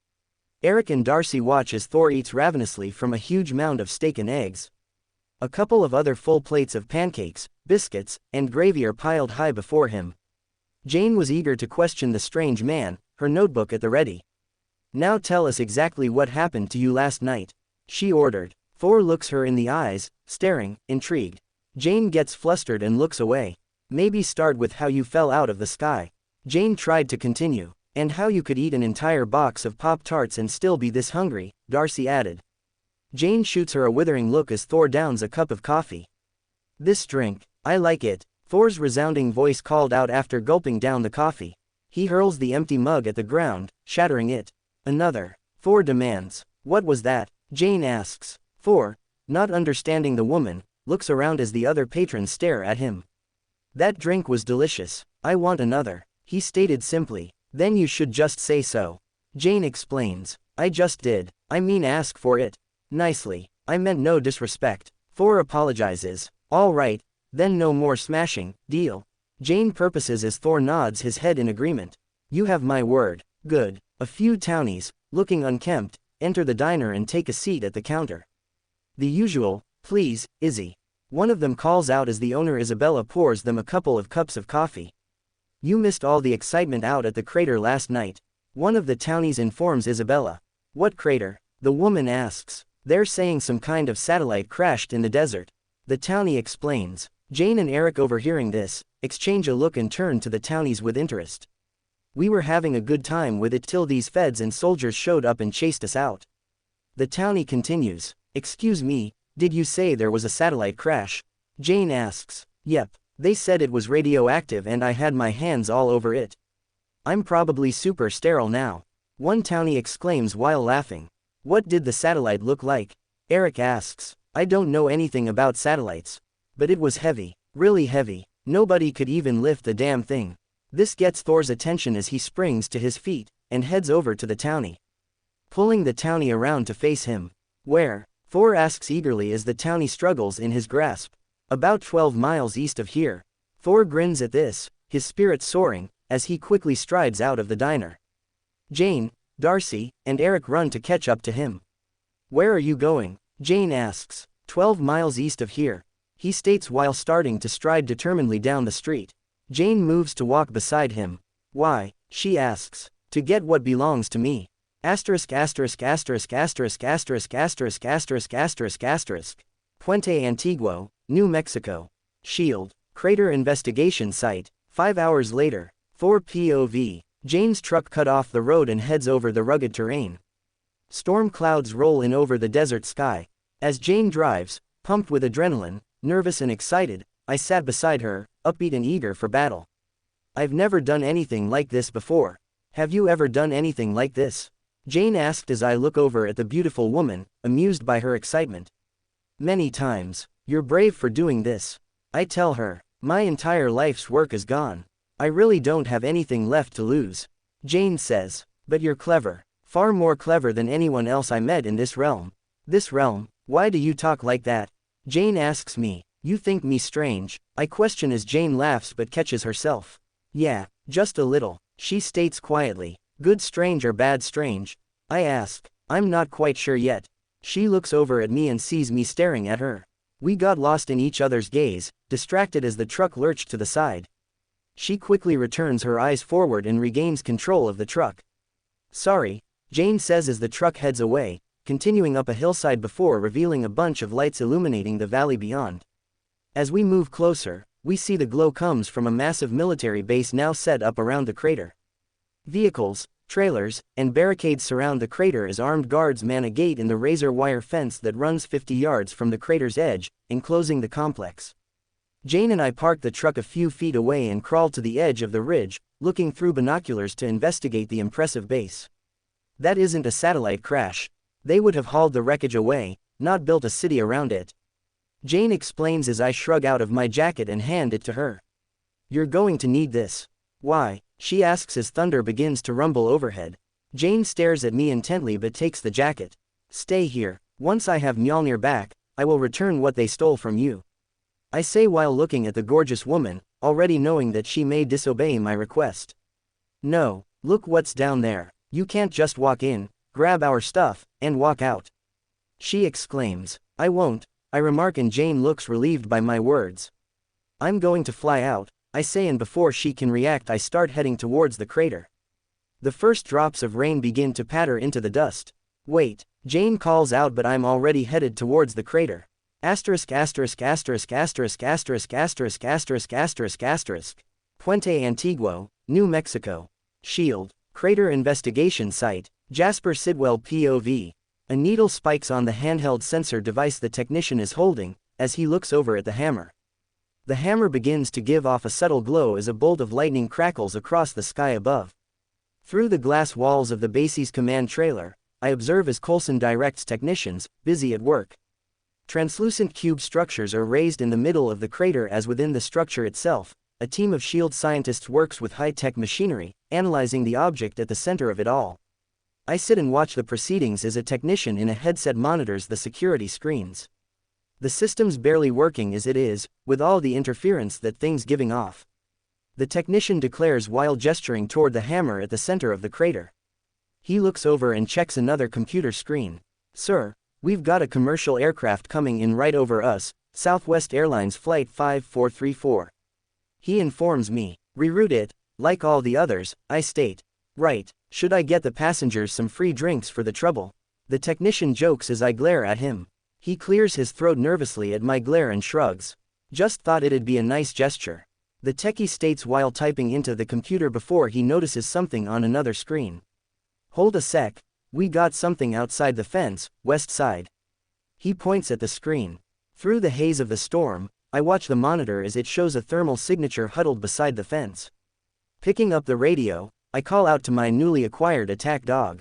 Eric and Darcy watch as Thor eats ravenously from a huge mound of steak and eggs. A couple of other full plates of pancakes, biscuits, and gravy are piled high before him. Jane was eager to question the strange man, her notebook at the ready. "Now tell us exactly what happened to you last night," she ordered. Thor looks her in the eyes, staring, intrigued. Jane gets flustered and looks away. "Maybe start with how you fell out of the sky." Jane tried to continue. "And how you could eat an entire box of Pop-Tarts and still be this hungry," Darcy added. Jane shoots her a withering look as Thor downs a cup of coffee. "This drink, I like it," Thor's resounding voice called out after gulping down the coffee. He hurls the empty mug at the ground, shattering it. "Another," Thor demands. "What was that?" Jane asks. Thor, not understanding the woman, looks around as the other patrons stare at him. "That drink was delicious. I want another," he stated simply. "Then you should just say so." Jane explains. "I just did. I mean ask for it. Nicely. I meant no disrespect." Thor apologizes. "All right, then no more smashing, deal?" Jane purposes as Thor nods his head in agreement. "You have my word." "Good." A few townies, looking unkempt, enter the diner and take a seat at the counter. "The usual, please, Izzy." One of them calls out as the owner Isabella pours them a couple of cups of coffee. "You missed all the excitement out at the crater last night," one of the townies informs Isabella. "What crater?" the woman asks. "They're saying some kind of satellite crashed in the desert," the townie explains. Jane and Eric, overhearing this, exchange a look and turn to the townies with interest. "We were having a good time with it till these feds and soldiers showed up and chased us out." The townie continues. "Excuse me, did you say there was a satellite crash?" Jane asks. "Yep, they said it was radioactive and I had my hands all over it. I'm probably super sterile now," one townie exclaims while laughing. "What did the satellite look like?" Eric asks. "I don't know anything about satellites. But it was heavy, really heavy. Nobody could even lift the damn thing." This gets Thor's attention as he springs to his feet, and heads over to the townie. Pulling the townie around to face him. "Where?" Thor asks eagerly as the townie struggles in his grasp. "About 12 miles east of here." Thor grins at this, his spirits soaring, as he quickly strides out of the diner. Jane, Darcy, and Eric run to catch up to him. "Where are you going?" Jane asks. 12 miles east of here," he states while starting to stride determinedly down the street. Jane moves to walk beside him. "Why?" she asks. "To get what belongs to me." Asterisk asterisk asterisk asterisk asterisk asterisk asterisk asterisk asterisk. Puente Antiguo, New Mexico. Shield. Crater investigation site. 5 hours later. Thor POV. Jane's truck cut off the road and heads over the rugged terrain. Storm clouds roll in over the desert sky. As Jane drives, pumped with adrenaline, nervous and excited, I sat beside her, upbeat and eager for battle. "I've never done anything like this before. Have you ever done anything like this?" Jane asked as I look over at the beautiful woman, amused by her excitement. "Many times. You're brave for doing this." I tell her. "My entire life's work is gone. I really don't have anything left to lose. Jane says. But you're clever. Far more clever than anyone else I met in this realm. This realm? Why do you talk like that? Jane asks me. You think me strange? I question as Jane laughs but catches herself. Yeah, just a little, she states quietly. Good strange or bad strange? I ask. I'm not quite sure yet. She looks over at me and sees me staring at her. We got lost in each other's gaze, distracted as the truck lurched to the side. She quickly returns her eyes forward and regains control of the truck. Sorry, Jane says as the truck heads away, continuing up a hillside before revealing a bunch of lights illuminating the valley beyond. As we move closer, we see the glow comes from a massive military base now set up around the crater. Vehicles, trailers, and barricades surround the crater as armed guards man a gate in the razor wire fence that runs 50 yards from the crater's edge, enclosing the complex. Jane and I park the truck a few feet away and crawl to the edge of the ridge, looking through binoculars to investigate the impressive base. That isn't a satellite crash. They would have hauled the wreckage away, not built a city around it. Jane explains as I shrug out of my jacket and hand it to her. You're going to need this. Why? She asks as thunder begins to rumble overhead. Jane stares at me intently but takes the jacket. Stay here. Once I have Mjolnir back, I will return what they stole from you. I say while looking at the gorgeous woman, already knowing that she may disobey my request. No, look what's down there. You can't just walk in, grab our stuff, and walk out. She exclaims. I won't, I remark and Jane looks relieved by my words. I'm going to fly out, I say and before she can react I start heading towards the crater. The first drops of rain begin to patter into the dust. Wait, Jane calls out but I'm already headed towards the crater. Asterisk asterisk asterisk asterisk asterisk asterisk asterisk asterisk asterisk. Puente Antiguo, New Mexico. Shield. Crater Investigation Site. Jasper Sidwell POV. A needle spikes on the handheld sensor device the technician is holding, as he looks over at the hammer. The hammer begins to give off a subtle glow as a bolt of lightning crackles across the sky above. Through the glass walls of the base's command trailer, I observe as Coulson directs technicians, busy at work. Translucent cube structures are raised in the middle of the crater as within the structure itself, a team of SHIELD scientists works with high-tech machinery, analyzing the object at the center of it all. I sit and watch the proceedings as a technician in a headset monitors the security screens. The system's barely working as it is, with all the interference that thing's giving off. The technician declares while gesturing toward the hammer at the center of the crater. He looks over and checks another computer screen. Sir, we've got a commercial aircraft coming in right over us, Southwest Airlines Flight 5434. He informs me. Reroute it, like all the others, I state. Right, should I get the passengers some free drinks for the trouble? The technician jokes as I glare at him. He clears his throat nervously at my glare and shrugs. Just thought it'd be a nice gesture. The techie states while typing into the computer before he notices something on another screen. Hold a sec, we got something outside the fence, west side. He points at the screen. Through the haze of the storm, I watch the monitor as it shows a thermal signature huddled beside the fence. Picking up the radio, I call out to my newly acquired attack dog.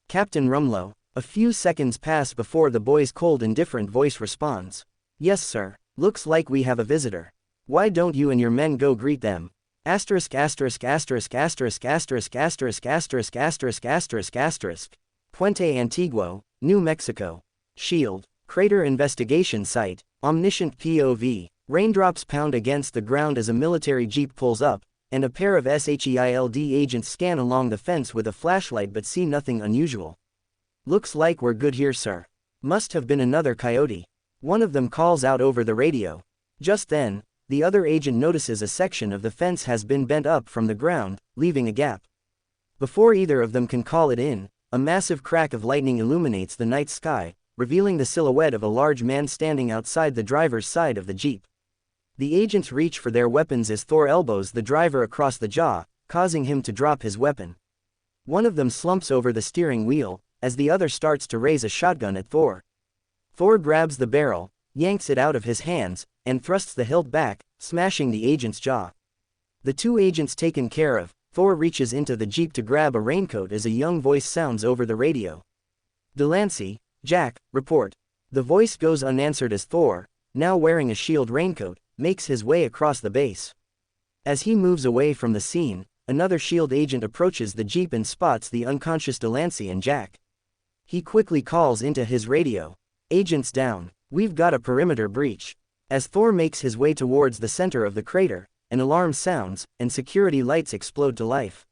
Captain Rumlow. A few seconds pass before the boy's cold indifferent voice responds. Yes sir, looks like we have a visitor. Why don't you and your men go greet them? Asterisk asterisk asterisk asterisk asterisk asterisk asterisk asterisk asterisk asterisk. Puente Antiguo, New Mexico. Shield. Crater Investigation Site. Omniscient POV. Raindrops pound against the ground as a military jeep pulls up, and a pair of SHIELD agents scan along the fence with a flashlight but see nothing unusual. Looks like we're good here sir. Must have been another coyote. One of them calls out over the radio. Just then, the other agent notices a section of the fence has been bent up from the ground, leaving a gap. Before either of them can call it in, a massive crack of lightning illuminates the night sky, revealing the silhouette of a large man standing outside the driver's side of the jeep. The agents reach for their weapons as Thor elbows the driver across the jaw, causing him to drop his weapon. One of them slumps over the steering wheel, as the other starts to raise a shotgun at Thor. Thor grabs the barrel, yanks it out of his hands, and thrusts the hilt back, smashing the agent's jaw. The two agents taken care of, Thor reaches into the jeep to grab a raincoat as a young voice sounds over the radio. Delancey, Jack, report. The voice goes unanswered as Thor, now wearing a shield raincoat, makes his way across the base. As he moves away from the scene, another SHIELD agent approaches the jeep and spots the unconscious Delancey and Jack. He quickly calls into his radio. "Agents down. We've got a perimeter breach." As Thor makes his way towards the center of the crater, an alarm sounds, and security lights explode to life.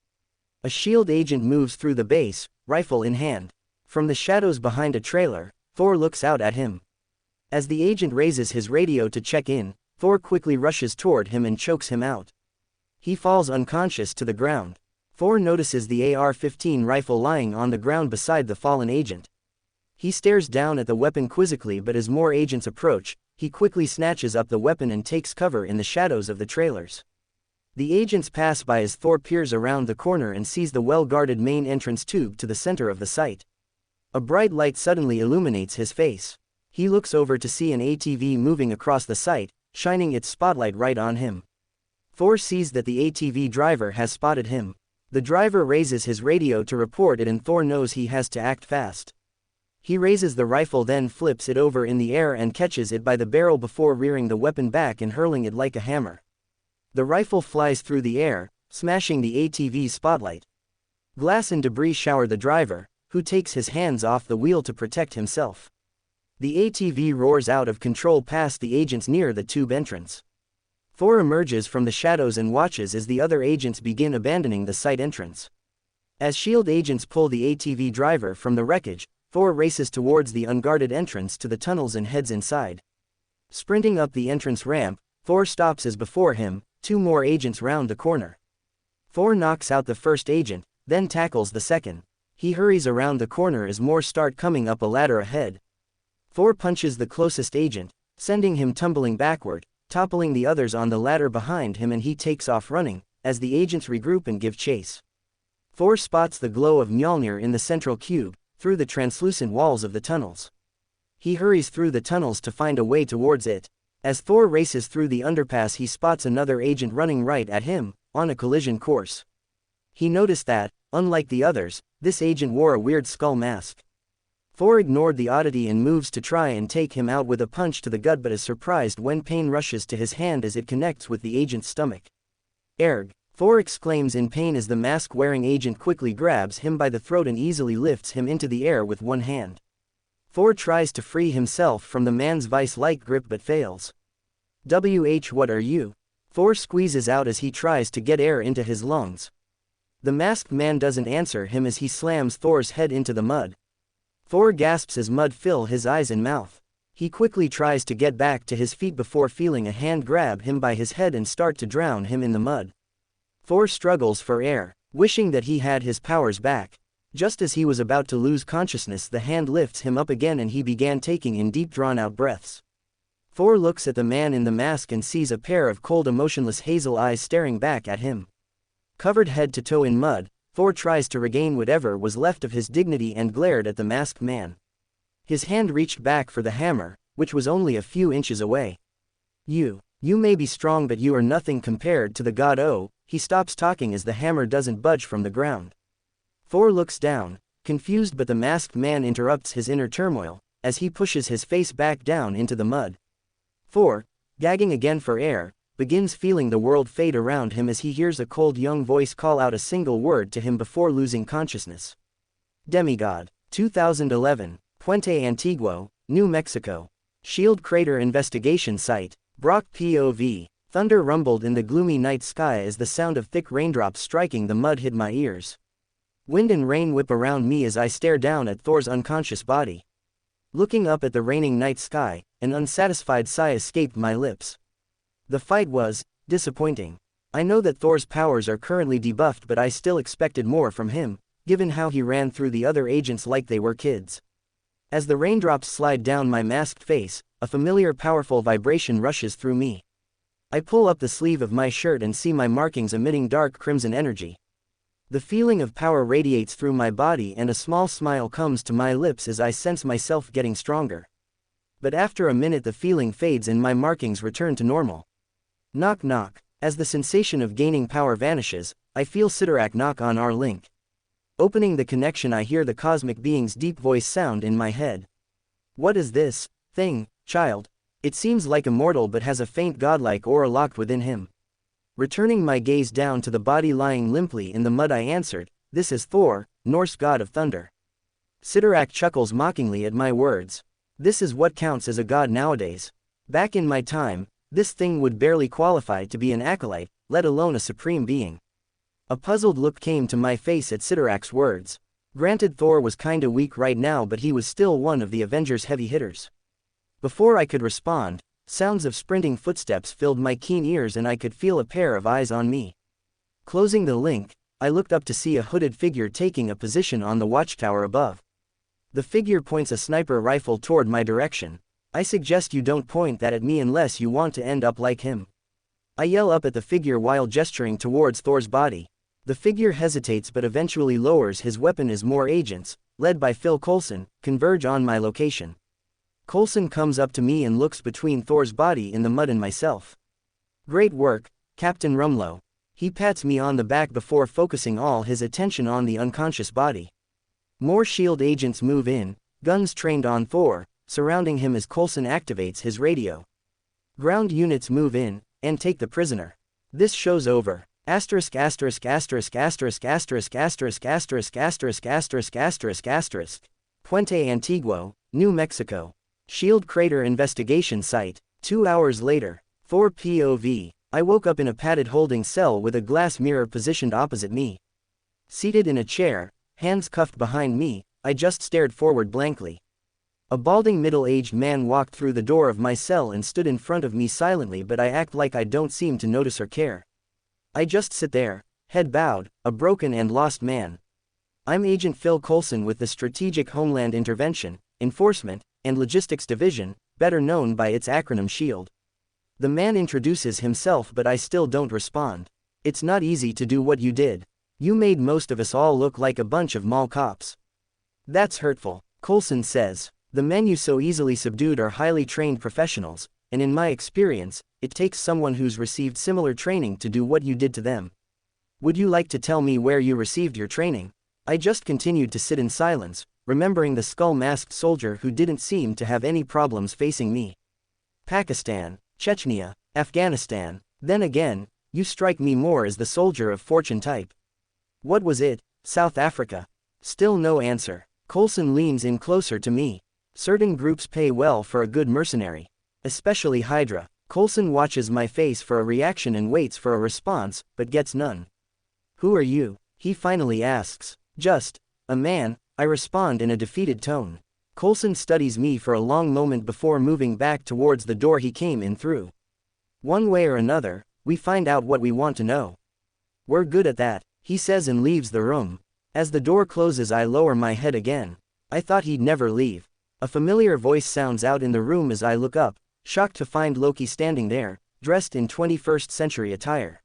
A SHIELD agent moves through the base, rifle in hand. From the shadows behind a trailer, Thor looks out at him. As the agent raises his radio to check in, Thor quickly rushes toward him and chokes him out. He falls unconscious to the ground. Thor notices the AR-15 rifle lying on the ground beside the fallen agent. He stares down at the weapon quizzically, but as more agents approach, he quickly snatches up the weapon and takes cover in the shadows of the trailers. The agents pass by as Thor peers around the corner and sees the well-guarded main entrance tube to the center of the site. A bright light suddenly illuminates his face. He looks over to see an ATV moving across the site, shining its spotlight right on him. Thor sees that the ATV driver has spotted him. The driver raises his radio to report it, and Thor knows he has to act fast. He raises the rifle, then flips it over in the air and catches it by the barrel before rearing the weapon back and hurling it like a hammer. The rifle flies through the air, smashing the ATV's spotlight. Glass and debris shower the driver, who takes his hands off the wheel to protect himself. The ATV roars out of control past the agents near the tube entrance. Thor emerges from the shadows and watches as the other agents begin abandoning the site entrance. As SHIELD agents pull the ATV driver from the wreckage, Thor races towards the unguarded entrance to the tunnels and heads inside. Sprinting up the entrance ramp, Thor stops as before him, two more agents round the corner. Thor knocks out the first agent, then tackles the second. He hurries around the corner as more start coming up a ladder ahead. Thor punches the closest agent, sending him tumbling backward, toppling the others on the ladder behind him, and he takes off running, as the agents regroup and give chase. Thor spots the glow of Mjolnir in the central cube, through the translucent walls of the tunnels. He hurries through the tunnels to find a way towards it. As Thor races through the underpass, he spots another agent running right at him, on a collision course. He noticed that, unlike the others, this agent wore a weird skull mask. Thor ignored the oddity and moves to try and take him out with a punch to the gut, but is surprised when pain rushes to his hand as it connects with the agent's stomach. "Erg!" Thor exclaims in pain as the mask-wearing agent quickly grabs him by the throat and easily lifts him into the air with one hand. Thor tries to free himself from the man's vice-like grip but fails. What are you?" Thor squeezes out as he tries to get air into his lungs. The masked man doesn't answer him as he slams Thor's head into the mud. Thor gasps as mud fills his eyes and mouth. He quickly tries to get back to his feet before feeling a hand grab him by his head and start to drown him in the mud. Thor struggles for air, wishing that he had his powers back. Just as he was about to lose consciousness, the hand lifts him up again and he began taking in deep drawn-out breaths. Thor looks at the man in the mask and sees a pair of cold, emotionless hazel eyes staring back at him. Covered head to toe in mud, Thor tries to regain whatever was left of his dignity and glared at the masked man. His hand reached back for the hammer, which was only a few inches away. You may be strong, but you are nothing compared to the god O." He stops talking as the hammer doesn't budge from the ground. Thor looks down, confused, but the masked man interrupts his inner turmoil, as he pushes his face back down into the mud. Thor, gagging again for air, begins feeling the world fade around him as he hears a cold young voice call out a single word to him before losing consciousness. Demigod. 2011, Puente Antiguo, New Mexico. SHIELD Crater Investigation Site, Brock POV. Thunder rumbled in the gloomy night sky as the sound of thick raindrops striking the mud hit my ears. Wind and rain whip around me as I stare down at Thor's unconscious body. Looking up at the raining night sky, an unsatisfied sigh escaped my lips. The fight was disappointing. I know that Thor's powers are currently debuffed, but I still expected more from him, given how he ran through the other agents like they were kids. As the raindrops slide down my masked face, a familiar powerful vibration rushes through me. I pull up the sleeve of my shirt and see my markings emitting dark crimson energy. The feeling of power radiates through my body and a small smile comes to my lips as I sense myself getting stronger. But after a minute the feeling fades and my markings return to normal. Knock knock. As the sensation of gaining power vanishes, I feel Sidorak knock on our link. Opening the connection, I hear the cosmic being's deep voice sound in my head. "What is this thing, child? It seems like immortal but has a faint godlike aura locked within him." Returning my gaze down to the body lying limply in the mud, I answered, "This is Thor, Norse god of thunder." Sidorak chuckles mockingly at my words. This is what counts as a god nowadays. Back in my time, this thing would barely qualify to be an acolyte, let alone a supreme being. A puzzled look came to my face at Sidorak's words. Granted, Thor was kinda weak right now, but he was still one of the Avengers' heavy hitters. Before I could respond, sounds of sprinting footsteps filled my keen ears and I could feel a pair of eyes on me. Closing the link, I looked up to see a hooded figure taking a position on the watchtower above. The figure points a sniper rifle toward my direction. I suggest you don't point that at me unless you want to end up like him. I yell up at the figure while gesturing towards Thor's body. The figure hesitates but eventually lowers his weapon as more agents, led by Phil Coulson, converge on my location. Coulson comes up to me and looks between Thor's body in the mud and myself. "Great work, Captain Rumlow." He pats me on the back before focusing all his attention on the unconscious body. More SHIELD agents move in, guns trained on Thor, surrounding him as Coulson activates his radio. Ground units move in, and take the prisoner. This show's over. Asterisk asterisk asterisk asterisk asterisk asterisk asterisk asterisk asterisk asterisk asterisk. Puente Antiguo, New Mexico. SHIELD Crater Investigation Site. 2 hours later. Thor POV. I woke up in a padded holding cell with a glass mirror positioned opposite me. Seated in a chair, hands cuffed behind me, I just stared forward blankly. A balding middle-aged man walked through the door of my cell and stood in front of me silently, but I act like I don't seem to notice or care. I just sit there, head bowed, a broken and lost man. I'm Agent Phil Coulson with the Strategic Homeland Intervention, Enforcement, and Logistics Division, better known by its acronym SHIELD. The man introduces himself, but I still don't respond. It's not easy to do what you did. You made most of us all look like a bunch of mall cops. That's hurtful, Coulson says. The men you so easily subdued are highly trained professionals, and in my experience, it takes someone who's received similar training to do what you did to them. Would you like to tell me where you received your training? I just continued to sit in silence, remembering the skull-masked soldier who didn't seem to have any problems facing me. Pakistan, Chechnya, Afghanistan. Then again, you strike me more as the soldier of fortune type. What was it? South Africa. Still no answer. Coulson leans in closer to me. Certain groups pay well for a good mercenary. Especially Hydra. Coulson watches my face for a reaction and waits for a response, but gets none. Who are you? He finally asks. Just a man, I respond in a defeated tone. Coulson studies me for a long moment before moving back towards the door he came in through. One way or another, we find out what we want to know. We're good at that, he says and leaves the room. As the door closes, I lower my head again. I thought he'd never leave. A familiar voice sounds out in the room as I look up, shocked to find Loki standing there, dressed in 21st century attire.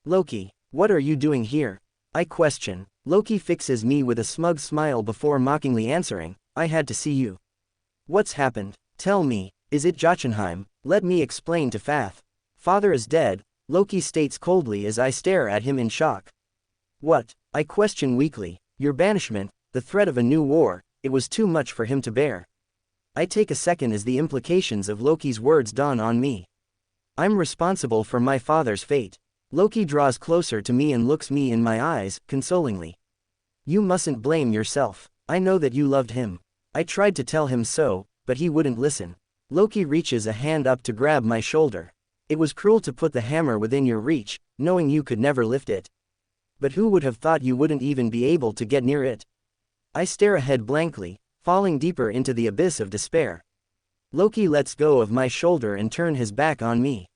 Loki, what are you doing here? I question. Loki fixes me with a smug smile before mockingly answering, I had to see you. What's happened? Tell me, is it Jotunheim? Let me explain to Fath. Father is dead, Loki states coldly as I stare at him in shock. What? I question weakly. Your banishment, the threat of a new war, it was too much for him to bear. I take a second as the implications of Loki's words dawn on me. I'm responsible for my father's fate. Loki draws closer to me and looks me in my eyes, consolingly. You mustn't blame yourself. I know that you loved him. I tried to tell him so, but he wouldn't listen. Loki reaches a hand up to grab my shoulder. It was cruel to put the hammer within your reach, knowing you could never lift it. But who would have thought you wouldn't even be able to get near it? I stare ahead blankly, falling deeper into the abyss of despair. Loki lets go of my shoulder and turns his back on me.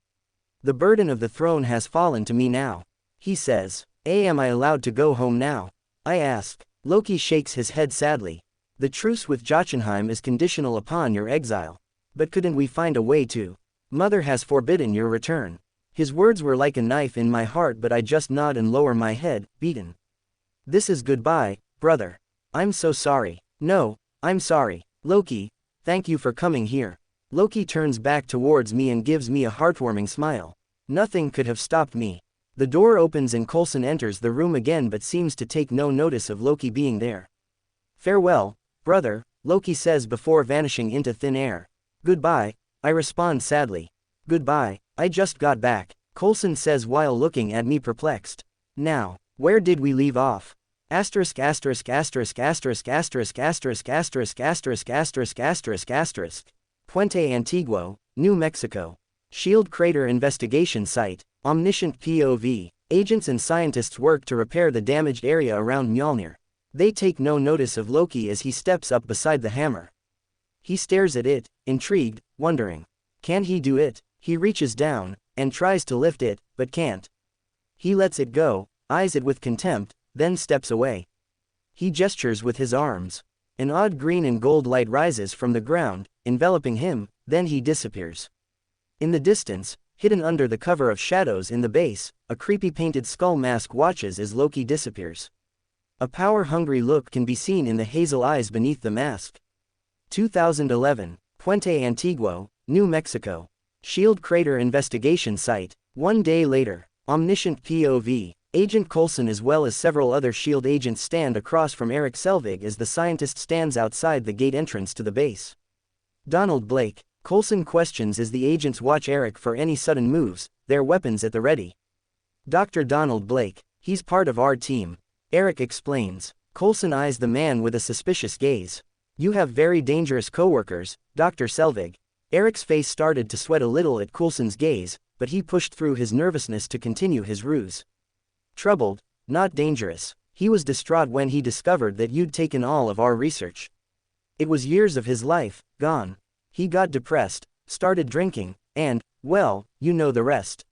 The burden of the throne has fallen to me now. He says, Am I allowed to go home now? I ask. Loki shakes his head sadly. The truce with Jotunheim is conditional upon your exile. But couldn't we find a way to? Mother has forbidden your return. His words were like a knife in my heart, but I just nod and lower my head, beaten. This is goodbye, brother. I'm so sorry. No, I'm sorry. Loki, thank you for coming here. Loki turns back towards me and gives me a heartwarming smile. Nothing could have stopped me. The door opens and Coulson enters the room again but seems to take no notice of Loki being there. Farewell, brother, Loki says before vanishing into thin air. Goodbye, I respond sadly. Goodbye, I just got back. Coulson says while looking at me perplexed. Now, where did we leave off? Asterisk asterisk asterisk asterisk asterisk asterisk asterisk asterisk asterisk asterisk asterisk. Puente Antiguo, New Mexico. Shield Crater Investigation Site, Omniscient POV. Agents and scientists work to repair the damaged area around Mjolnir. They take no notice of Loki as he steps up beside the hammer. He stares at it, intrigued, wondering. Can he do it? He reaches down, and tries to lift it, but can't. He lets it go, eyes it with contempt, then steps away. He gestures with his arms. An odd green and gold light rises from the ground, enveloping him, then he disappears. In the distance, hidden under the cover of shadows in the base, a creepy painted skull mask watches as Loki disappears. A power-hungry look can be seen in the hazel eyes beneath the mask. 2011, Puente Antiguo, New Mexico. Shield Crater Investigation Site. One day later, Omniscient POV. Agent Coulson as well as several other SHIELD agents stand across from Eric Selvig as the scientist stands outside the gate entrance to the base. Donald Blake, Coulson questions as the agents watch Eric for any sudden moves, their weapons at the ready. Dr. Donald Blake, he's part of our team. Eric explains. Coulson eyes the man with a suspicious gaze. You have very dangerous coworkers, Dr. Selvig. Eric's face started to sweat a little at Coulson's gaze, but he pushed through his nervousness to continue his ruse. Troubled, not dangerous. He was distraught when he discovered that you'd taken all of our research. It was years of his life, gone. He got depressed, started drinking, and, well, you know the rest.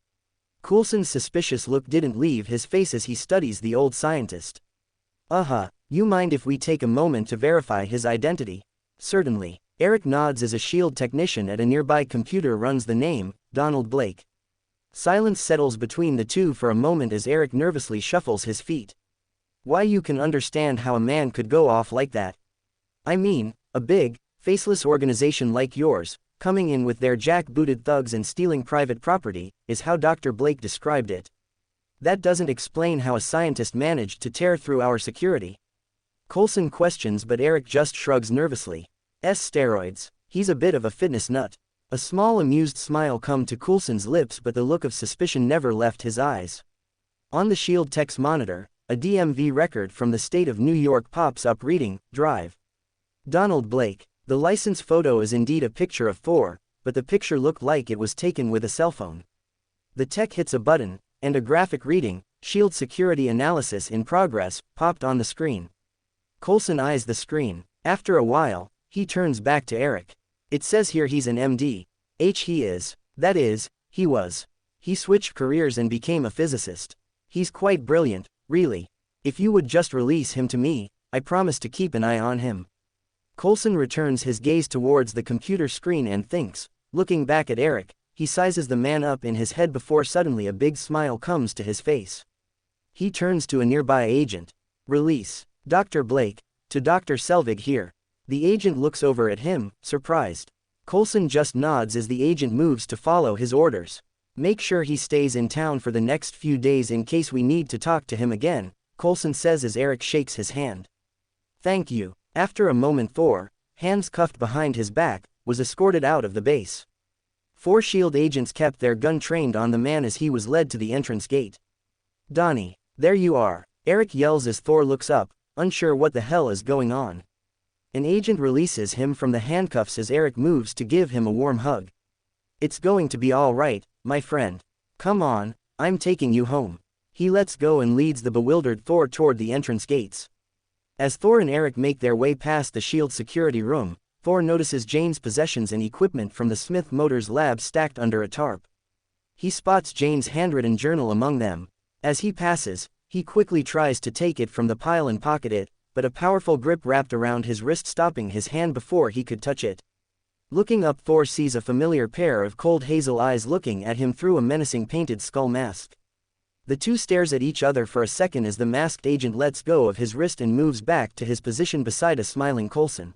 Coulson's suspicious look didn't leave his face as he studies the old scientist. You mind if we take a moment to verify his identity? Certainly. Eric nods as a SHIELD technician at a nearby computer runs the name, Donald Blake. Silence settles between the two for a moment as Eric nervously shuffles his feet. Why, you can understand how a man could go off like that. I mean, a big, faceless organization like yours, coming in with their jack-booted thugs and stealing private property, is how Dr. Blake described it. That doesn't explain how a scientist managed to tear through our security. Coulson questions but Eric just shrugs nervously. Steroids. He's a bit of a fitness nut. A small amused smile come to Coulson's lips but the look of suspicion never left his eyes. On the SHIELD tech's monitor, a DMV record from the state of New York pops up reading, Drive. Donald Blake. The license photo is indeed a picture of Thor, but the picture looked like it was taken with a cell phone. The tech hits a button, and a graphic reading, SHIELD security analysis in progress, popped on the screen. Coulson eyes the screen. After a while, he turns back to Eric. It says here he's an MD. He is. That is, he was. He switched careers and became a physicist. He's quite brilliant, really. If you would just release him to me, I promise to keep an eye on him. Coulson returns his gaze towards the computer screen and thinks, looking back at Eric, he sizes the man up in his head before suddenly a big smile comes to his face. He turns to a nearby agent. Release. Dr. Blake, to Dr. Selvig here. The agent looks over at him, surprised. Coulson just nods as the agent moves to follow his orders. Make sure he stays in town for the next few days in case we need to talk to him again, Coulson says as Eric shakes his hand. Thank you. After a moment Thor, hands cuffed behind his back, was escorted out of the base. 4 SHIELD agents kept their gun trained on the man as he was led to the entrance gate. Donnie, there you are, Eric yells as Thor looks up, unsure what the hell is going on. An agent releases him from the handcuffs as Eric moves to give him a warm hug. It's going to be all right, my friend. Come on, I'm taking you home. He lets go and leads the bewildered Thor toward the entrance gates. As Thor and Eric make their way past the SHIELD security room, Thor notices Jane's possessions and equipment from the Smith Motors lab stacked under a tarp. He spots Jane's handwritten journal among them. As he passes, he quickly tries to take it from the pile and pocket it, but a powerful grip wrapped around his wrist stopping his hand before he could touch it. Looking up, Thor sees a familiar pair of cold hazel eyes looking at him through a menacing painted skull mask. The two stares at each other for a second as the masked agent lets go of his wrist and moves back to his position beside a smiling Coulson.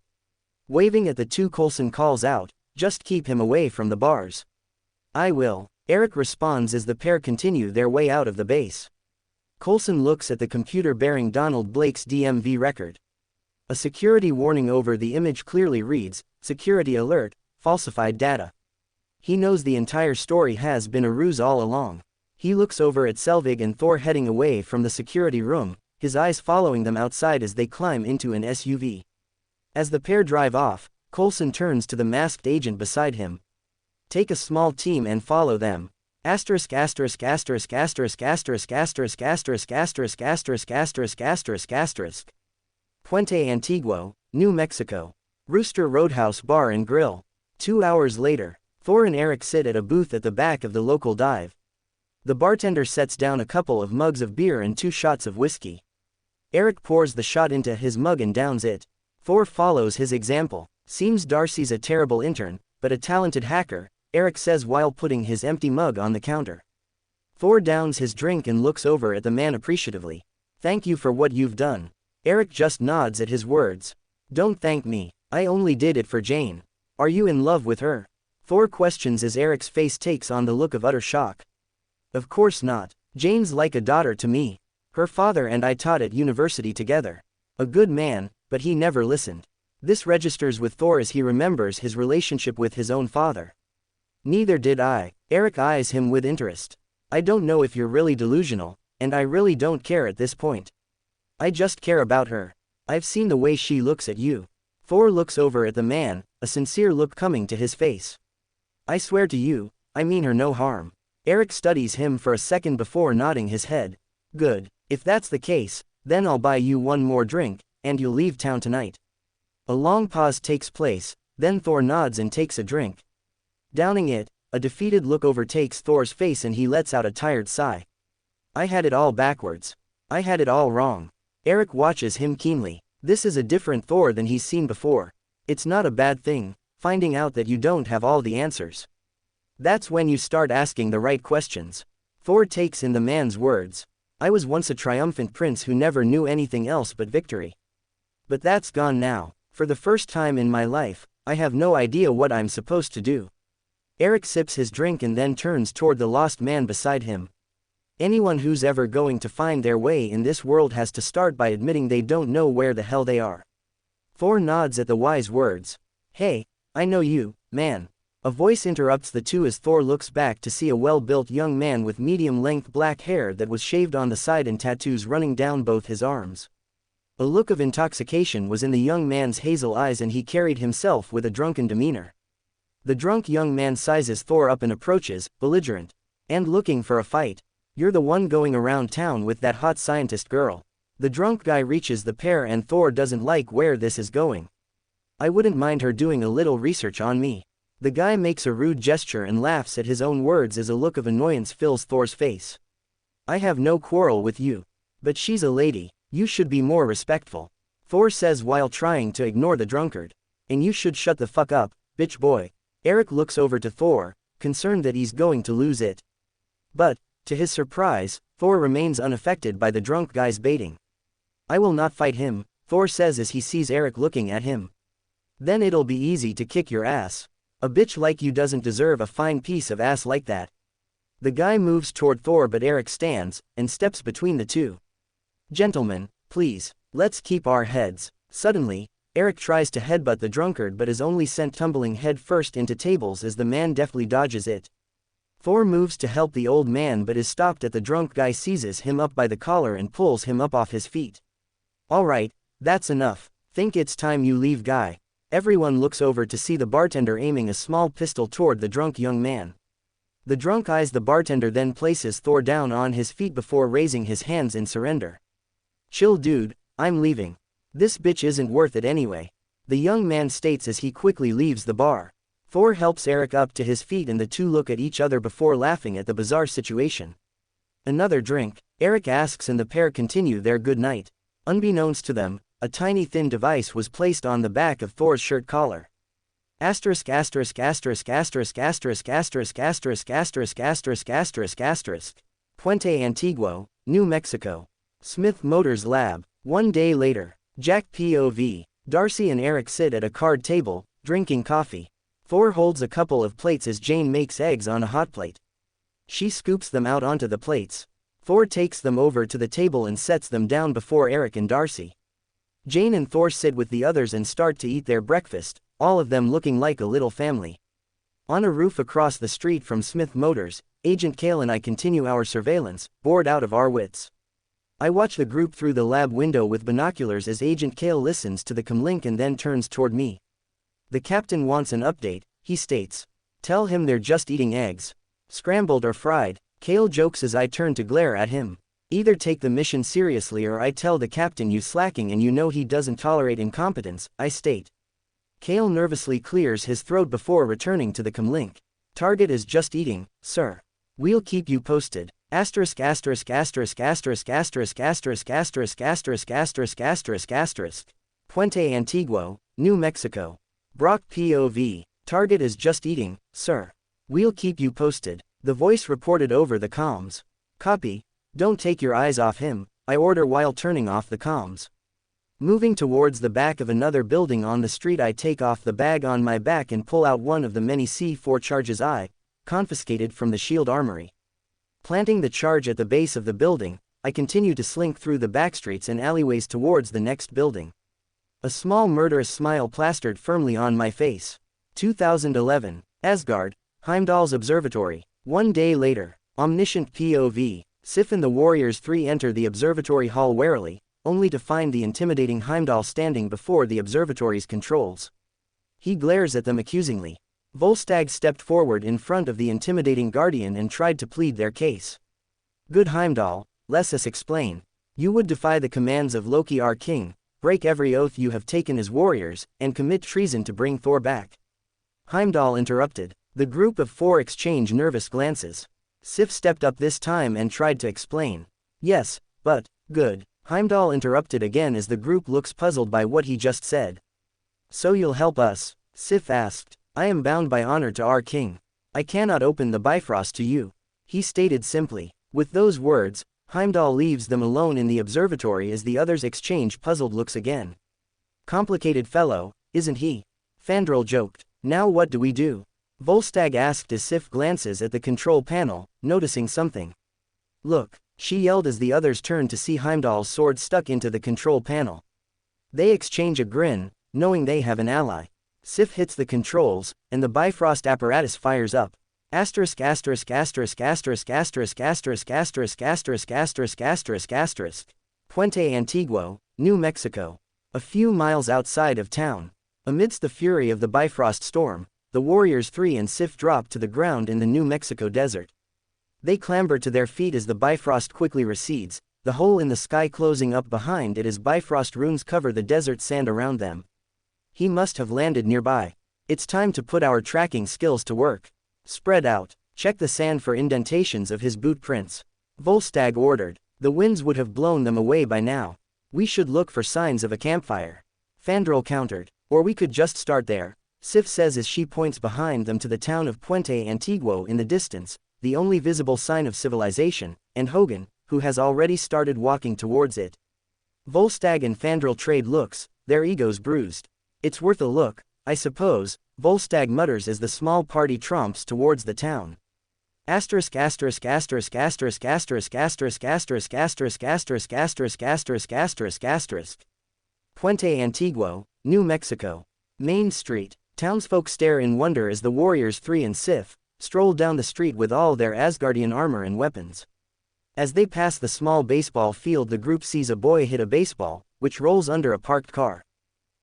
Waving at the two, Coulson calls out, "Just keep him away from the bars." "I will," Eric responds as the pair continue their way out of the base. Coulson looks at the computer bearing Donald Blake's DMV record. A security warning over the image clearly reads, "Security alert, falsified data." He knows the entire story has been a ruse all along. He looks over at Selvig and Thor heading away from the security room, his eyes following them outside as they climb into an SUV. As the pair drive off, Coulson turns to the masked agent beside him. Take a small team and follow them. Asterisk asterisk asterisk asterisk asterisk asterisk asterisk asterisk asterisk asterisk asterisk asterisk. Puente Antiguo, New Mexico. Rooster Roadhouse Bar and Grill. 2 hours later, Thor and Eric sit at a booth at the back of the local dive. The bartender sets down a couple of mugs of beer and 2 shots of whiskey. Eric pours the shot into his mug and downs it. Thor follows his example. Seems Darcy's a terrible intern, but a talented hacker, Eric says while putting his empty mug on the counter. Thor downs his drink and looks over at the man appreciatively. Thank you for what you've done. Eric just nods at his words. Don't thank me, I only did it for Jane. Are you in love with her? Thor questions as Eric's face takes on the look of utter shock. Of course not. Jane's like a daughter to me. Her father and I taught at university together. A good man, but he never listened. This registers with Thor as he remembers his relationship with his own father. Neither did I. Eric eyes him with interest. I don't know if you're really delusional, and I really don't care at this point. I just care about her. I've seen the way she looks at you. Thor looks over at the man, a sincere look coming to his face. I swear to you, I mean her no harm. Eric studies him for a second before nodding his head. Good, if that's the case, then I'll buy you one more drink, and you'll leave town tonight. A long pause takes place, then Thor nods and takes a drink. Downing it, a defeated look overtakes Thor's face and he lets out a tired sigh. I had it all backwards. I had it all wrong. Eric watches him keenly. This is a different Thor than he's seen before. It's not a bad thing, finding out that you don't have all the answers. That's when you start asking the right questions. Thor takes in the man's words. I was once a triumphant prince who never knew anything else but victory. But that's gone now. For the first time in my life, I have no idea what I'm supposed to do. Eric sips his drink and then turns toward the lost man beside him. Anyone who's ever going to find their way in this world has to start by admitting they don't know where the hell they are. Thor nods at the wise words. Hey, I know you, man. A voice interrupts the two as Thor looks back to see a well-built young man with medium-length black hair that was shaved on the side and tattoos running down both his arms. A look of intoxication was in the young man's hazel eyes and he carried himself with a drunken demeanor. The drunk young man sizes Thor up and approaches, belligerent. And looking for a fight. You're the one going around town with that hot scientist girl. The drunk guy reaches the pair and Thor doesn't like where this is going. I wouldn't mind her doing a little research on me. The guy makes a rude gesture and laughs at his own words as a look of annoyance fills Thor's face. I have no quarrel with you. But she's a lady. You should be more respectful. Thor says while trying to ignore the drunkard. And you should shut the fuck up, bitch boy. Eric looks over to Thor, concerned that he's going to lose it. But, to his surprise, Thor remains unaffected by the drunk guy's baiting. I will not fight him, Thor says as he sees Eric looking at him. Then it'll be easy to kick your ass. A bitch like you doesn't deserve a fine piece of ass like that. The guy moves toward Thor but Eric stands, and steps between the two. Gentlemen, please, let's keep our heads. Suddenly, Eric tries to headbutt the drunkard but is only sent tumbling head first into tables as the man deftly dodges it. Thor moves to help the old man but is stopped at the drunk guy seizes him up by the collar and pulls him up off his feet. Alright, that's enough. Think it's time you leave guy. Everyone looks over to see the bartender aiming a small pistol toward the drunk young man. The drunk eyes the bartender then places Thor down on his feet before raising his hands in surrender. Chill dude, I'm leaving. This bitch isn't worth it anyway. The young man states as he quickly leaves the bar. Thor helps Eric up to his feet and the two look at each other before laughing at the bizarre situation. Another drink, Eric asks and the pair continue their good night. Unbeknownst to them, a tiny thin device was placed on the back of Thor's shirt collar. Asterisk asterisk asterisk asterisk asterisk asterisk asterisk asterisk asterisk asterisk asterisk. Puente Antiguo, New Mexico. Smith Motors Lab. 1 day later. Jack POV. Darcy and Eric sit at a card table, drinking coffee. Thor holds a couple of plates as Jane makes eggs on a hot plate. She scoops them out onto the plates. Thor takes them over to the table and sets them down before Eric and Darcy. Jane and Thor sit with the others and start to eat their breakfast, all of them looking like a little family. On a roof across the street from Smith Motors, Agent Kale and I continue our surveillance, bored out of our wits. I watch the group through the lab window with binoculars as Agent Kale listens to the comlink and then turns toward me. The captain wants an update, he states. Tell him they're just eating eggs. Scrambled or fried, Kale jokes as I turn to glare at him. Either take the mission seriously or I tell the captain you slacking and you know he doesn't tolerate incompetence, I state. Kale nervously clears his throat before returning to the comlink. Target is just eating, sir. We'll keep you posted. Asterisk asterisk asterisk asterisk asterisk asterisk asterisk asterisk asterisk asterisk asterisk. Puente Antiguo, New Mexico. Brock POV. Target is just eating, sir. We'll keep you posted. The voice reported over the comms. Copy. Don't take your eyes off him, I order while turning off the comms. Moving towards the back of another building on the street, I take off the bag on my back and pull out one of the many C4 charges I confiscated from the shield armory. Planting the charge at the base of the building, I continue to slink through the backstreets and alleyways towards the next building. A small murderous smile plastered firmly on my face. 2011. Asgard, Heimdall's Observatory. 1 day later. Omniscient POV. Sif and the Warriors 3 enter the observatory hall warily, only to find the intimidating Heimdall standing before the observatory's controls. He glares at them accusingly. Volstagg stepped forward in front of the intimidating Guardian and tried to plead their case. Good Heimdall, let us explain. You would defy the commands of Loki our king, break every oath you have taken as warriors, and commit treason to bring Thor back. Heimdall interrupted. The group of 4 exchange nervous glances. Sif stepped up this time and tried to explain. Yes, but, good. Heimdall interrupted again as the group looks puzzled by what he just said. So you'll help us? Sif asked. I am bound by honor to our king. I cannot open the Bifrost to you. He stated simply. With those words, Heimdall leaves them alone in the observatory as the others exchange puzzled looks again. Complicated fellow, isn't he? Fandral joked. Now what do we do? Volstagg asked as Sif glances at the control panel, noticing something. Look, she yelled as the others turned to see Heimdall's sword stuck into the control panel. They exchange a grin, knowing they have an ally. Sif hits the controls, and the Bifrost apparatus fires up. Asterisk asterisk asterisk asterisk asterisk asterisk asterisk asterisk asterisk asterisk asterisk. Puente Antiguo, New Mexico. A few miles outside of town. Amidst the fury of the Bifrost storm, the Warriors 3 and Sif drop to the ground in the New Mexico desert. They clamber to their feet as the Bifrost quickly recedes, the hole in the sky closing up behind it as Bifrost runes cover the desert sand around them. He must have landed nearby. It's time to put our tracking skills to work. Spread out, check the sand for indentations of his boot prints. Volstagg ordered. The winds would have blown them away by now. We should look for signs of a campfire. Fandral countered. Or we could just start there. Sif says as she points behind them to the town of Puente Antiguo in the distance, the only visible sign of civilization, and Hogan, who has already started walking towards it. Volstagg and Fandral trade looks, their egos bruised. It's worth a look, I suppose, Volstagg mutters as the small party tromps towards the town. Asterisk asterisk asterisk asterisk asterisk asterisk asterisk asterisk asterisk asterisk asterisk asterisk asterisk. Puente Antiguo, New Mexico. Main Street. Townsfolk stare in wonder as the Warriors 3 and Sif stroll down the street with all their Asgardian armor and weapons. As they pass the small baseball field, the group sees a boy hit a baseball, which rolls under a parked car.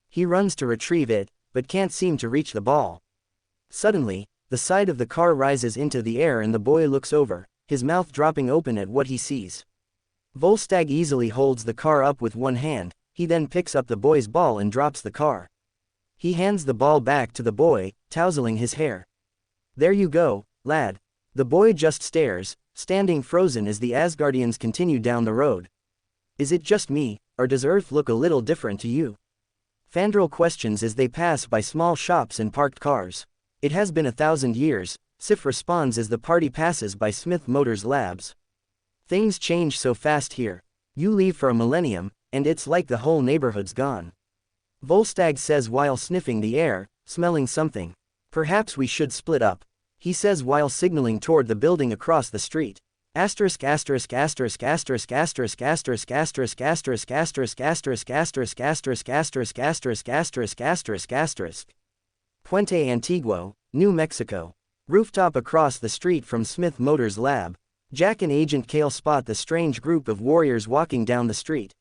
He runs to retrieve it, but can't seem to reach the ball. Suddenly, the side of the car rises into the air and the boy looks over, his mouth dropping open at what he sees. Volstagg easily holds the car up with one hand, he then picks up the boy's ball and drops the car. He hands the ball back to the boy, tousling his hair. There you go, lad. The boy just stares, standing frozen as the Asgardians continue down the road. Is it just me, or does Earth look a little different to you? Fandral questions as they pass by small shops and parked cars. It has been 1,000 years, Sif responds as the party passes by Smith Motors Labs. Things change so fast here. You leave for a millennium, and it's like the whole neighborhood's gone. Volstagg says while sniffing the air, smelling something. Perhaps we should split up. He says while signaling toward the building across the street. Asterisk asterisk asterisk asterisk asterisk asterisk asterisk asterisk asterisk asterisk asterisk asterisk asterisk asterisk asterisk asterisk asterisk. Puente Antiguo, New Mexico. Rooftop across the street from Smith Motors lab. Jack and Agent Kale spot the strange group of warriors walking down the street.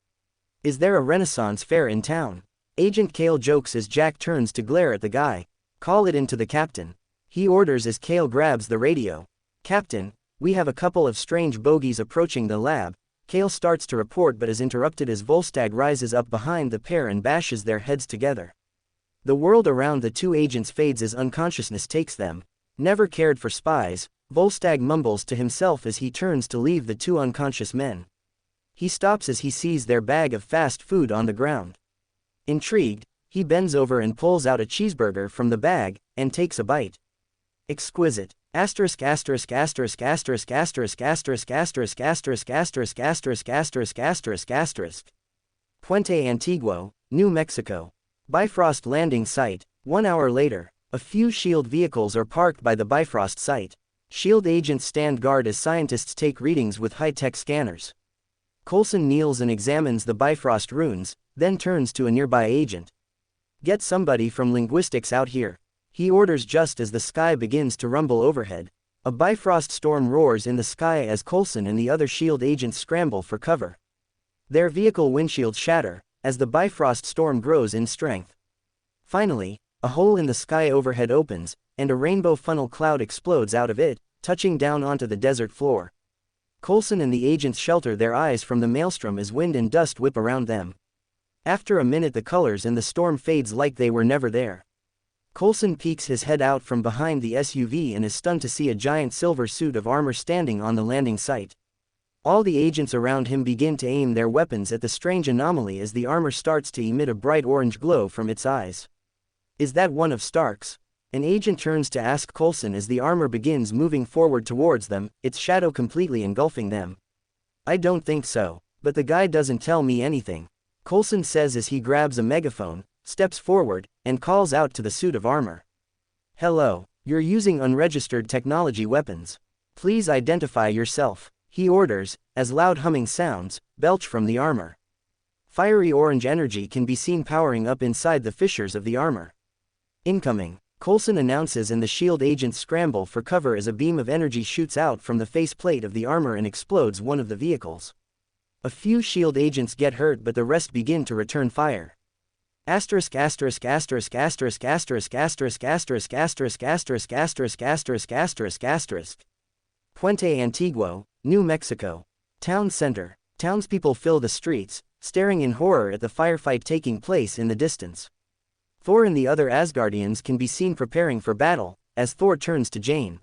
Is there a Renaissance fair in town? Agent Kale jokes as Jack turns to glare at the guy. Call it in to the captain. He orders as Kale grabs the radio. Captain, we have a couple of strange bogies approaching the lab. Kale starts to report but is interrupted as Volstagg rises up behind the pair and bashes their heads together. The world around the two agents fades as unconsciousness takes them. Never cared for spies, Volstagg mumbles to himself as he turns to leave the two unconscious men. He stops as he sees their bag of fast food on the ground. Intrigued, he bends over and pulls out a cheeseburger from the bag, and takes a bite. Exquisite. Asterisk asterisk asterisk asterisk asterisk asterisk asterisk asterisk asterisk asterisk asterisk asterisk asterisk. Puente Antiguo, New Mexico. Bifrost landing site. 1 hour later, a few SHIELD vehicles are parked by the Bifrost site. SHIELD agents stand guard as scientists take readings with high-tech scanners. Coulson kneels and examines the Bifrost runes, then turns to a nearby agent. Get somebody from linguistics out here. He orders just as the sky begins to rumble overhead. A Bifrost storm roars in the sky as Coulson and the other SHIELD agents scramble for cover. Their vehicle windshields shatter, as the Bifrost storm grows in strength. Finally, a hole in the sky overhead opens, and a rainbow funnel cloud explodes out of it, touching down onto the desert floor. Coulson and the agents shelter their eyes from the maelstrom as wind and dust whip around them. After a minute the colors in the storm fades like they were never there. Coulson peeks his head out from behind the SUV and is stunned to see a giant silver suit of armor standing on the landing site. All the agents around him begin to aim their weapons at the strange anomaly as the armor starts to emit a bright orange glow from its eyes. Is that one of Stark's? An agent turns to ask Coulson as the armor begins moving forward towards them, its shadow completely engulfing them. I don't think so, but the guy doesn't tell me anything. Coulson says as he grabs a megaphone, steps forward, and calls out to the suit of armor. Hello, you're using unregistered technology weapons. Please identify yourself, he orders, as loud humming sounds belch from the armor. Fiery orange energy can be seen powering up inside the fissures of the armor. Incoming, Coulson announces and the SHIELD agents scramble for cover as a beam of energy shoots out from the faceplate of the armor and explodes one of the vehicles. A few SHIELD agents get hurt but the rest begin to return fire. Asterisk asterisk asterisk asterisk asterisk asterisk asterisk asterisk asterisk asterisk asterisk asterisk asterisk. Puente Antiguo, New Mexico. Town center. Townspeople fill the streets, staring in horror at the firefight taking place in the distance. Thor and the other Asgardians can be seen preparing for battle, as Thor turns to Jane.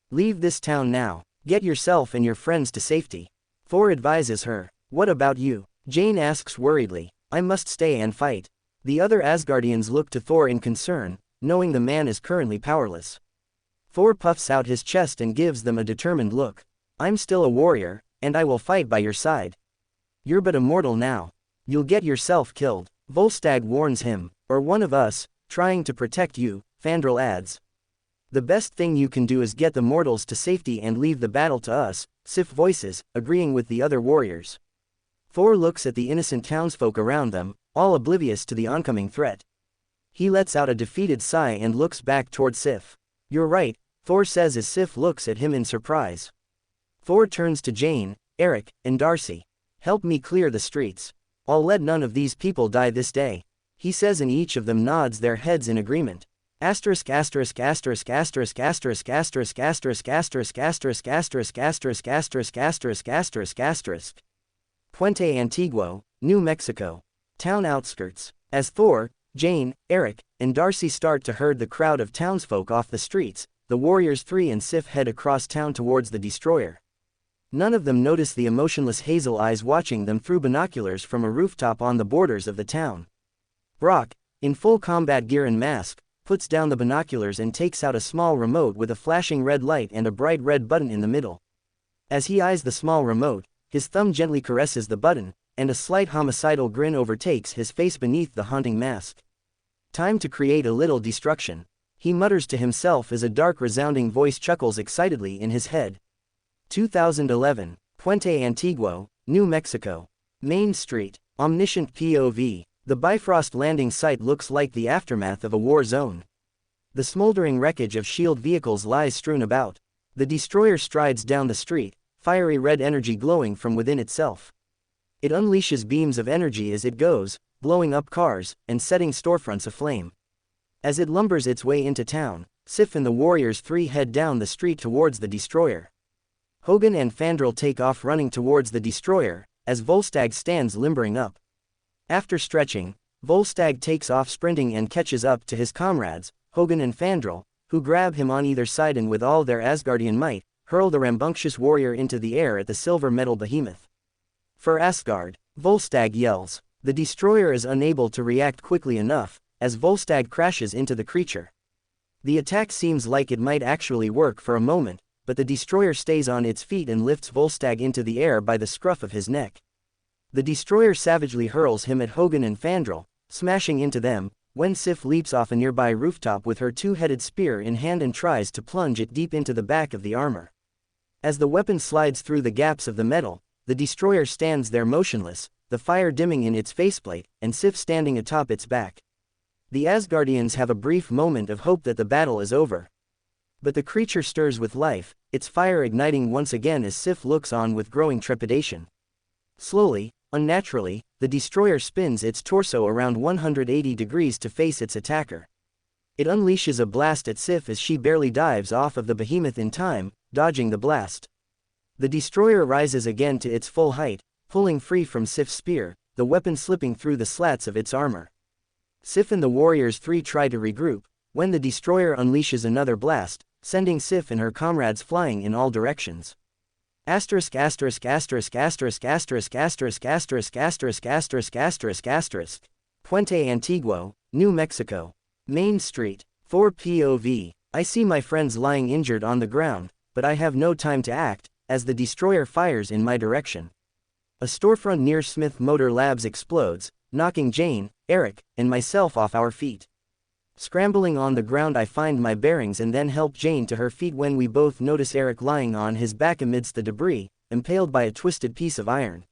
Leave this town now, get yourself and your friends to safety. Thor advises her. What about you? Jane asks worriedly. I must stay and fight. The other Asgardians look to Thor in concern, knowing the man is currently powerless. Thor puffs out his chest and gives them a determined look. I'm still a warrior, and I will fight by your side. You're but a mortal now. You'll get yourself killed, Volstagg warns him, or one of us, trying to protect you, Fandral adds. The best thing you can do is get the mortals to safety and leave the battle to us, Sif voices, agreeing with the other warriors. Thor looks at the innocent townsfolk around them, all oblivious to the oncoming threat. He lets out a defeated sigh and looks back toward Sif. You're right, Thor says as Sif looks at him in surprise. Thor turns to Jane, Eric, and Darcy. Help me clear the streets. I'll let none of these people die this day, he says, and each of them nods their heads in agreement. Asterisk asterisk asterisk asterisk asterisk asterisk asterisk asterisk asterisk asterisk asterisk asterisk asterisk asterisk asterisk. Puente Antiguo, New Mexico. Town outskirts. As Thor, Jane, Eric, and Darcy start to herd the crowd of townsfolk off the streets, the Warriors 3 and Sif head across town towards the destroyer. None of them notice the emotionless hazel eyes watching them through binoculars from a rooftop on the borders of the town. Brock, in full combat gear and mask, puts down the binoculars and takes out a small remote with a flashing red light and a bright red button in the middle. As he eyes the small remote, his thumb gently caresses the button, and a slight homicidal grin overtakes his face beneath the haunting mask. Time to create a little destruction, he mutters to himself as a dark resounding voice chuckles excitedly in his head. 2011, Puente Antiguo, New Mexico. Main Street, omniscient POV. The Bifrost landing site looks like the aftermath of a war zone. The smoldering wreckage of shield vehicles lies strewn about. The destroyer strides down the street, fiery red energy glowing from within itself. It unleashes beams of energy as it goes, blowing up cars, and setting storefronts aflame. As it lumbers its way into town, Sif and the Warriors 3 head down the street towards the destroyer. Hogan and Fandral take off running towards the destroyer, as Volstagg stands limbering up. After stretching, Volstagg takes off sprinting and catches up to his comrades, Hogan and Fandral, who grab him on either side and with all their Asgardian might, hurl the rambunctious warrior into the air at the silver metal behemoth. For Asgard, Volstagg yells. The destroyer is unable to react quickly enough, as Volstagg crashes into the creature. The attack seems like it might actually work for a moment, but the destroyer stays on its feet and lifts Volstagg into the air by the scruff of his neck. The destroyer savagely hurls him at Hogan and Fandral, smashing into them, when Sif leaps off a nearby rooftop with her two-headed spear in hand and tries to plunge it deep into the back of the armor. As the weapon slides through the gaps of the metal, the destroyer stands there motionless, the fire dimming in its faceplate, and Sif standing atop its back. The Asgardians have a brief moment of hope that the battle is over. But the creature stirs with life, its fire igniting once again as Sif looks on with growing trepidation. Slowly, unnaturally, the destroyer spins its torso around 180 degrees to face its attacker. It unleashes a blast at Sif as she barely dives off of the behemoth in time, dodging the blast. The destroyer rises again to its full height, pulling free from Sif's spear, the weapon slipping through the slats of its armor. Sif and the Warriors 3 try to regroup, when the destroyer unleashes another blast, sending Sif and her comrades flying in all directions. Asterisk asterisk asterisk asterisk asterisk asterisk asterisk asterisk asterisk asterisk asterisk. Puente Antiguo, New Mexico. Main Street. 4 POV. I see my friends lying injured on the ground, but I have no time to act, as the destroyer fires in my direction. A storefront near Smith Motor Labs explodes, knocking Jane, Eric, and myself off our feet. Scrambling on the ground, I find my bearings and then help Jane to her feet when we both notice Eric lying on his back amidst the debris, impaled by a twisted piece of iron.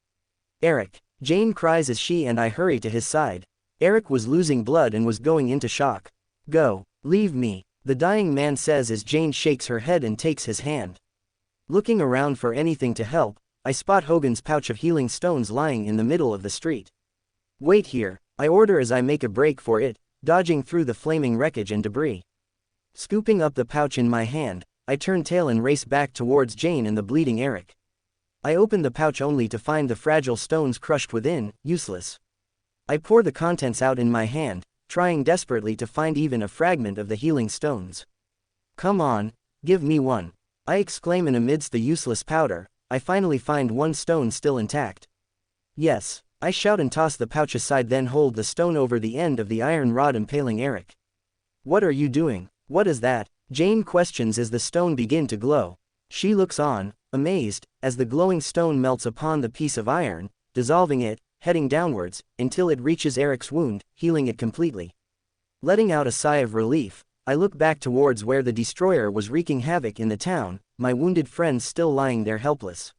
Eric! Jane cries as she and I hurry to his side. Eric was losing blood and was going into shock. Go, leave me, the dying man says as Jane shakes her head and takes his hand. Looking around for anything to help, I spot Hogan's pouch of healing stones lying in the middle of the street. Wait here, I order as I make a break for it, dodging through the flaming wreckage and debris. Scooping up the pouch in my hand, I turn tail and race back towards Jane and the bleeding Eric. I open the pouch only to find the fragile stones crushed within, useless. I pour the contents out in my hand, trying desperately to find even a fragment of the healing stones. Come on, give me one, I exclaim, and amidst the useless powder, I finally find one stone still intact. Yes, I shout and toss the pouch aside, then hold the stone over the end of the iron rod impaling Eric. What are you doing? What is that? Jane questions as the stone begins to glow. She looks on, amazed, as the glowing stone melts upon the piece of iron, dissolving it, heading downwards, until it reaches Eric's wound, healing it completely. Letting out a sigh of relief, I look back towards where the destroyer was wreaking havoc in the town, my wounded friends still lying there helpless.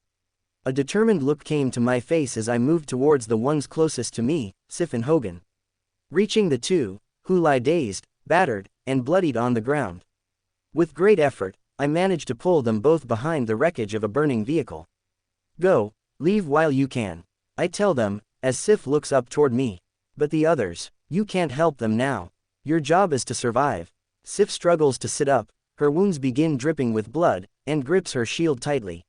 A determined look came to my face as I moved towards the ones closest to me, Sif and Hogan. Reaching the two, who lie dazed, battered, and bloodied on the ground. With great effort, I manage to pull them both behind the wreckage of a burning vehicle. Go, leave while you can, I tell them, as Sif looks up toward me. But the others, you can't help them now. Your job is to survive. Sif struggles to sit up, her wounds begin dripping with blood, and grips her shield tightly.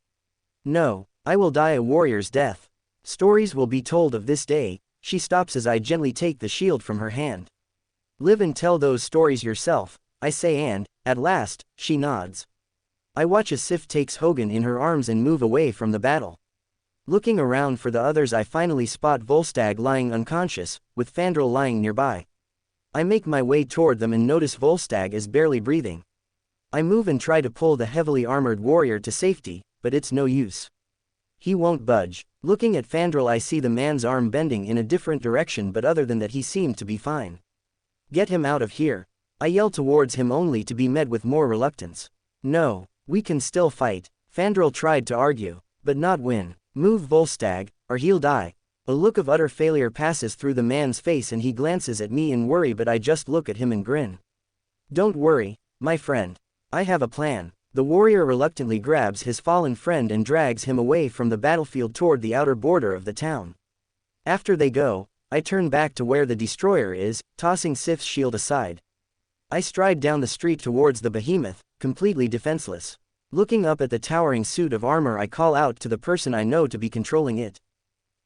No, I will die a warrior's death. Stories will be told of this day. She stops as I gently take the shield from her hand. Live and tell those stories yourself, I say, and, at last, she nods. I watch as Sif takes Hogan in her arms and move away from the battle. Looking around for the others, I finally spot Volstagg lying unconscious, with Fandral lying nearby. I make my way toward them and notice Volstagg is barely breathing. I move and try to pull the heavily armored warrior to safety, but it's no use. He won't budge. Looking at Fandral, I see the man's arm bending in a different direction, but other than that he seemed to be fine. Get him out of here, I yell towards him, only to be met with more reluctance. No, we can still fight. Fandral tried to argue, but not win. Move, Volstagg, or he'll die. A look of utter failure passes through the man's face and he glances at me in worry, but I just look at him and grin. Don't worry, my friend. I have a plan. The warrior reluctantly grabs his fallen friend and drags him away from the battlefield toward the outer border of the town. After they go, I turn back to where the destroyer is, tossing Sif's shield aside. I stride down the street towards the behemoth, completely defenseless. Looking up at the towering suit of armor, I call out to the person I know to be controlling it.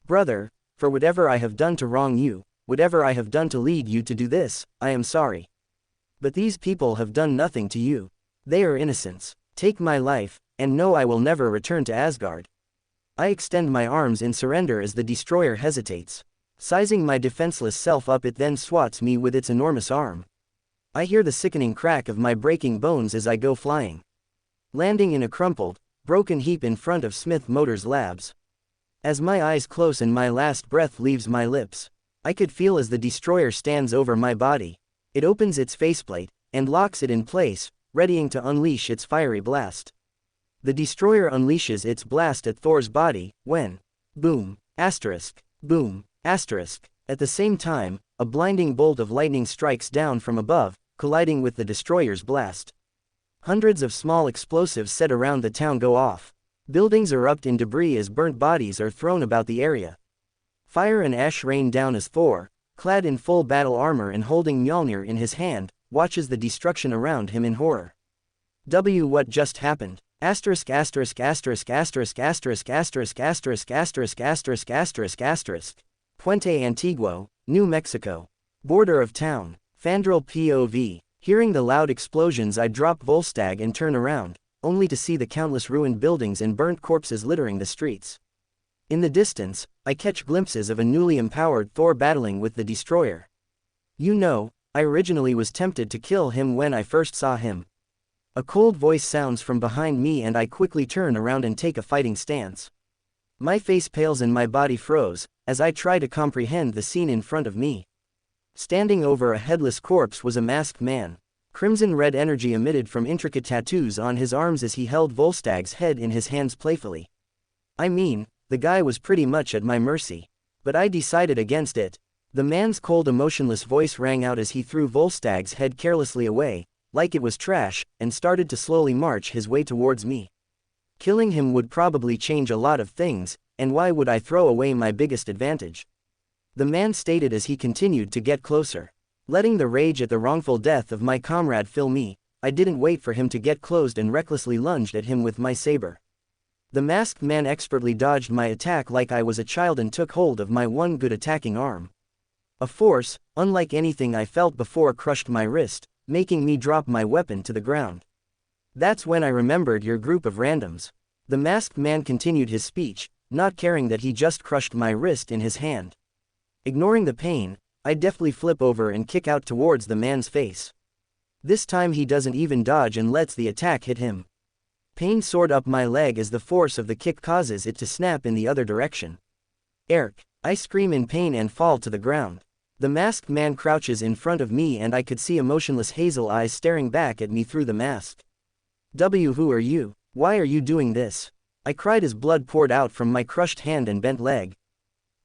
Brother, for whatever I have done to wrong you, whatever I have done to lead you to do this, I am sorry. But these people have done nothing to you. They are innocents. Take my life, and know I will never return to Asgard. I extend my arms in surrender as the destroyer hesitates. Sizing my defenseless self up, it then swats me with its enormous arm. I hear the sickening crack of my breaking bones as I go flying, landing in a crumpled, broken heap in front of Smith Motors Labs. As my eyes close and my last breath leaves my lips, I could feel as the destroyer stands over my body. It opens its faceplate, and locks it in place, readying to unleash its fiery blast. The destroyer unleashes its blast at Thor's body, when, boom, asterisk, boom, asterisk. At the same time, a blinding bolt of lightning strikes down from above, colliding with the destroyer's blast. Hundreds of small explosives set around the town go off. Buildings erupt in debris as burnt bodies are thrown about the area. Fire and ash rain down as Thor, clad in full battle armor and holding Mjolnir in his hand, watches the destruction around him in horror. What just happened? Asterisk asterisk asterisk asterisk asterisk asterisk asterisk asterisk asterisk asterisk asterisk. Puente Antiguo, New Mexico. Border of town. Fandral POV. Hearing the loud explosions, I drop Volstagg and turn around, only to see the countless ruined buildings and burnt corpses littering the streets. In the distance, I catch glimpses of a newly empowered Thor battling with the destroyer. You know, I originally was tempted to kill him when I first saw him. A cold voice sounds from behind me and I quickly turn around and take a fighting stance. My face pales and my body froze, as I try to comprehend the scene in front of me. Standing over a headless corpse was a masked man. Crimson red energy emitted from intricate tattoos on his arms as he held Volstagg's head in his hands playfully. I mean, the guy was pretty much at my mercy. But I decided against it. The man's cold, emotionless voice rang out as he threw Volstagg's head carelessly away, like it was trash, and started to slowly march his way towards me. Killing him would probably change a lot of things, and why would I throw away my biggest advantage? The man stated as he continued to get closer. Letting the rage at the wrongful death of my comrade fill me, I didn't wait for him to get close and recklessly lunged at him with my saber. The masked man expertly dodged my attack like I was a child and took hold of my one good attacking arm. A force, unlike anything I felt before, crushed my wrist, making me drop my weapon to the ground. That's when I remembered your group of randoms. The masked man continued his speech, not caring that he just crushed my wrist in his hand. Ignoring the pain, I deftly flip over and kick out towards the man's face. This time he doesn't even dodge and lets the attack hit him. Pain soared up my leg as the force of the kick causes it to snap in the other direction. Erk! I scream in pain and fall to the ground. The masked man crouches in front of me and I could see emotionless hazel eyes staring back at me through the mask. Who are you? Why are you doing this? I cried as blood poured out from my crushed hand and bent leg.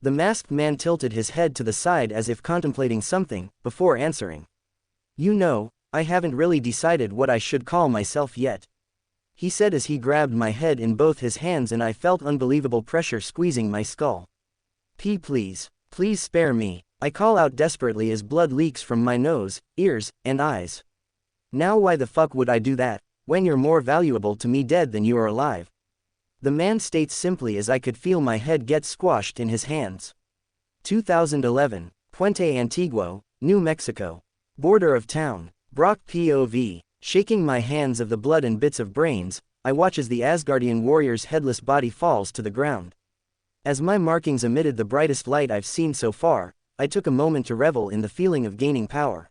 The masked man tilted his head to the side as if contemplating something, before answering. You know, I haven't really decided what I should call myself yet. He said as he grabbed my head in both his hands and I felt unbelievable pressure squeezing my skull. Please spare me. I call out desperately as blood leaks from my nose, ears, and eyes. Now why the fuck would I do that, when you're more valuable to me dead than you are alive? The man states simply as I could feel my head get squashed in his hands. 2011, Puente Antiguo, New Mexico. Border of town. Brock POV. Shaking my hands of the blood and bits of brains, I watch as the Asgardian warrior's headless body falls to the ground. As my markings emitted the brightest light I've seen so far, I took a moment to revel in the feeling of gaining power.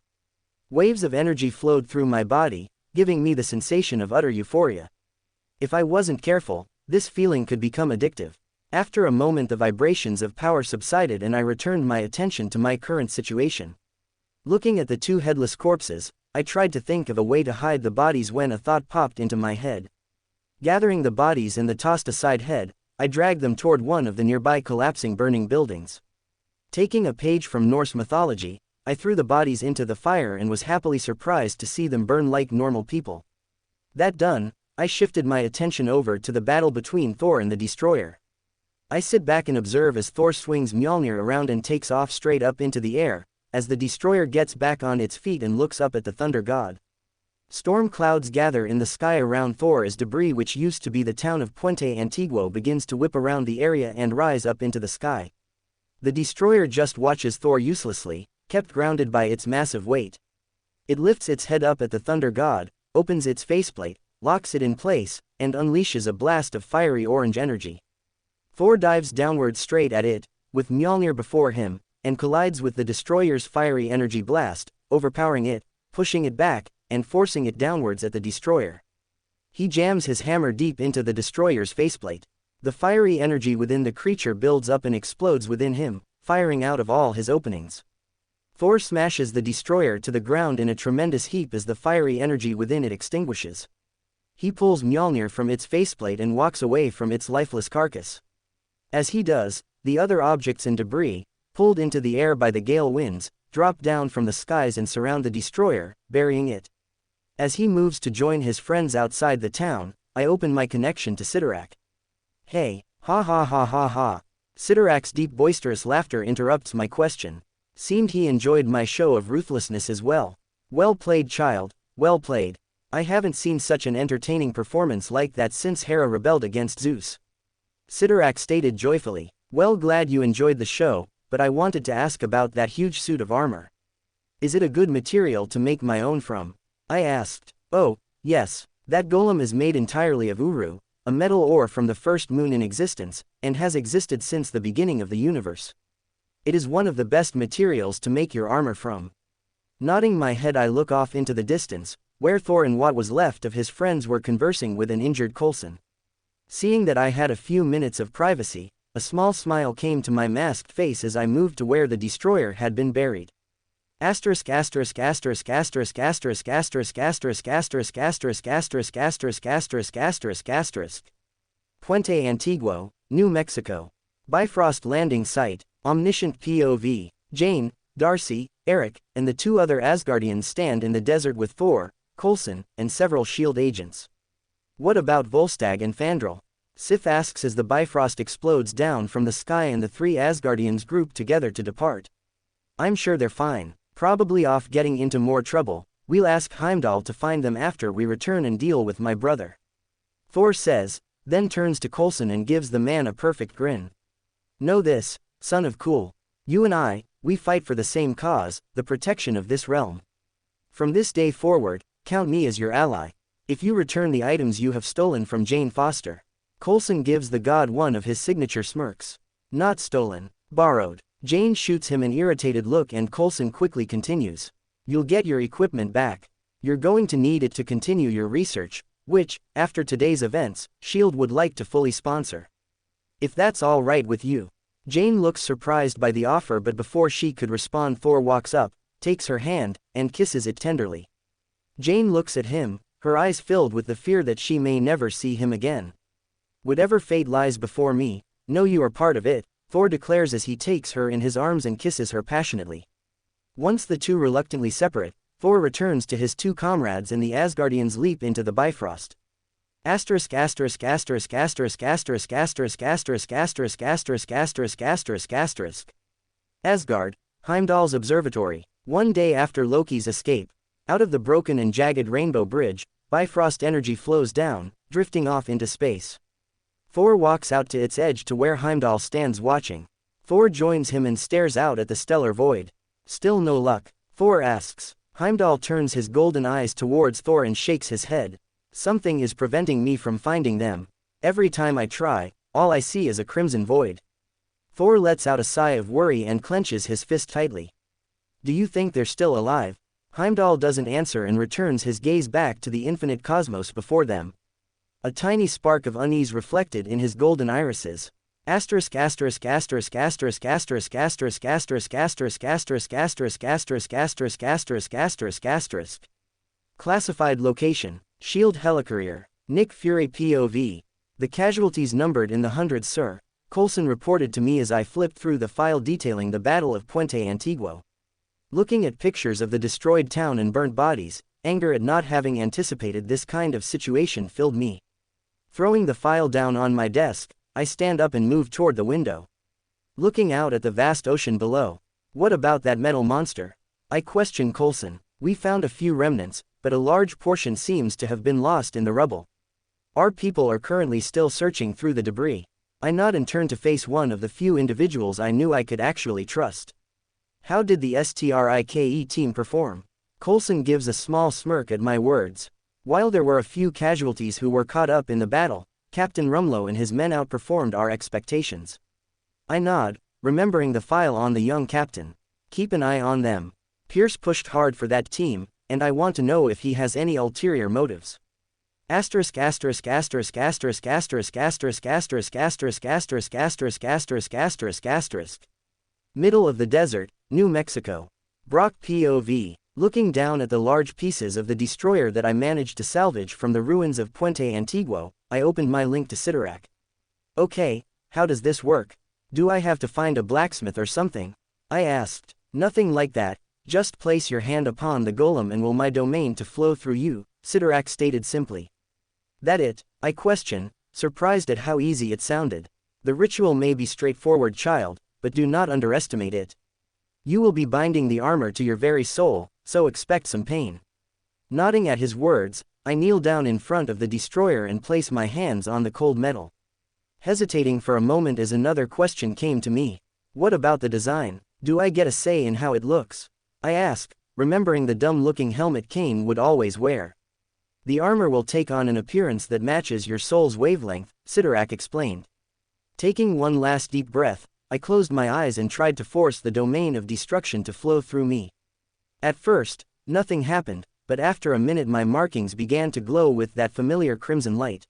Waves of energy flowed through my body, giving me the sensation of utter euphoria. If I wasn't careful, this feeling could become addictive. After a moment, the vibrations of power subsided and I returned my attention to my current situation. Looking at the two headless corpses, I tried to think of a way to hide the bodies when a thought popped into my head. Gathering the bodies and the tossed aside head, I dragged them toward one of the nearby collapsing burning buildings. Taking a page from Norse mythology, I threw the bodies into the fire and was happily surprised to see them burn like normal people. That done, I shifted my attention over to the battle between Thor and the Destroyer. I sit back and observe as Thor swings Mjolnir around and takes off straight up into the air, as the Destroyer gets back on its feet and looks up at the Thunder God. Storm clouds gather in the sky around Thor as debris which used to be the town of Puente Antiguo begins to whip around the area and rise up into the sky. The Destroyer just watches Thor uselessly, kept grounded by its massive weight. It lifts its head up at the Thunder God, opens its faceplate, locks it in place, and unleashes a blast of fiery orange energy. Thor dives downward straight at it, with Mjolnir before him, and collides with the Destroyer's fiery energy blast, overpowering it, pushing it back, and forcing it downwards at the Destroyer. He jams his hammer deep into the Destroyer's faceplate. The fiery energy within the creature builds up and explodes within him, firing out of all his openings. Thor smashes the Destroyer to the ground in a tremendous heap as the fiery energy within it extinguishes. He pulls Mjolnir from its faceplate and walks away from its lifeless carcass. As he does, the other objects and debris, pulled into the air by the gale winds, drop down from the skies and surround the Destroyer, burying it. As he moves to join his friends outside the town, I open my connection to Sidorak. Hey, ha ha ha ha ha. Sidorak's deep boisterous laughter interrupts my question. Seemed he enjoyed my show of ruthlessness as well. Well played, child, well played. I haven't seen such an entertaining performance like that since Hera rebelled against Zeus. Sidorak stated joyfully. Well, glad you enjoyed the show, but I wanted to ask about that huge suit of armor. Is it a good material to make my own from? I asked. Oh, yes, that golem is made entirely of uru, a metal ore from the first moon in existence, and has existed since the beginning of the universe. It is one of the best materials to make your armor from. Nodding my head, I look off into the distance, where Thor and what was left of his friends were conversing with an injured Coulson. Seeing that I had a few minutes of privacy, a small smile came to my masked face as I moved to where the Destroyer had been buried. Asterisk asterisk asterisk asterisk asterisk asterisk asterisk asterisk asterisk asterisk asterisk asterisk asterisk asterisk. Puente Antiguo, New Mexico. Bifrost landing site, omniscient POV. Jane, Darcy, Eric, and the two other Asgardians stand in the desert with Thor, Coulson, and several S.H.I.E.L.D. agents. What about Volstagg and Fandral? Sif asks as the Bifrost explodes down from the sky and the three Asgardians group together to depart. I'm sure they're fine, probably off getting into more trouble. We'll ask Heimdall to find them after we return and deal with my brother. Thor says, then turns to Coulson and gives the man a perfect grin. Know this, son of Cool. You and I, we fight for the same cause, the protection of this realm. From this day forward, count me as your ally. If you return the items you have stolen from Jane Foster. Coulson gives the god one of his signature smirks. Not stolen, borrowed. Jane shoots him an irritated look and Coulson quickly continues. You'll get your equipment back. You're going to need it to continue your research, which, after today's events, S.H.I.E.L.D. would like to fully sponsor. If that's all right with you. Jane looks surprised by the offer, but before she could respond, Thor walks up, takes her hand, and kisses it tenderly. Jane looks at him, her eyes filled with the fear that she may never see him again. Whatever fate lies before me, know you are part of it, Thor declares as he takes her in his arms and kisses her passionately. Once the two reluctantly separate, Thor returns to his two comrades and the Asgardians leap into the Bifrost. Asterisk asterisk asterisk asterisk asterisk asterisk asterisk asterisk asterisk asterisk asterisk asterisk. Asgard, Heimdall's observatory. One day after Loki's escape, out of the broken and jagged Rainbow Bridge, Bifrost energy flows down, drifting off into space. Thor walks out to its edge to where Heimdall stands watching. Thor joins him and stares out at the stellar void. Still no luck, Thor asks. Heimdall turns his golden eyes towards Thor and shakes his head. Something is preventing me from finding them. Every time I try, all I see is a crimson void. Thor lets out a sigh of worry and clenches his fist tightly. Do you think they're still alive? Heimdall doesn't answer and returns his gaze back to the infinite cosmos before them. A tiny spark of unease reflected in his golden irises. Asterisk asterisk asterisk asterisk asterisk asterisk asterisk asterisk asterisk asterisk asterisk asterisk asterisk asterisk asterisk. Classified location, S.H.I.E.L.D. Helicourier. Nick Fury POV. The casualties numbered in the hundreds, sir, Coulson reported to me as I flipped through the file detailing the Battle of Puente Antiguo. Looking at pictures of the destroyed town and burnt bodies, anger at not having anticipated this kind of situation filled me. Throwing the file down on my desk, I stand up and move toward the window. Looking out at the vast ocean below. What about that metal monster? I question Coulson. We found a few remnants, but a large portion seems to have been lost in the rubble. Our people are currently still searching through the debris. I nod and turn to face one of the few individuals I knew I could actually trust. How did the STRIKE team perform? Coulson gives a small smirk at my words. While there were a few casualties who were caught up in the battle, Captain Rumlow and his men outperformed our expectations. I nod, remembering the file on the young captain. Keep an eye on them. Pierce pushed hard for that team, and I want to know if he has any ulterior motives. Asterisk asterisk asterisk asterisk asterisk asterisk asterisk asterisk asterisk asterisk asterisk asterisk asterisk. Middle of the desert, New Mexico. Brock POV. Looking down at the large pieces of the destroyer that I managed to salvage from the ruins of Puente Antiguo, I opened my link to Sidorak. Okay, how does this work? Do I have to find a blacksmith or something? I asked. Nothing like that, just place your hand upon the golem and will my domain to flow through you, Sidorak stated simply. That it? I question, surprised at how easy it sounded. The ritual may be straightforward, child, but do not underestimate it. You will be binding the armor to your very soul, so expect some pain. Nodding at his words, I kneel down in front of the destroyer and place my hands on the cold metal. Hesitating for a moment as another question came to me. What about the design? Do I get a say in how it looks? I ask, remembering the dumb-looking helmet Kane would always wear. The armor will take on an appearance that matches your soul's wavelength, Sidorak explained. Taking one last deep breath, I closed my eyes and tried to force the domain of destruction to flow through me. At first, nothing happened, but after a minute my markings began to glow with that familiar crimson light.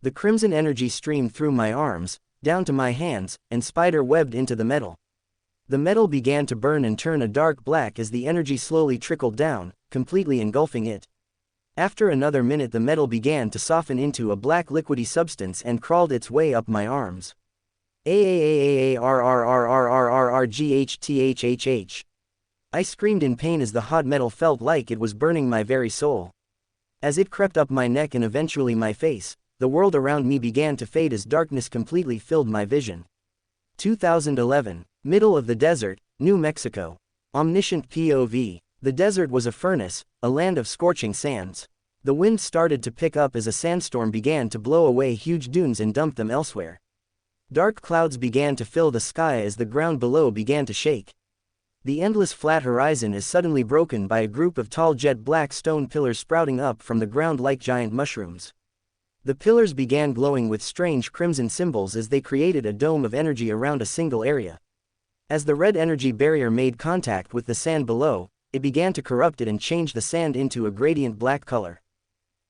The crimson energy streamed through my arms, down to my hands, and spider-webbed into the metal. The metal began to burn and turn a dark black as the energy slowly trickled down, completely engulfing it. After another minute the metal began to soften into a black liquidy substance and crawled its way up my arms. AAAAARRRRRRRGHTHHH. I screamed in pain as the hot metal felt like it was burning my very soul. As it crept up my neck and eventually my face, the world around me began to fade as darkness completely filled my vision. 2011. Middle of the desert, New Mexico. Omniscient POV. The desert was a furnace, a land of scorching sands. The wind started to pick up as a sandstorm began to blow away huge dunes and dump them elsewhere. Dark clouds began to fill the sky as the ground below began to shake. The endless flat horizon is suddenly broken by a group of tall jet black stone pillars sprouting up from the ground like giant mushrooms. The pillars began glowing with strange crimson symbols as they created a dome of energy around a single area. As the red energy barrier made contact with the sand below, it began to corrupt it and change the sand into a gradient black color.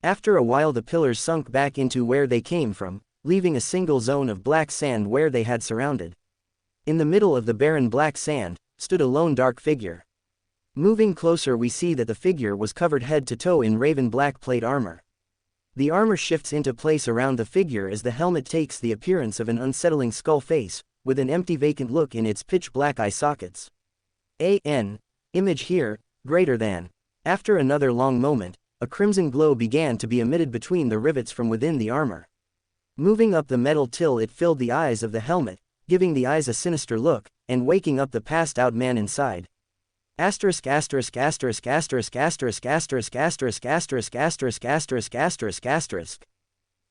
After a while the pillars sunk back into where they came from, leaving a single zone of black sand where they had surrounded. In the middle of the barren black sand, stood a lone dark figure. Moving closer we see that the figure was covered head to toe in raven black plate armor. The armor shifts into place around the figure as the helmet takes the appearance of an unsettling skull face, with an empty vacant look in its pitch black eye sockets. Image here, greater than. After another long moment, a crimson glow began to be emitted between the rivets from within the armor. Moving up the metal till it filled the eyes of the helmet, giving the eyes a sinister look, and waking up the passed-out man inside. Asterisk asterisk asterisk asterisk asterisk asterisk asterisk asterisk asterisk asterisk asterisk asterisk.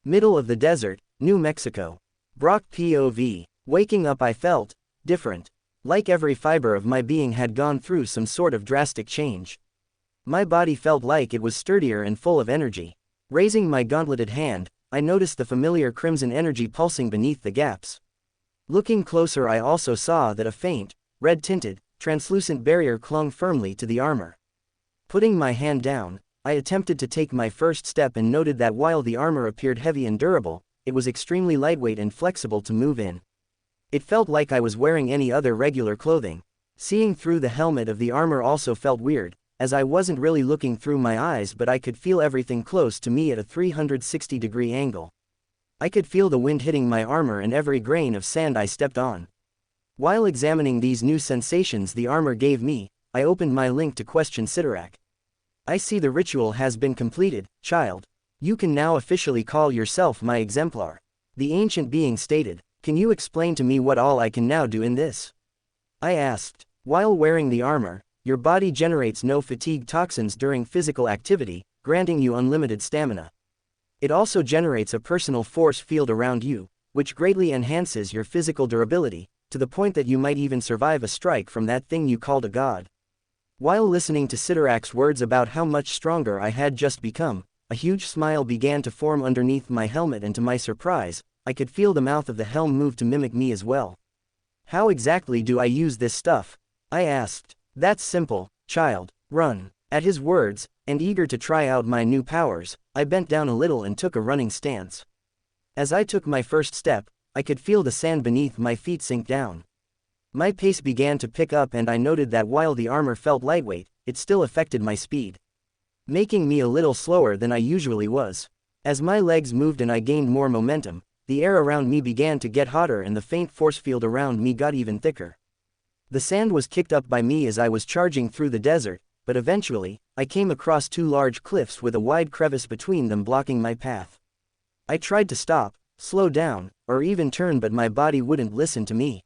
Middle of the desert, New Mexico. Brock POV. Waking up I felt different. Like every fiber of my being had gone through some sort of drastic change. My body felt like it was sturdier and full of energy. Raising my gauntleted hand, I noticed the familiar crimson energy pulsing beneath the gaps. Looking closer I also saw that a faint, red-tinted, translucent barrier clung firmly to the armor. Putting my hand down, I attempted to take my first step and noted that while the armor appeared heavy and durable, it was extremely lightweight and flexible to move in. It felt like I was wearing any other regular clothing. Seeing through the helmet of the armor also felt weird, as I wasn't really looking through my eyes but I could feel everything close to me at a 360-degree angle. I could feel the wind hitting my armor and every grain of sand I stepped on. While examining these new sensations the armor gave me, I opened my link to question Sidorak. I see the ritual has been completed, child. You can now officially call yourself my exemplar. The ancient being stated, can you explain to me what all I can now do in this? I asked. While wearing the armor, your body generates no fatigue toxins during physical activity, granting you unlimited stamina. It also generates a personal force field around you, which greatly enhances your physical durability, to the point that you might even survive a strike from that thing you called a god. While listening to Sidorak's words about how much stronger I had just become, a huge smile began to form underneath my helmet, and to my surprise, I could feel the mouth of the helm move to mimic me as well. How exactly do I use this stuff? I asked. That's simple, child, run. At his words, and eager to try out my new powers, I bent down a little and took a running stance. As I took my first step, I could feel the sand beneath my feet sink down. My pace began to pick up, and I noted that while the armor felt lightweight, it still affected my speed, making me a little slower than I usually was. As my legs moved and I gained more momentum, the air around me began to get hotter and the faint force field around me got even thicker. The sand was kicked up by me as I was charging through the desert, but eventually, I came across two large cliffs with a wide crevice between them blocking my path. I tried to stop, slow down, or even turn, but my body wouldn't listen to me.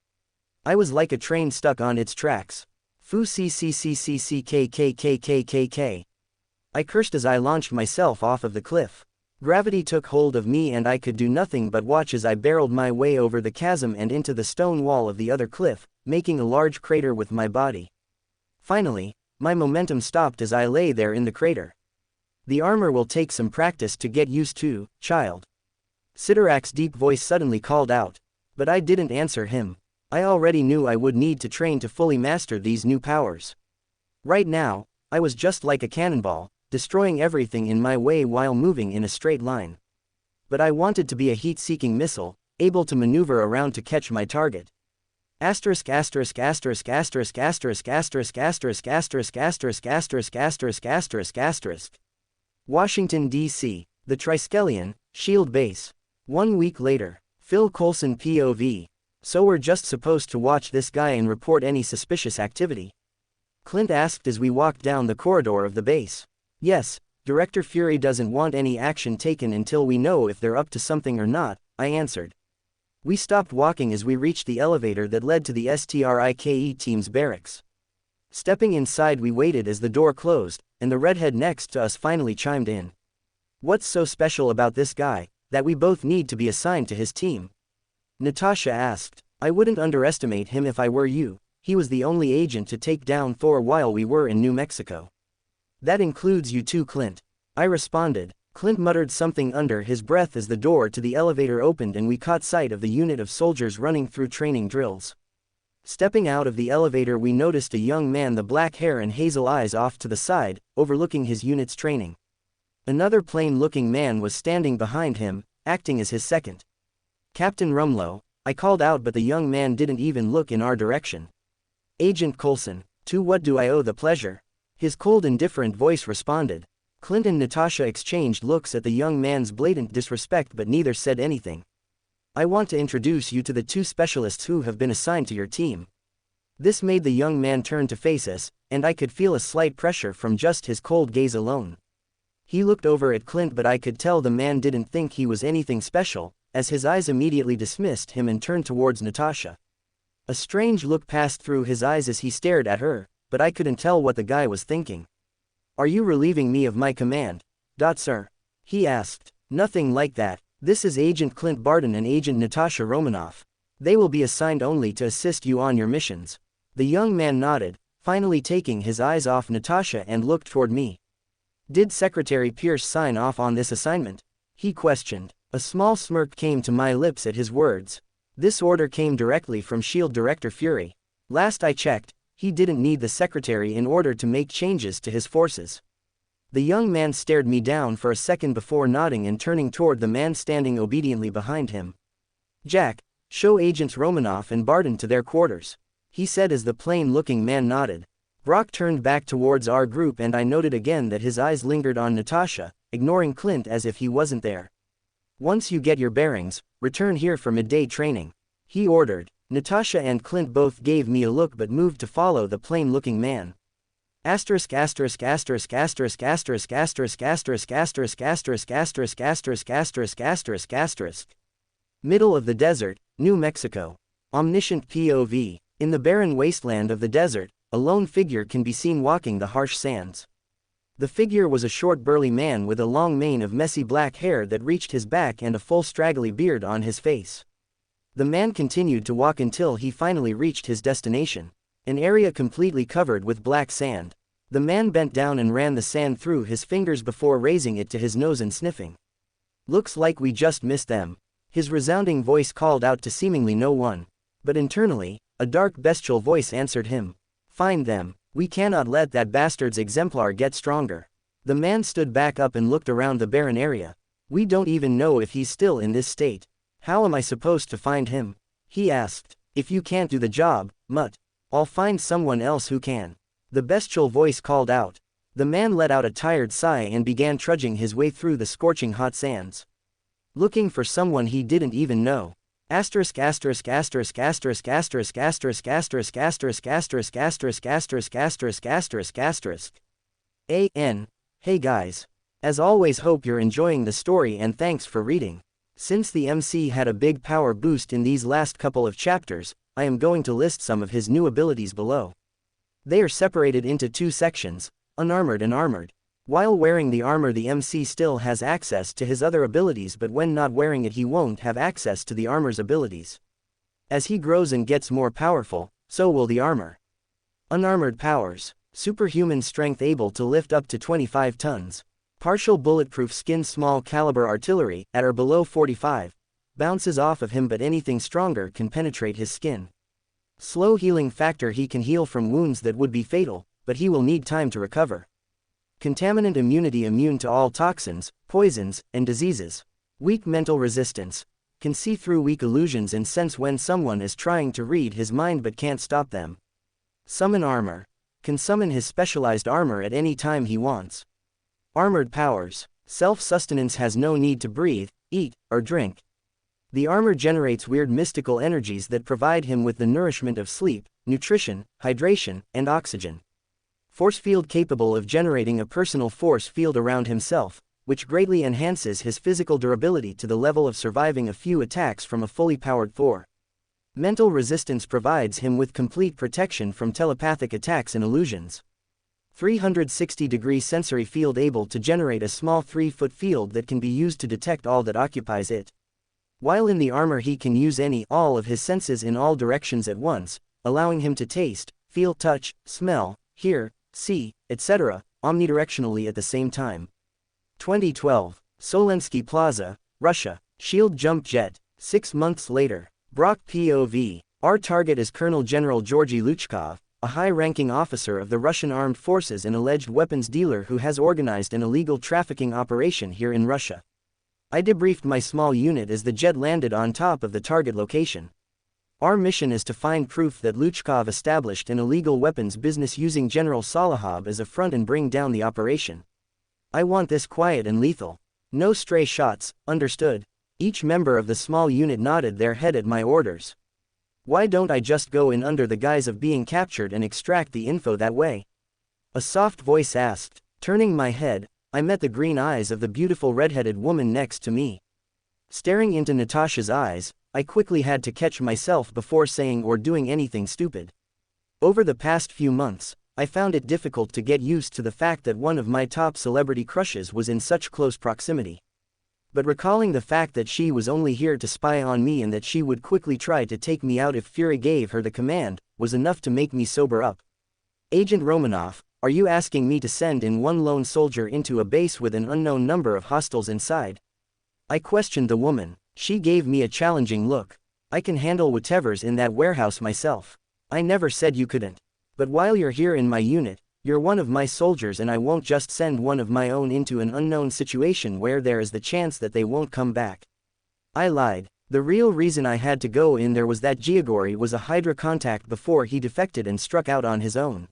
I was like a train stuck on its tracks. Fu cccccckkkkk. I cursed as I launched myself off of the cliff. Gravity took hold of me and I could do nothing but watch as I barreled my way over the chasm and into the stone wall of the other cliff, making a large crater with my body. Finally, my momentum stopped as I lay there in the crater. The armor will take some practice to get used to, child. Sidorak's deep voice suddenly called out. But I didn't answer him. I already knew I would need to train to fully master these new powers. Right now, I was just like a cannonball, destroying everything in my way while moving in a straight line. But I wanted to be a heat-seeking missile, able to maneuver around to catch my target. Asterisk asterisk asterisk asterisk asterisk asterisk asterisk asterisk asterisk asterisk asterisk asterisk asterisk. Washington, D.C., the Triskelion, Shield Base. 1 week later. Phil Coulson POV. So we're just supposed to watch this guy and report any suspicious activity? Clint asked as we walked down the corridor of the base. Yes, Director Fury doesn't want any action taken until we know if they're up to something or not, I answered. We stopped walking as we reached the elevator that led to the STRIKE team's barracks. Stepping inside, we waited as the door closed, and the redhead next to us finally chimed in. What's so special about this guy, that we both need to be assigned to his team? Natasha asked. I wouldn't underestimate him if I were you. He was the only agent to take down Thor while we were in New Mexico. That includes you too, Clint. I responded. Clint muttered something under his breath as the door to the elevator opened and we caught sight of the unit of soldiers running through training drills. Stepping out of the elevator, we noticed a young man, the black hair and hazel eyes off to the side, overlooking his unit's training. Another plain-looking man was standing behind him, acting as his second. Captain Rumlow, I called out, but the young man didn't even look in our direction. Agent Coulson, to what do I owe the pleasure? His cold, indifferent voice responded. Clint and Natasha exchanged looks at the young man's blatant disrespect, but neither said anything. I want to introduce you to the two specialists who have been assigned to your team. This made the young man turn to face us, and I could feel a slight pressure from just his cold gaze alone. He looked over at Clint, but I could tell the man didn't think he was anything special, as his eyes immediately dismissed him and turned towards Natasha. A strange look passed through his eyes as he stared at her, but I couldn't tell what the guy was thinking. Are you relieving me of my command, sir? He asked. Nothing like that. This is Agent Clint Barton and Agent Natasha Romanoff. They will be assigned only to assist you on your missions. The young man nodded, finally taking his eyes off Natasha and looked toward me. Did Secretary Pierce sign off on this assignment? He questioned. A small smirk came to my lips at his words. This order came directly from SHIELD Director Fury. Last I checked, he didn't need the secretary in order to make changes to his forces. The young man stared me down for a second before nodding and turning toward the man standing obediently behind him. Jack, show Agents Romanoff and Barton to their quarters, he said as the plain-looking man nodded. Brock turned back towards our group and I noted again that his eyes lingered on Natasha, ignoring Clint as if he wasn't there. Once you get your bearings, return here for midday training, he ordered. Natasha and Clint both gave me a look but moved to follow the plain-looking man. Asterisk asterisk asterisk asterisk asterisk asterisk asterisk asterisk asterisk asterisk asterisk asterisk asterisk asterisk. Middle of the desert, New Mexico. Omniscient POV. In the barren wasteland of the desert, a lone figure can be seen walking the harsh sands. The figure was a short burly man with a long mane of messy black hair that reached his back and a full straggly beard on his face. The man continued to walk until he finally reached his destination, an area completely covered with black sand. The man bent down and ran the sand through his fingers before raising it to his nose and sniffing. "Looks like we just missed them," his resounding voice called out to seemingly no one. But internally, a dark bestial voice answered him. "Find them. We cannot let that bastard's exemplar get stronger." The man stood back up and looked around the barren area. "We don't even know if he's still in this state. How am I supposed to find him?" he asked. "If you can't do the job, mutt, I'll find someone else who can," the bestial voice called out. The man let out a tired sigh and began trudging his way through the scorching hot sands, looking for someone he didn't even know. Asterisk asterisk asterisk asterisk asterisk asterisk asterisk asterisk asterisk asterisk asterisk asterisk asterisk asterisk. A.N. Hey guys. As always, hope you're enjoying the story and thanks for reading. Since the MC had a big power boost in these last couple of chapters, I am going to list some of his new abilities below. They are separated into two sections, unarmored and armored. While wearing the armor, the MC still has access to his other abilities, but when not wearing it he won't have access to the armor's abilities. As he grows and gets more powerful, so will the armor. Unarmored powers. Superhuman strength, able to lift up to 25 tons. Partial bulletproof skin, small caliber artillery, at or below 45, bounces off of him, but anything stronger can penetrate his skin. Slow healing factor, he can heal from wounds that would be fatal, but he will need time to recover. Contaminant immunity, immune to all toxins, poisons, and diseases. Weak mental resistance. Can see through weak illusions and sense when someone is trying to read his mind but can't stop them. Summon armor. Can summon his specialized armor at any time he wants. Armored powers. Self-sustenance, has no need to breathe, eat, or drink. The armor generates weird mystical energies that provide him with the nourishment of sleep, nutrition, hydration, and oxygen. Force field, capable of generating a personal force field around himself, which greatly enhances his physical durability to the level of surviving a few attacks from a fully powered Thor. Mental resistance provides him with complete protection from telepathic attacks and illusions. 360-degree sensory field, able to generate a small 3-foot field that can be used to detect all that occupies it. While in the armor he can use all of his senses in all directions at once, allowing him to taste, feel, touch, smell, hear, see, etc., omnidirectionally at the same time. 2012. Solensky Plaza, Russia. Shield jump jet. 6 months later. Brock POV. Our target is Colonel General Georgy Luchkov, a high-ranking officer of the Russian armed forces and alleged weapons dealer who has organized an illegal trafficking operation here in Russia. I debriefed my small unit as the jet landed on top of the target location. Our mission is to find proof that Luchkov established an illegal weapons business using General Salahov as a front and bring down the operation. I want this quiet and lethal. No stray shots, understood? Each member of the small unit nodded their head at my orders. Why don't I just go in under the guise of being captured and extract the info that way? A soft voice asked. Turning my head, I met the green eyes of the beautiful red-headed woman next to me. Staring into Natasha's eyes, I quickly had to catch myself before saying or doing anything stupid. Over the past few months, I found it difficult to get used to the fact that one of my top celebrity crushes was in such close proximity. But recalling the fact that she was only here to spy on me and that she would quickly try to take me out if Fury gave her the command, was enough to make me sober up. Agent Romanov, are you asking me to send in one lone soldier into a base with an unknown number of hostiles inside? I questioned the woman. She gave me a challenging look. I can handle whatever's in that warehouse myself. I never said you couldn't. But while you're here in my unit, you're one of my soldiers and I won't just send one of my own into an unknown situation where there is the chance that they won't come back. I lied. The real reason I had to go in there was that Giagori was a Hydra contact before he defected and struck out on his own.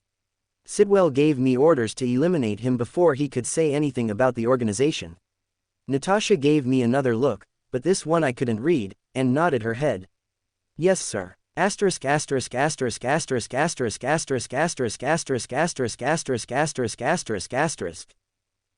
Sidwell gave me orders to eliminate him before he could say anything about the organization. Natasha gave me another look, but this one I couldn't read, and nodded her head. Yes sir. Asterisk asterisk asterisk asterisk asterisk asterisk asterisk asterisk asterisk asterisk asterisk asterisk asterisk.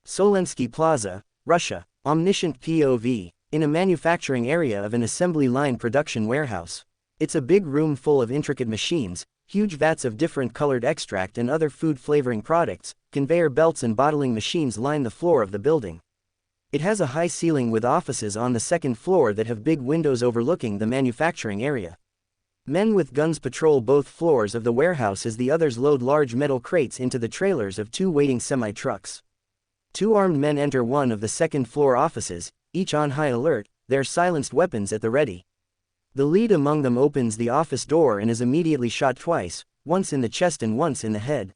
Solensky Plaza, Russia. Omniscient POV. In a manufacturing area of an assembly line production warehouse. It's a big room full of intricate machines, huge vats of different colored extract and other food flavoring products, conveyor belts and bottling machines line the floor of the building. It has a high ceiling with offices on the second floor that have big windows overlooking the manufacturing area. Men with guns patrol both floors of the warehouse as the others load large metal crates into the trailers of two waiting semi-trucks. Two armed men enter one of the second floor offices, each on high alert, their silenced weapons at the ready. The lead among them opens the office door and is immediately shot twice, once in the chest and once in the head.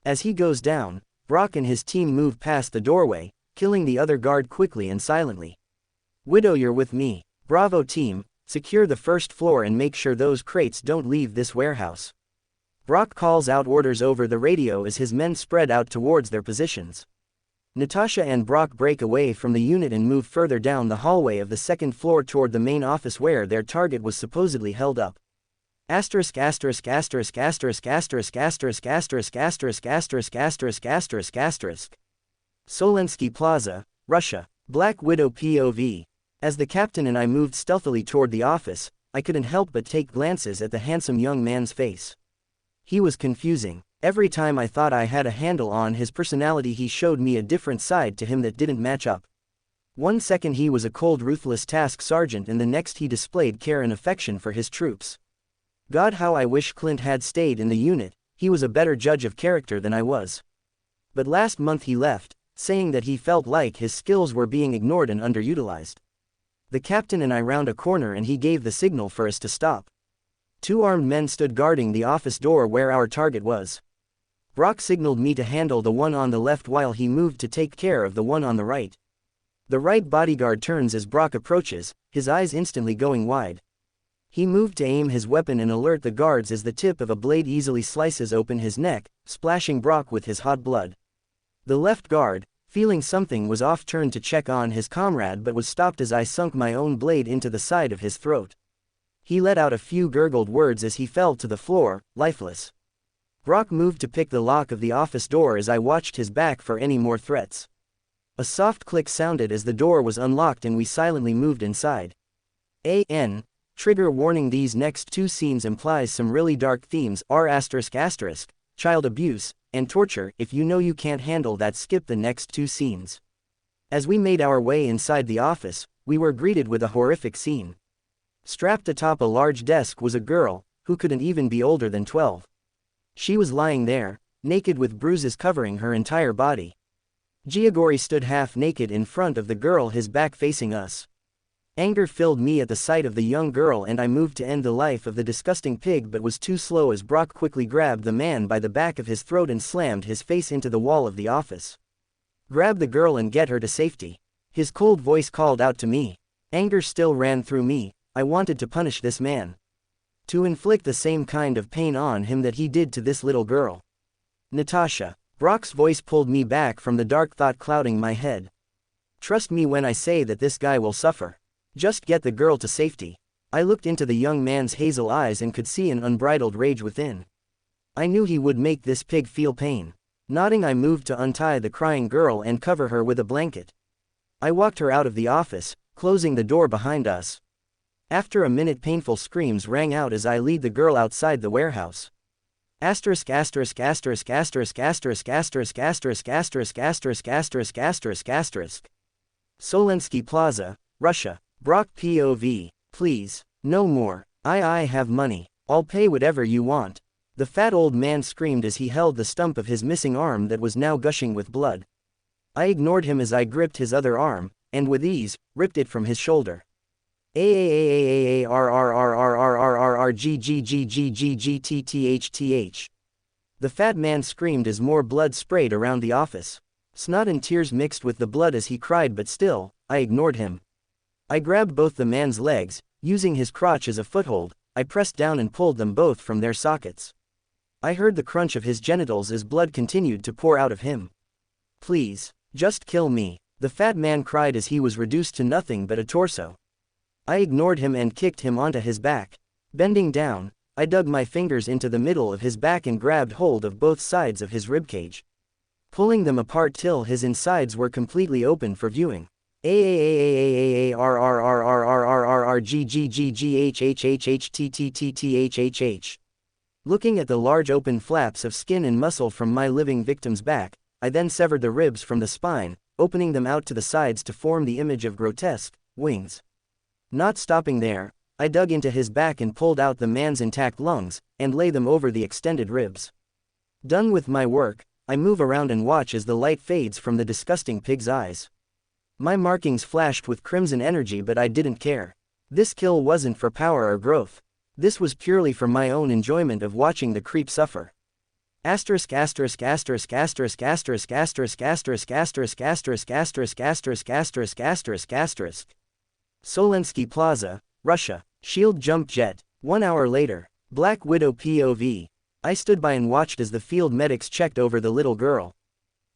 As he goes down, Brock and his team move past the doorway, killing the other guard quickly and silently. Widow, you're with me. Bravo team, secure the first floor and make sure those crates don't leave this warehouse. Brock calls out orders over the radio as his men spread out towards their positions. Natasha and Brock break away from the unit and move further down the hallway of the second floor toward the main office where their target was supposedly held up. Asterisk asterisk asterisk asterisk asterisk asterisk asterisk asterisk asterisk asterisk asterisk asterisk. Solensky Plaza, Russia. Black Widow POV. As the captain and I moved stealthily toward the office, I couldn't help but take glances at the handsome young man's face. He was confusing. Every time I thought I had a handle on his personality, he showed me a different side to him that didn't match up. One second he was a cold, ruthless task sergeant, and the next he displayed care and affection for his troops. God, how I wish Clint had stayed in the unit. He was a better judge of character than I was. But last month he left, saying that he felt like his skills were being ignored and underutilized. The captain and I round a corner and he gave the signal for us to stop. Two armed men stood guarding the office door where our target was. Brock signaled me to handle the one on the left while he moved to take care of the one on the right. The right bodyguard turns as Brock approaches, his eyes instantly going wide. He moved to aim his weapon and alert the guards as the tip of a blade easily slices open his neck, splashing Brock with his hot blood. The left guard, feeling something was off, turned to check on his comrade but was stopped as I sunk my own blade into the side of his throat. He let out a few gurgled words as he fell to the floor, lifeless. Brock moved to pick the lock of the office door as I watched his back for any more threats. A soft click sounded as the door was unlocked and we silently moved inside. Trigger warning: these next two scenes implies some really dark themes, r***, child abuse, and torture. If you know you can't handle that, skip the next two scenes. As we made our way inside the office, we were greeted with a horrific scene. Strapped atop a large desk was a girl, who couldn't even be older than 12. She was lying there, naked with bruises covering her entire body. Giagori stood half naked in front of the girl, his back facing us. Anger filled me at the sight of the young girl and I moved to end the life of the disgusting pig but was too slow as Brock quickly grabbed the man by the back of his throat and slammed his face into the wall of the office. Grab the girl and get her to safety. His cold voice called out to me. Anger still ran through me. I wanted to punish this man. To inflict the same kind of pain on him that he did to this little girl. Natasha. Brock's voice pulled me back from the dark thought clouding my head. Trust me when I say that this guy will suffer. Just get the girl to safety. I looked into the young man's hazel eyes and could see an unbridled rage within. I knew he would make this pig feel pain. Nodding, I moved to untie the crying girl and cover her with a blanket. I walked her out of the office, closing the door behind us. After a minute, painful screams rang out as I lead the girl outside the warehouse. Asterisk asterisk asterisk asterisk asterisk asterisk asterisk asterisk asterisk asterisk asterisk asterisk. Solensky Plaza, Russia. Brock POV. Please, no more. I have money. I'll pay whatever you want. The fat old man screamed as he held the stump of his missing arm that was now gushing with blood. I ignored him as I gripped his other arm, and with ease, ripped it from his shoulder. AAAAARRRRRRGGGGGGTTHTH. The fat man screamed as more blood sprayed around the office. Snot and tears mixed with the blood as he cried, but still, I ignored him. I grabbed both the man's legs, using his crotch as a foothold. I pressed down and pulled them both from their sockets. I heard the crunch of his genitals as blood continued to pour out of him. Please, just kill me, the fat man cried as he was reduced to nothing but a torso. I ignored him and kicked him onto his back. Bending down, I dug my fingers into the middle of his back and grabbed hold of both sides of his ribcage, pulling them apart till his insides were completely open for viewing. Looking at the large open flaps of skin and muscle from my living victim's back, I then severed the ribs from the spine, opening them out to the sides to form the image of grotesque wings. Not stopping there, I dug into his back and pulled out the man's intact lungs, and lay them over the extended ribs. Done with my work, I move around and watch as the light fades from the disgusting pig's eyes. My markings flashed with crimson energy, but I didn't care. This kill wasn't for power or growth. This was purely for my own enjoyment of watching the creep suffer. Solensky Plaza, Russia. Shield jump jet. 1 hour later. Black Widow POV. I stood by and watched as the field medics checked over the little girl.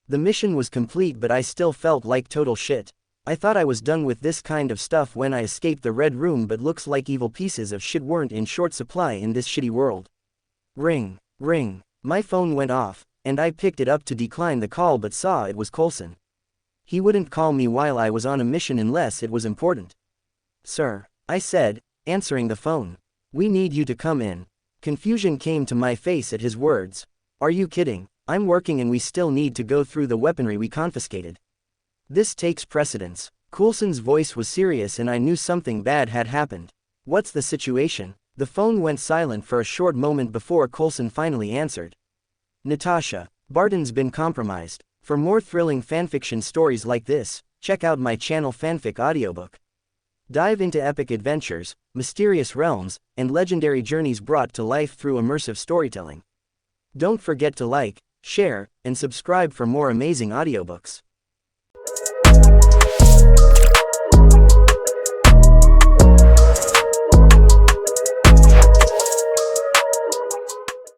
The mission was complete, but I still felt like total shit. I thought I was done with this kind of stuff when I escaped the Red Room, but looks like evil pieces of shit weren't in short supply in this shitty world. Ring. Ring. My phone went off, and I picked it up to decline the call but saw it was Coulson. He wouldn't call me while I was on a mission unless it was important. "Sir," I said, answering the phone. "We need you to come in." Confusion came to my face at his words. "Are you kidding? I'm working and we still need to go through the weaponry we confiscated. This takes precedence." Coulson's voice was serious and I knew something bad had happened. "What's the situation?" The phone went silent for a short moment before Coulson finally answered. "Natasha, Barton's been compromised. For more thrilling fanfiction stories like this, check out my channel Fanfic audiobook. Dive into epic adventures, mysterious realms, and legendary journeys brought to life through immersive storytelling. Don't forget to like, share, and subscribe for more amazing audiobooks.